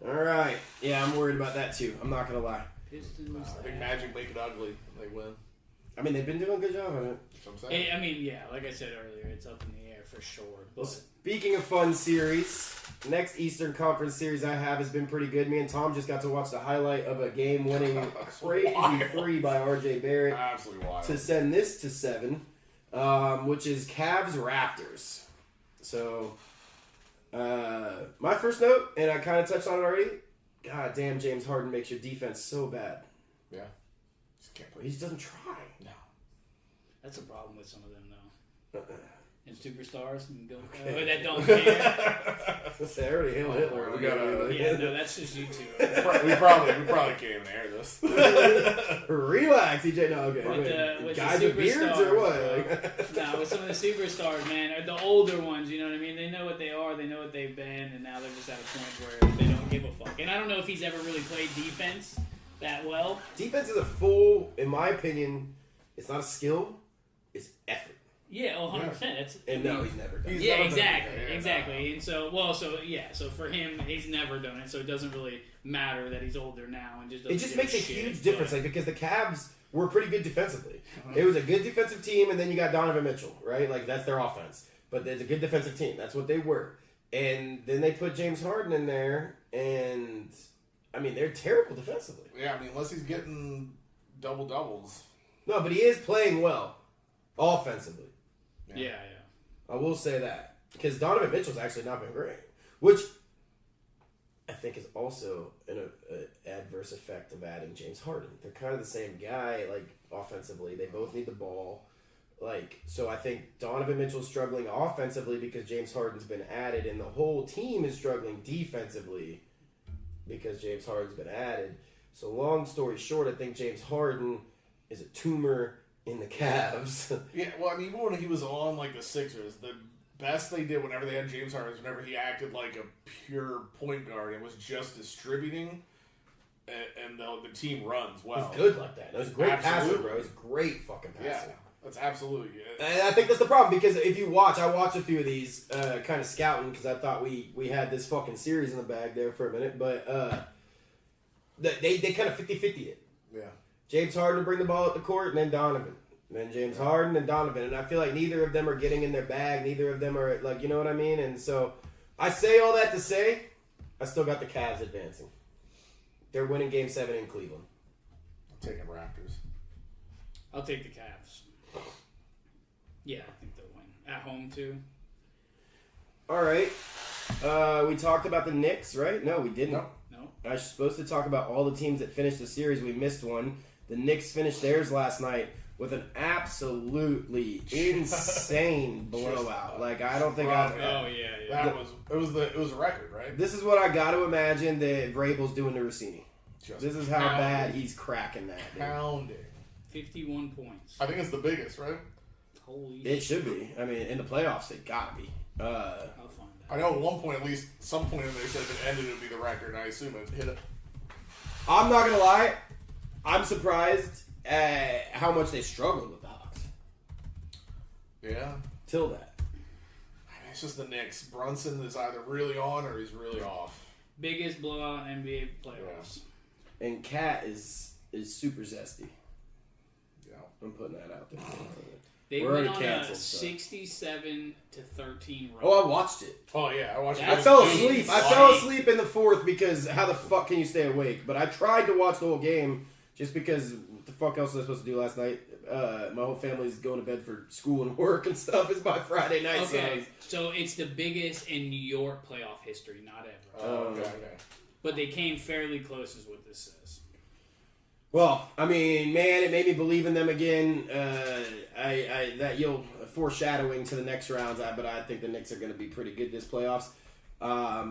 All right. Yeah, I'm worried about that too. I'm not going to lie. Pistons. I think Magic make it ugly. They win. I mean, they've been doing a good job on it. That's what I'm saying. I mean, yeah, like I said earlier, it's up in the air for sure. But Speaking of fun series, next Eastern Conference series I have has been pretty good. Me and Tom just got to watch the highlight of a game-winning crazy three by RJ Barrett Absolutely wild. to send this to 7, which is Cavs Raptors. So, my first note, and I kind of touched on it already, God damn, James Harden makes your defense so bad. Yeah. Just can't play. He just doesn't try. No. that's a problem with some of them, though. And superstars and Okay. that don't care. I already hailed Hitler. We gotta- Yeah, no, that's just you two. we probably can't even air this. Relax, EJ. No, okay. With Guys the with beards or superstars, what? No, with some of the superstars, man, the older ones, you know what I mean? They know what they are, they know what they've been, and now they're just at a point where they don't give a fuck. And I don't know if he's ever really played defense that well. Defense is a full, in my opinion, it's not a skill, it's effort. Yeah, 100%. That's And no, he's never done it. yeah, never exactly, done it. Yeah, exactly. And so for him, he's never done it, so it doesn't really matter that he's older now and just It doesn't just give makes a shit, huge but- difference, because the Cavs were pretty good defensively. It was a good defensive team, and then you got Donovan Mitchell, right? That's their offense. But there's a good defensive team. That's what they were. And then they put James Harden in there, and I mean, they're terrible defensively. Yeah, I mean, unless he's getting double-doubles. No, but he is playing well offensively. Yeah. I will say that. Because Donovan Mitchell's actually not been great. Which I think is also an adverse effect of adding James Harden. They're kind of the same guy, offensively. They both need the ball. So I think Donovan Mitchell's struggling offensively because James Harden's been added, and the whole team is struggling defensively because James Harden's been added. So long story short, I think James Harden is a tumor in the Cavs. Yeah, well, I mean, even when he was on, the Sixers, the best they did whenever they had James Harden was whenever he acted like a pure point guard and was just distributing, and the team runs well. He's good like that. That was a great passer, Absolutely. bro. He's a great fucking passer. Yeah, that's absolutely it. And I think that's the problem, because if you watch, I watched a few of these kind of scouting, because I thought we had this fucking series in the bag there for a minute, but they kind of 50-50 it. Yeah. James Harden to bring the ball up the court, and then Donovan. And then James Harden and Donovan. And I feel like neither of them are getting in their bag. Neither of them are, like, you know what I mean? And so I say all that to say, I still got the Cavs advancing. They're winning Game 7 in Cleveland. I'm taking Raptors. I'll take the Cavs. Yeah, I think they'll win. At home, too. All right. We talked about the Knicks, right? No, we didn't. No. I was supposed to talk about all the teams that finished the series. We missed one. The Knicks finished theirs last night with an absolutely insane blowout. Like, I don't think I've... Oh, yeah. That was a record, right? This is what I got to imagine that Vrabel's doing to Rossini. Just This is how bad he's cracking that. Dude. pounding. 51 points. I think it's the biggest, right? Holy It should be. I mean, in the playoffs, it got to be. I'll find out. I know at one point, at least, some point in there, they said if it ended, it would be the record, and I assume it hit it. I'm not going to lie. I'm surprised at how much they struggled with Alex. Yeah. Till that. I mean, it's just the Knicks. Brunson is either really on or he's really off. Biggest blowout in NBA playoffs. And Cat is super zesty. Yeah. I'm putting that out there. They We're went already on a canceled, so. 67-13 run. Oh, I watched it. Oh, yeah. I watched it. I fell asleep. I fell asleep in the fourth because how the fuck can you stay awake? But I tried to watch the whole game just because what the fuck else was I supposed to do last night? My whole family's going to bed for school and work and stuff. It's my Friday night. Okay, so it's the biggest in New York playoff history, not ever. Oh, okay. But they came fairly close, is what this says. Well, I mean, man, it made me believe in them again. That you'll foreshadowing to the next rounds, but I think the Knicks are going to be pretty good this playoffs.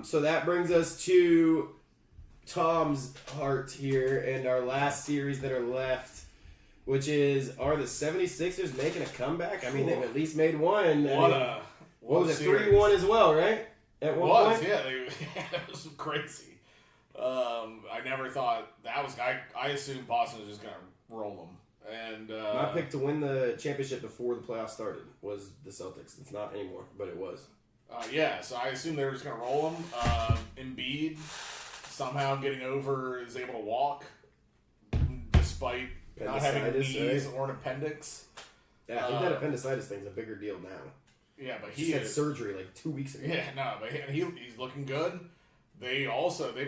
So that brings us to Tom's heart here and our last series that are left, which is, are the 76ers making a comeback? I mean, they've at least made one. What was it, 3-1 as well, right? At one point? Yeah. It was crazy. I never thought that was. I assumed Boston was just gonna roll them. And My pick to win the championship before the playoffs started was the Celtics. It's not anymore, but it was. Yeah, so I assumed they were just gonna roll them. Embiid somehow getting over is able to walk despite not having knees or an appendix. Yeah, I think that appendicitis thing's a bigger deal now. Yeah, but He had surgery like 2 weeks ago. Yeah, no, but he's looking good. They've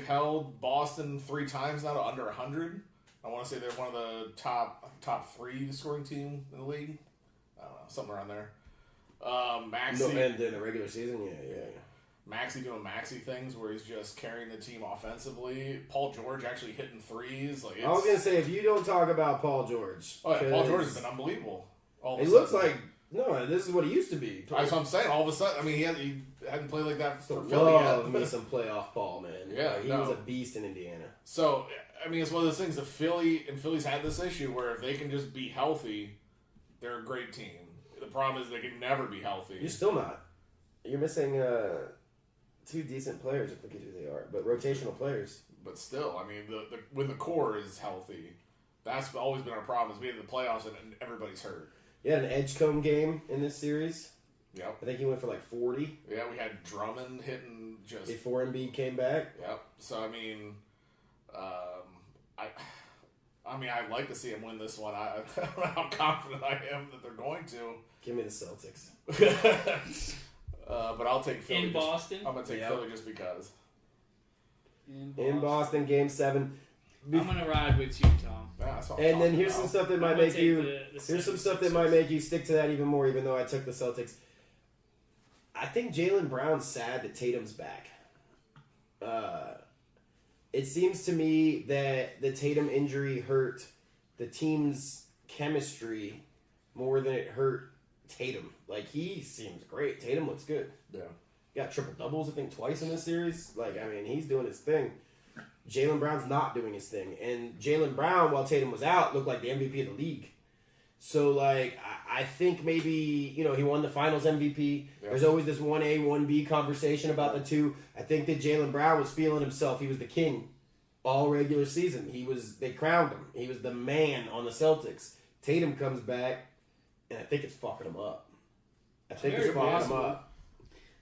held Boston 3 times now to under 100. I want to say they're one of the top 3 scoring team in the league. I don't know, something around there. Maxey, No, and in the regular season, yeah. Maxey doing Maxey things where he's just carrying the team offensively. Paul George actually hitting threes. Like, I was gonna say, if you don't talk about Paul George, Paul George has been unbelievable. It looks like this is what he used to be. That's what I'm saying. All of a sudden, I mean, he hadn't played like that for Philly Love yet. me some playoff Paul, man. Yeah, he was a beast in Indiana. So, I mean, it's one of those things. Philly's had this issue where if they can just be healthy, they're a great team. The problem is they can never be healthy. You're still not. You're missing 2 decent players. I forget who they are, but rotational players. But still, I mean, when the core is healthy, that's always been our problem. Is we had the playoffs and everybody's hurt. You had an Edgecombe game in this series. Yep. I think he went for like 40. Yeah, we had Drummond hitting just before Embiid came back. Yep. So I mean, I'd like to see him win this one. I don't know how confident I am that they're going to. Give me the Celtics. But I'll take Philly. In Boston? I'm going to take Philly just because. In Boston, Game 7. I'm going to ride with you, Tom. And then here's some stuff that might make you. Here's some stuff that might make you stick to that even more, even though I took the Celtics. I think Jaylen Brown's sad that Tatum's back. It seems to me that the Tatum injury hurt the team's chemistry more than it hurt Tatum. Like, he seems great. Tatum looks good. Yeah. Got triple doubles, I think, twice in this series. Like, I mean, he's doing his thing. Jaylen Brown's not doing his thing. And Jaylen Brown, while Tatum was out, looked like the MVP of the league. So, like, I think maybe, you know, he won the finals MVP. Yeah. There's always this 1A, 1B conversation about the two. I think that Jaylen Brown was feeling himself. He was the king all regular season. They crowned him. He was the man on the Celtics. Tatum comes back, and I think it's fucking him up.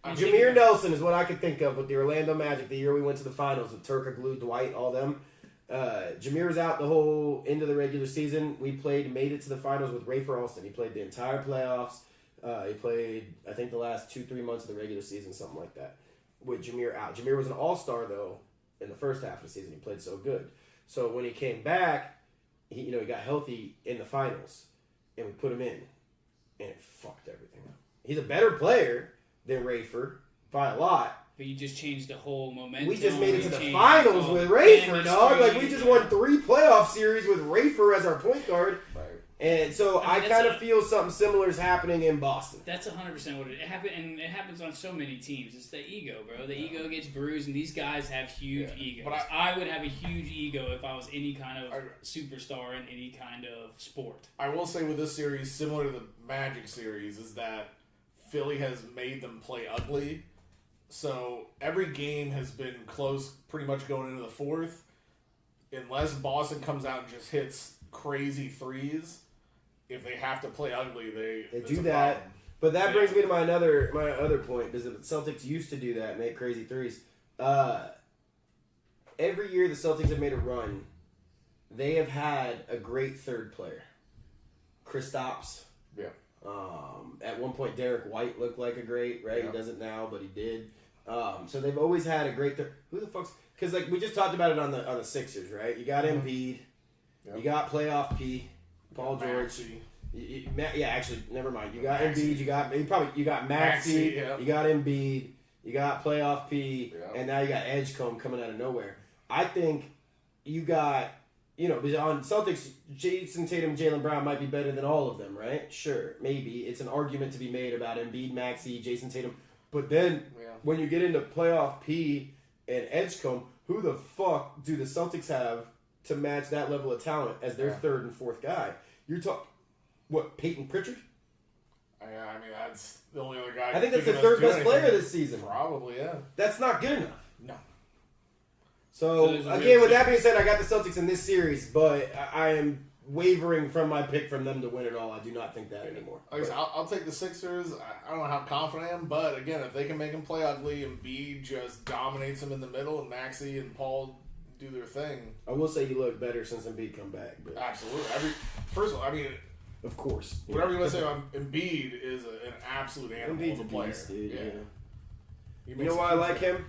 Jameer Nelson is what I could think of with the Orlando Magic the year we went to the finals with Turkoglu, Dwight, all them. Jameer was out the whole end of the regular season. We made it to the finals with Rafer Alston. He played the entire playoffs. He played, I think, the last 2-3 months of the regular season, something like that, with Jameer out. Jameer was an all-star, though, in the first half of the season. He played so good. So when he came back, he got healthy in the finals, and we put him in, and it fucked everything up. He's a better player than Rafer by a lot. But you just changed the whole momentum. We just made it to the finals with Rafer, dog. Like, we just won 3 playoff series with Rafer as our point guard. Right. And so I kind of feel something similar is happening in Boston. That's 100% what it happened, and it happens on so many teams. It's the ego, bro. The ego gets bruised, and these guys have huge egos. But I would have a huge ego if I was any kind of superstar in any kind of sport. I will say with this series, similar to the Magic series, is that Philly has made them play ugly. So every game has been close pretty much going into the fourth. Unless Boston comes out and just hits crazy threes, if they have to play ugly, they do that. Problem. But that brings me to my other point, because the Celtics used to do that, make crazy threes. Every year the Celtics have made a run, they have had a great third player. Kristaps. Yeah. At one point, Derek White looked like a great, right? Yeah. He doesn't now, but he did. So they've always had a great who the fuck's... Because, like, we just talked about it on the Sixers, right? You got Embiid. You got playoff P. Paul George. Actually, never mind. You got Embiid. You got Maxey. You got Embiid. You got playoff P. And now you got Edgecombe coming out of nowhere. I think you got... because on Celtics, Jason Tatum, Jaylen Brown might be better than all of them, right? Sure, maybe. It's an argument to be made about Embiid, Maxey, Jason Tatum. But then, when you get into playoff P and Edgecombe, who the fuck do the Celtics have to match that level of talent as their third and fourth guy? You're talking, Peyton Pritchard? I mean, that's the only other guy. I think that's the third best player this season. Probably, yeah. That's not good enough. No. So again, with that being said, I got the Celtics in this series, but I am wavering from my pick from them to win it all. I do not think that anymore. I'll take the Sixers. I don't know how confident I am, but again, if they can make them play ugly and B just dominates them in the middle and Maxey and Paul do their thing. I will say you look better since Embiid come back. But. Absolutely. First of all, I mean... Of course. Whatever you want to say, Embiid is an absolute animal Embiid's of a player. Beast, dude, yeah. You know why I like him?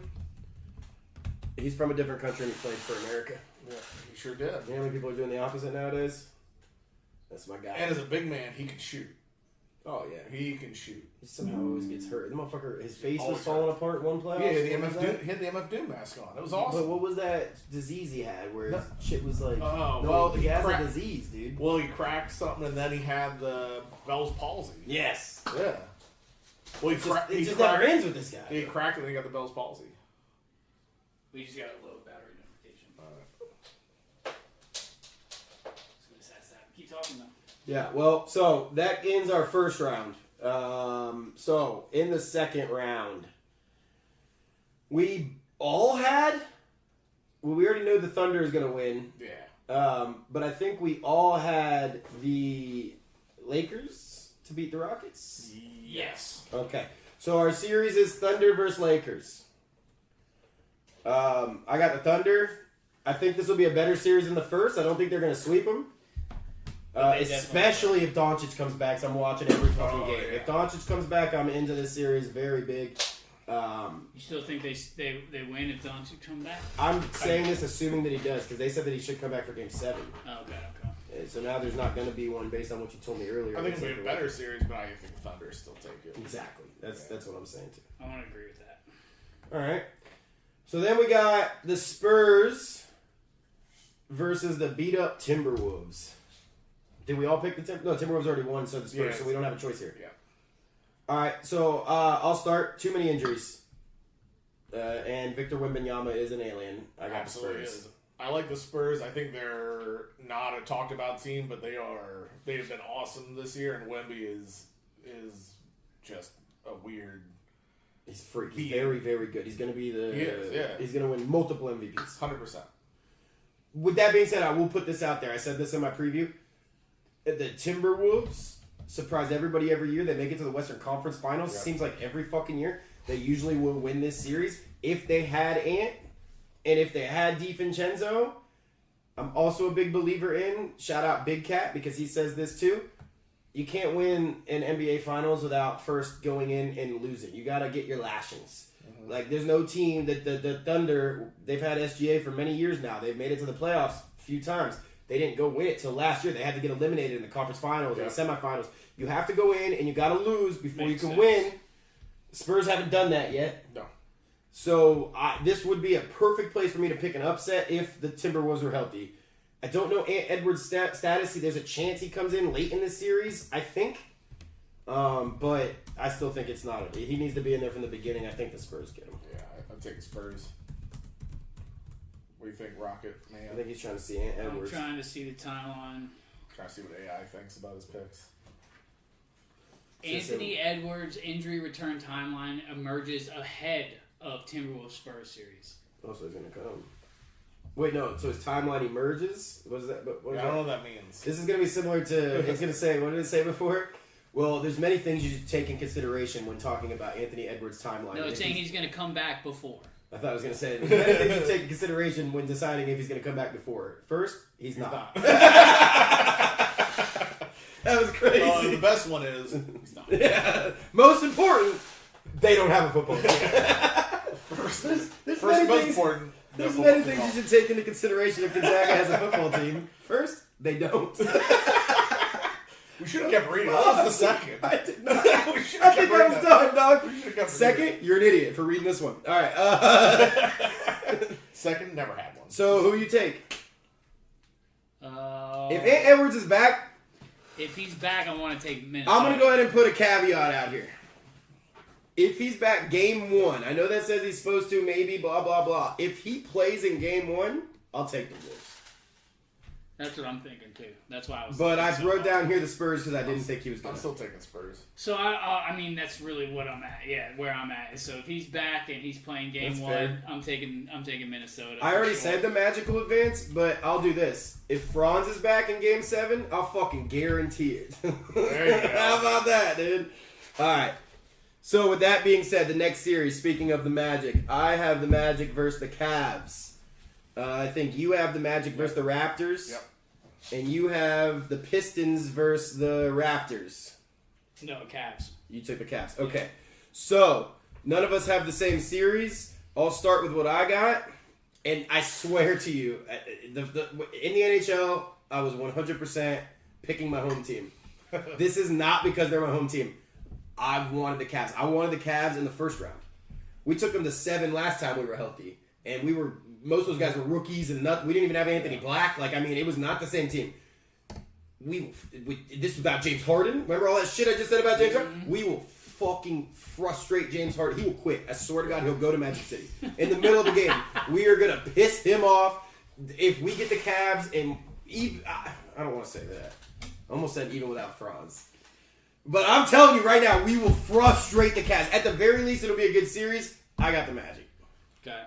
He's from a different country and he played for America. Yeah, he sure did. You know how many people are doing the opposite nowadays? That's my guy. And as a big man, he can shoot. Oh, yeah. He can shoot. He somehow always gets hurt. The motherfucker, his face was falling apart one playoff. Yeah, he had the MF Doom mask on. It was awesome. But what was that disease he had where his shit was like... he has a disease, dude. Well, he cracked something and then he had the Bell's palsy. Yes. Yeah. Well, he just never ends with this guy. He cracked it and he got the Bell's palsy. We just got a low battery notification. Keep talking, though. Yeah, well, so that ends our first round. So, in the second round, we all had... Well, we already know the Thunder is going to win. Yeah. But I think we all had the Lakers to beat the Rockets? Yes. Okay. So, our series is Thunder versus Lakers. I got the Thunder. I think this will be a better series than the first. I don't think they're going to sweep them. Especially if Doncic comes back, so I'm watching every fucking game. Yeah. If Doncic comes back, I'm into this series very big. You still think they win if Doncic come back? I'm saying this assuming that he does, because they said that he should come back for Game 7. Oh, okay. So now there's not going to be one based on what you told me earlier. I think it'll be a better series, but I think Thunder still take it. Exactly. That's what I'm saying too. I want to agree with that. All right. So then we got the Spurs versus the beat-up Timberwolves. Did we all pick the Timberwolves? No, Timberwolves already won, so the Spurs, so we don't have a choice here. Yeah. All right, so I'll start. Too many injuries. And Victor Wembanyama is an alien. I got the Spurs. I like the Spurs. I think they're not a talked about team, but they have been awesome this year, and Wemby is just a weird. He's freaky. He's very, very good. He's going to be He's going to win multiple MVPs. 100%. With that being said, I will put this out there. I said this in my preview. The Timberwolves surprise everybody every year. They make it to the Western Conference Finals. Yeah. Seems like every fucking year. They usually will win this series. If they had Ant and if they had DiVincenzo, I'm also a big believer in, shout out Big Cat because he says this too, you can't win an NBA Finals without first going in and losing. You got to get your lashings. Mm-hmm. Like, there's no team that the Thunder, they've had SGA for many years now. They've made it to the playoffs a few times. They didn't go win it till last year. They had to get eliminated in the conference finals and the semifinals. You have to go in and you got to lose before you can win. Spurs haven't done that yet. No. So this would be a perfect place for me to pick an upset if the Timberwolves were healthy. I don't know Edwards' status. There's a chance he comes in late in the series, I think. But I still think it's not. He needs to be in there from the beginning. I think the Spurs get him. Yeah, I'm taking Spurs. What do you think, Rocket Man? I think he's trying to see Edwards. I'm trying to see the timeline. Trying to see what AI thinks about his picks. Anthony Edwards' injury return timeline emerges ahead of Timberwolves Spurs series. Oh, so he's going to come. Wait, no. So his timeline emerges? What is that? What is I don't know what that means. This is going to be similar to, it's going to say, what did it say before? Well, there's many things you should take in consideration when talking about Anthony Edwards' timeline. No, it's saying he's going to come back before. I thought I was going to say, there's many things you should take in consideration when deciding if he's going to come back before. First, he's not. That was crazy. The best one is he's not. Yeah. Most important, they don't have a football team. There's First, many most things, important. There's many things you should take into consideration if Gonzaga has a football team. First, they don't. We should have kept reading. What was the second? I did not. We should I have think kept I was done, dog. We should have kept Second, reading. you're an idiot for reading this one. All right. Second, never had one. So who you take? If Ant Edwards is back, if he's back, I want to take Minnesota. I'm going to go ahead and put a caveat out here. If he's back game one, I know that says he's supposed to, maybe, blah, blah, blah. If he plays in game one, I'll take the Wolves. That's what I'm thinking, too. That's why I was But I thinking wrote down here the Spurs because I didn't think he was going I'm to. still taking Spurs. So, I mean, that's really what I'm at. Yeah, where I'm at. So, if he's back and he's playing game That's one, fair. I'm taking Minnesota. I already said the magical advance, but I'll do this. If Franz is back in game 7, I'll fucking guarantee it. There you go. How about that, dude? All right. So with that being said, the next series, speaking of the Magic, I have the Magic versus the Cavs. I think you have the Magic versus the Raptors. Yep. And you have the Pistons versus the Raptors. No, Cavs. You took the Cavs. Okay. So, none of us have the same series. I'll start with what I got. And I swear to you, in the NHL, I was 100% picking my home team. This is not because they're my home team. I wanted the Cavs. I wanted the Cavs in the first round. We took them to 7 last time we were healthy. And most of those guys were rookies and we didn't even have Anthony Black. Like, I mean, it was not the same team. This was about James Harden. Remember all that shit I just said about James Harden? We will fucking frustrate James Harden. He will quit. I swear to God, he'll go to Magic City. In the middle of the game, we are going to piss him off. If we get the Cavs and even, I don't want to say that. I almost said even without Franz. But I'm telling you right now, we will frustrate the Cavs. At the very least, it'll be a good series. I got the Magic. Okay.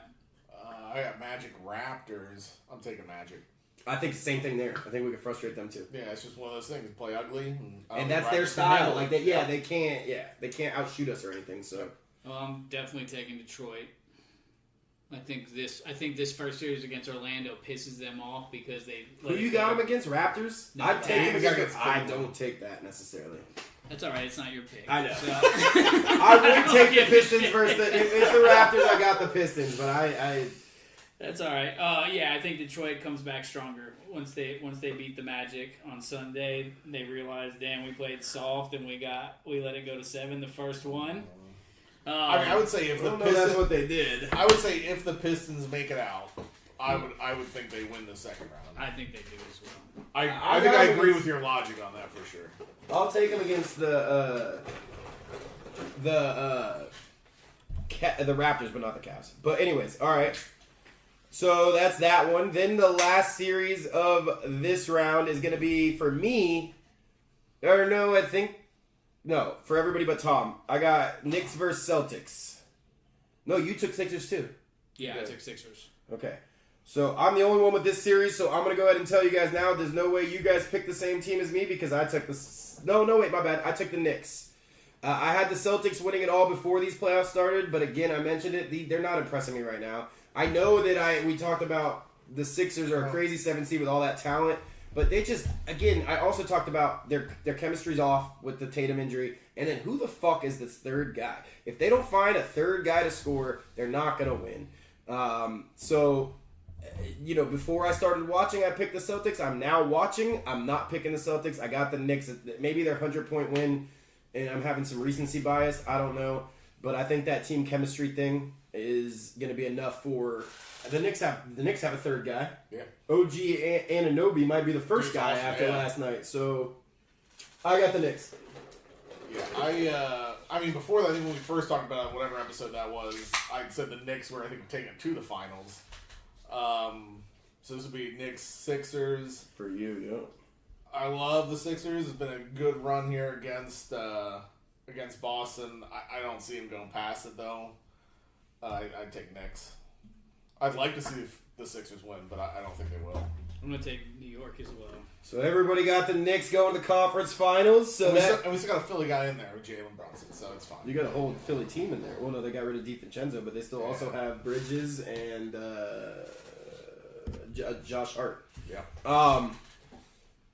I got Magic Raptors. I'm taking Magic. I think the same thing there. I think we can frustrate them too. Yeah, it's just one of those things. Play ugly, And that's their style. Like they, they can't outshoot us or anything. So, well, I'm definitely taking Detroit. I think this first series against Orlando pisses them off because they. Who you got them against? Raptors? No, I'd take them against. I Cleveland. don't take that necessarily. That's all right. It's not your pick. I know. So. I would take the Pistons versus the. If it's the Raptors, I got the Pistons, but I That's all right. Yeah, I think Detroit comes back stronger once they beat the Magic on Sunday. They realized, damn, we played soft and we let it go to 7 the first one. I mean, I would say if the that's Pistons, what they did. I would say if the Pistons make it out, I would think they win the second round. I think they do as well. I think I agree with your logic on that for sure. I'll take them against the Raptors, but not the Cavs. But anyways, all right. So that's that one. Then the last series of this round is going to be for me. Or no, no, for everybody but Tom. I got Knicks versus Celtics. No, you took Sixers too. Yeah, I took Sixers. Okay. So I'm the only one with this series, so I'm going to go ahead and tell you guys now, there's no way you guys picked the same team as me because I took the... No, wait, my bad. I took the Knicks. I had the Celtics winning it all before these playoffs started, but again, I mentioned it. They're not impressing me right now. I know that we talked about the Sixers are a crazy 7 seed with all that talent, but they just, again, I also talked about their chemistry's off with the Tatum injury, and then who the fuck is this third guy? If they don't find a third guy to score, they're not going to win. Before I started watching, I picked the Celtics. I'm now watching. I'm not picking the Celtics. I got the Knicks. Maybe their 100-point win, and I'm having some recency bias. I don't know. But I think that team chemistry thing is going to be enough for... The Knicks have a third guy. Yeah. OG Anunoby might be the first guy after last night. So, I got the Knicks. Yeah, I mean, before that, I think when we first talked about whatever episode that was, I said the Knicks were, I think, taking it to the finals. So this would be Knicks Sixers. For you, yeah. I love the Sixers. It's been a good run here against Boston. I don't see them going past it, though. I'd take Knicks. I'd like to see the Sixers win, but I don't think they will. I'm going to take New York as well. So everybody got the Knicks going to the conference finals. So and we still got a Philly guy in there with Jalen Brunson, so it's fine. You got a whole Philly team in there. Well, no, they got rid of DiVincenzo, but they still also have Bridges and Josh Hart. Yeah. All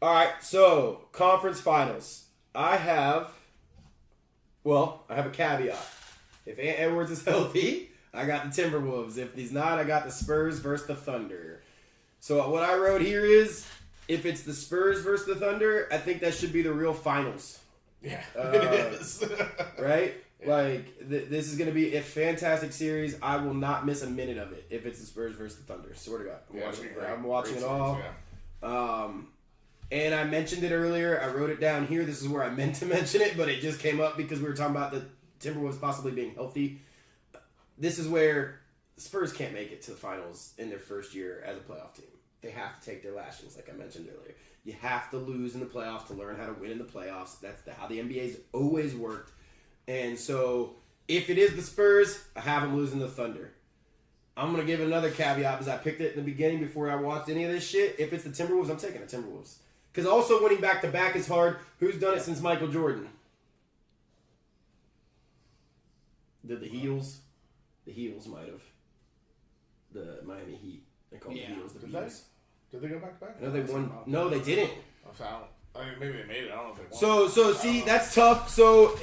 right, so conference finals. I have a caveat. If Ant Edwards is healthy, I got the Timberwolves. If he's not, I got the Spurs versus the Thunder. So what I wrote here is, if it's the Spurs versus the Thunder, I think that should be the real finals. Yeah, it is. Right? Yeah. Like, this is going to be a fantastic series. I will not miss a minute of it if it's the Spurs versus the Thunder. Swear to God. I'm watching it all. Yeah. And I mentioned it earlier. I wrote it down here. This is where I meant to mention it, but it just came up because we were talking about the Timberwolves possibly being healthy. This is where Spurs can't make it to the finals in their first year as a playoff team. They have to take their lashings, like I mentioned earlier. You have to lose in the playoffs to learn how to win in the playoffs. That's how the NBA's always worked. And so, if it is the Spurs, I have them losing the Thunder. I'm going to give another caveat because I picked it in the beginning before I watched any of this shit. If it's the Timberwolves, I'm taking the Timberwolves. Because also winning back-to-back is hard. Who's done it since Michael Jordan? Did the Heels? The Heels might have. The Miami Heat. They call the Heels the Beatles. Did they go back-to-back? No, they won. No, they didn't. I mean, maybe they made it. I don't know if they won. So see, that's tough. So,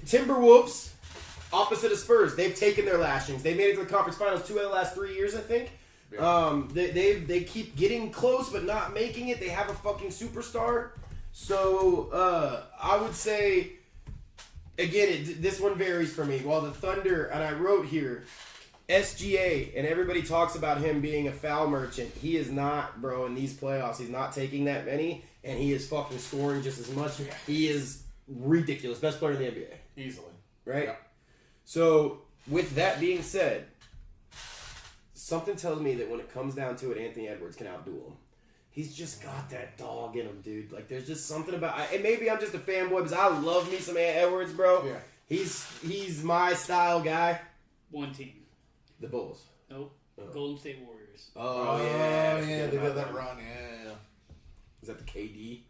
Timberwolves, opposite of Spurs, they've taken their lashings. They made it to the conference finals 2 out of the last 3 years, I think. Yeah. They keep getting close, but not making it. They have a fucking superstar. So, I would say, again, this one varies for me. While the Thunder, and I wrote here, SGA, and everybody talks about him being a foul merchant. He is not, bro, in these playoffs. He's not taking that many, and he is fucking scoring just as much. He is ridiculous. Best player in the NBA. Easily. Right? Yeah. So, with that being said, something tells me that when it comes down to it, Anthony Edwards can outdo him. He's just got that dog in him, dude. Like, there's just something about... And maybe I'm just a fanboy, because I love me some Ant Edwards, bro. Yeah. He's my style guy. One team. The Bulls. Nope. Golden State Warriors. Oh yeah. They did that run, yeah. Is that the KD?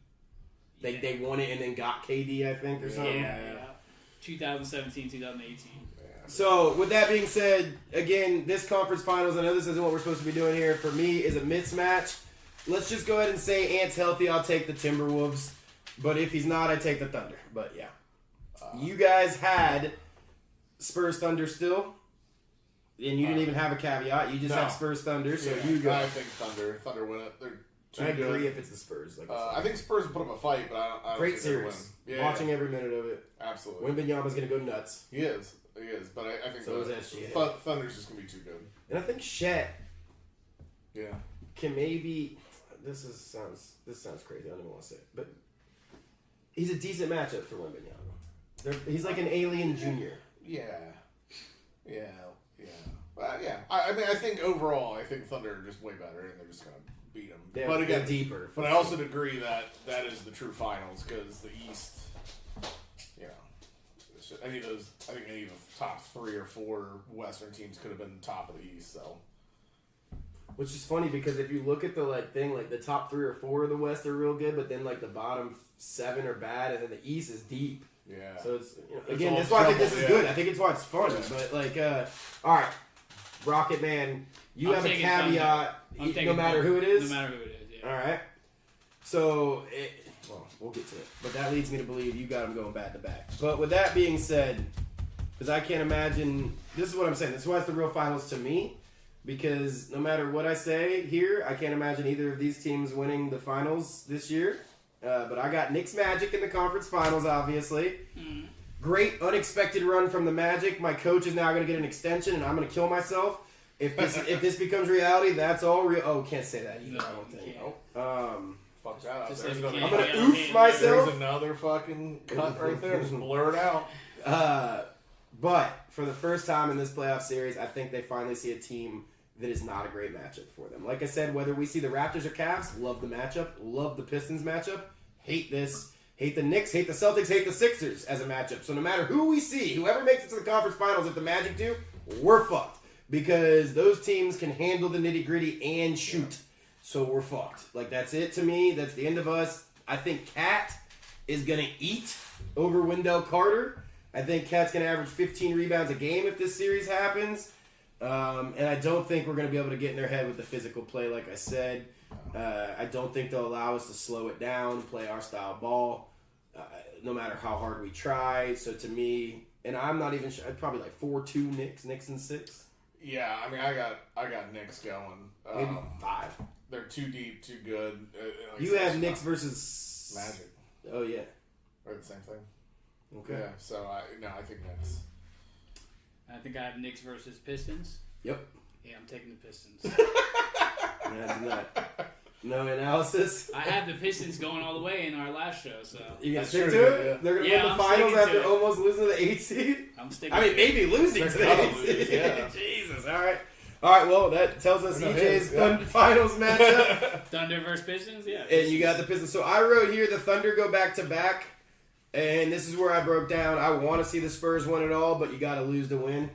They won it and then got KD, I think, or something? Yeah. 2017, 2018. So, with that being said, again, this conference finals, I know this isn't what we're supposed to be doing here, for me, is a mismatch. Let's just go ahead and say Ant's healthy, I'll take the Timberwolves. But if he's not, I take the Thunder. But, yeah. You guys had Spurs Thunder still. And you didn't even have a caveat. You just have Spurs Thunder, so you go. I think Thunder. Thunder win it. They're too I good. agree if it's the Spurs. Like I think Spurs will put up a fight, but I don't Great think series. Win. Yeah, Watching every minute of it. Absolutely. Wembanyama's going to go nuts. He is. But I think so Thunder's just going to be too good. And I think Shet can maybe... This sounds crazy. I don't even want to say it. But he's a decent matchup for Wembanyama. He's like an alien junior. Yeah. Yeah. I mean, I think overall, I think Thunder are just way better, and they're just gonna beat them. But again, they're deeper. But I also agree that is the true finals because the East, you know, any of those. I think any of the top 3 or 4 Western teams could have been top of the East. So. Which is funny because if you look at the the top 3 or 4 of the West are real good, but then the bottom 7 are bad, and then the East is deep. Yeah. So it's again, that's why I think this is good. I think it's why it's fun. But all right, Rocket Man, you have a caveat. No matter who it is. No matter who it is. Yeah. All right. So we'll get to it. But that leads me to believe you got them going back to back. But with that being said, because I can't imagine. This is what I'm saying. This is why it's the real finals to me. Because no matter what I say here, I can't imagine either of these teams winning the finals this year. But I got Knicks Magic in the conference finals, obviously. Mm. Great unexpected run from the Magic. My coach is now going to get an extension, and I'm going to kill myself. If this becomes reality, that's all real. Oh, can't say that either, I don't think. Fuck that out. I'm going to oof myself. There's another fucking cut right there. Just blur it out. But for the first time in this playoff series, I think they finally see a team that is not a great matchup for them. Like I said, whether we see the Raptors or Cavs, love the matchup, love the Pistons matchup, hate this, hate the Knicks, hate the Celtics, hate the Sixers as a matchup. So no matter who we see, whoever makes it to the conference finals, if the Magic do, we're fucked. Because those teams can handle the nitty-gritty and shoot. So we're fucked. That's it to me. That's the end of us. I think Cat is going to eat over Wendell Carter. I think Cat's going to average 15 rebounds a game if this series happens. And I don't think we're going to be able to get in their head with the physical play, like I said. I don't think they'll allow us to slow it down, play our style ball, no matter how hard we try. So to me, and I'm not even sure, I'd probably 4-2 Knicks and 6. Yeah, I mean, I got Knicks going. Maybe 5. They're too deep, too good. You have Knicks versus Magic. Oh yeah, or the same thing. Okay. Yeah, so I think Knicks. I think I have Knicks versus Pistons. Yep. Yeah, I'm taking the Pistons. That's not. No analysis. I had the Pistons going all the way in our last show, so you gonna stick to it? Yeah. They're gonna win the finals after almost losing to the 8th seed. I'm sticking. I mean, maybe losing to the 8th seed. Yeah. Jesus. All right. Well, that tells us EJ's finals matchup. Thunder versus Pistons. Yeah. And you got the Pistons. So I wrote here the Thunder go back to back. And this is where I broke down. I want to see the Spurs win it all, but you got to lose to win.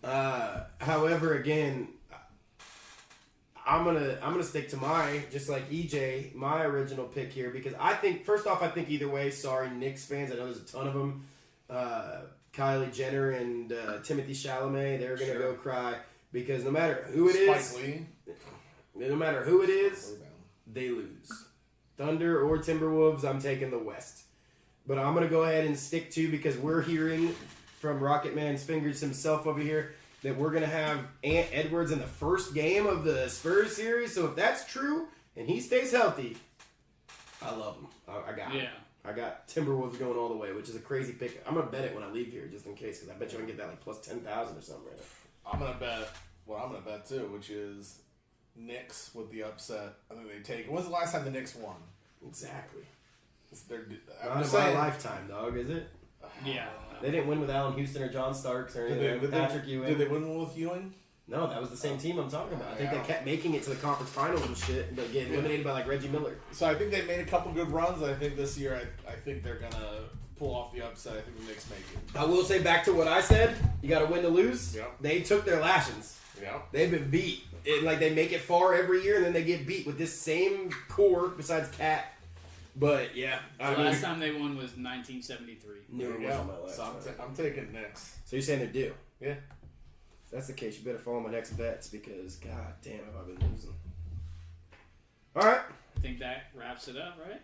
However, again, I'm gonna stick to just like EJ, my original pick here because I think first off, I think either way. Sorry, Knicks fans. I know there's a ton of them. Kylie Jenner and Timothy Chalamet, they're gonna go cry because no matter who it is, no matter who it is, they lose. Thunder or Timberwolves, I'm taking the West. But I'm going to go ahead and stick to, because we're hearing from Rocket Man's fingers himself over here, that we're going to have Ant Edwards in the first game of the Spurs series. So if that's true, and he stays healthy, I love him. I got him. I got Timberwolves going all the way, which is a crazy pick. I'm going to bet it when I leave here, just in case, because I bet you I can get that plus 10,000 or something right now. I'm going to bet what I'm going to bet, too, which is Knicks with the upset. I think they take it. When's the last time the Knicks won? Exactly. I'm Not in my lifetime, dog, is it? Yeah. They didn't win with Allen Houston or John Starks or anything. Patrick Ewing. Did they win with Ewing? No, that was the same team I'm talking about. I think they kept making it to the conference finals and shit, but getting eliminated by Reggie Miller. So I think they made a couple good runs. I think this year, I think they're gonna pull off the upset. I think the Knicks make it. I will say back to what I said. You got to win to lose. Yep. They took their lashings. Yep. They've been beat. They make it far every year, and then they get beat with this same core besides Cat. But yeah, the last time they won was 1973. Never was on my last. So I'm taking Knicks. So you're saying they're due? Yeah. If that's the case, you better follow my next bets because god damn, have I been losing. All right. I think that wraps it up, right?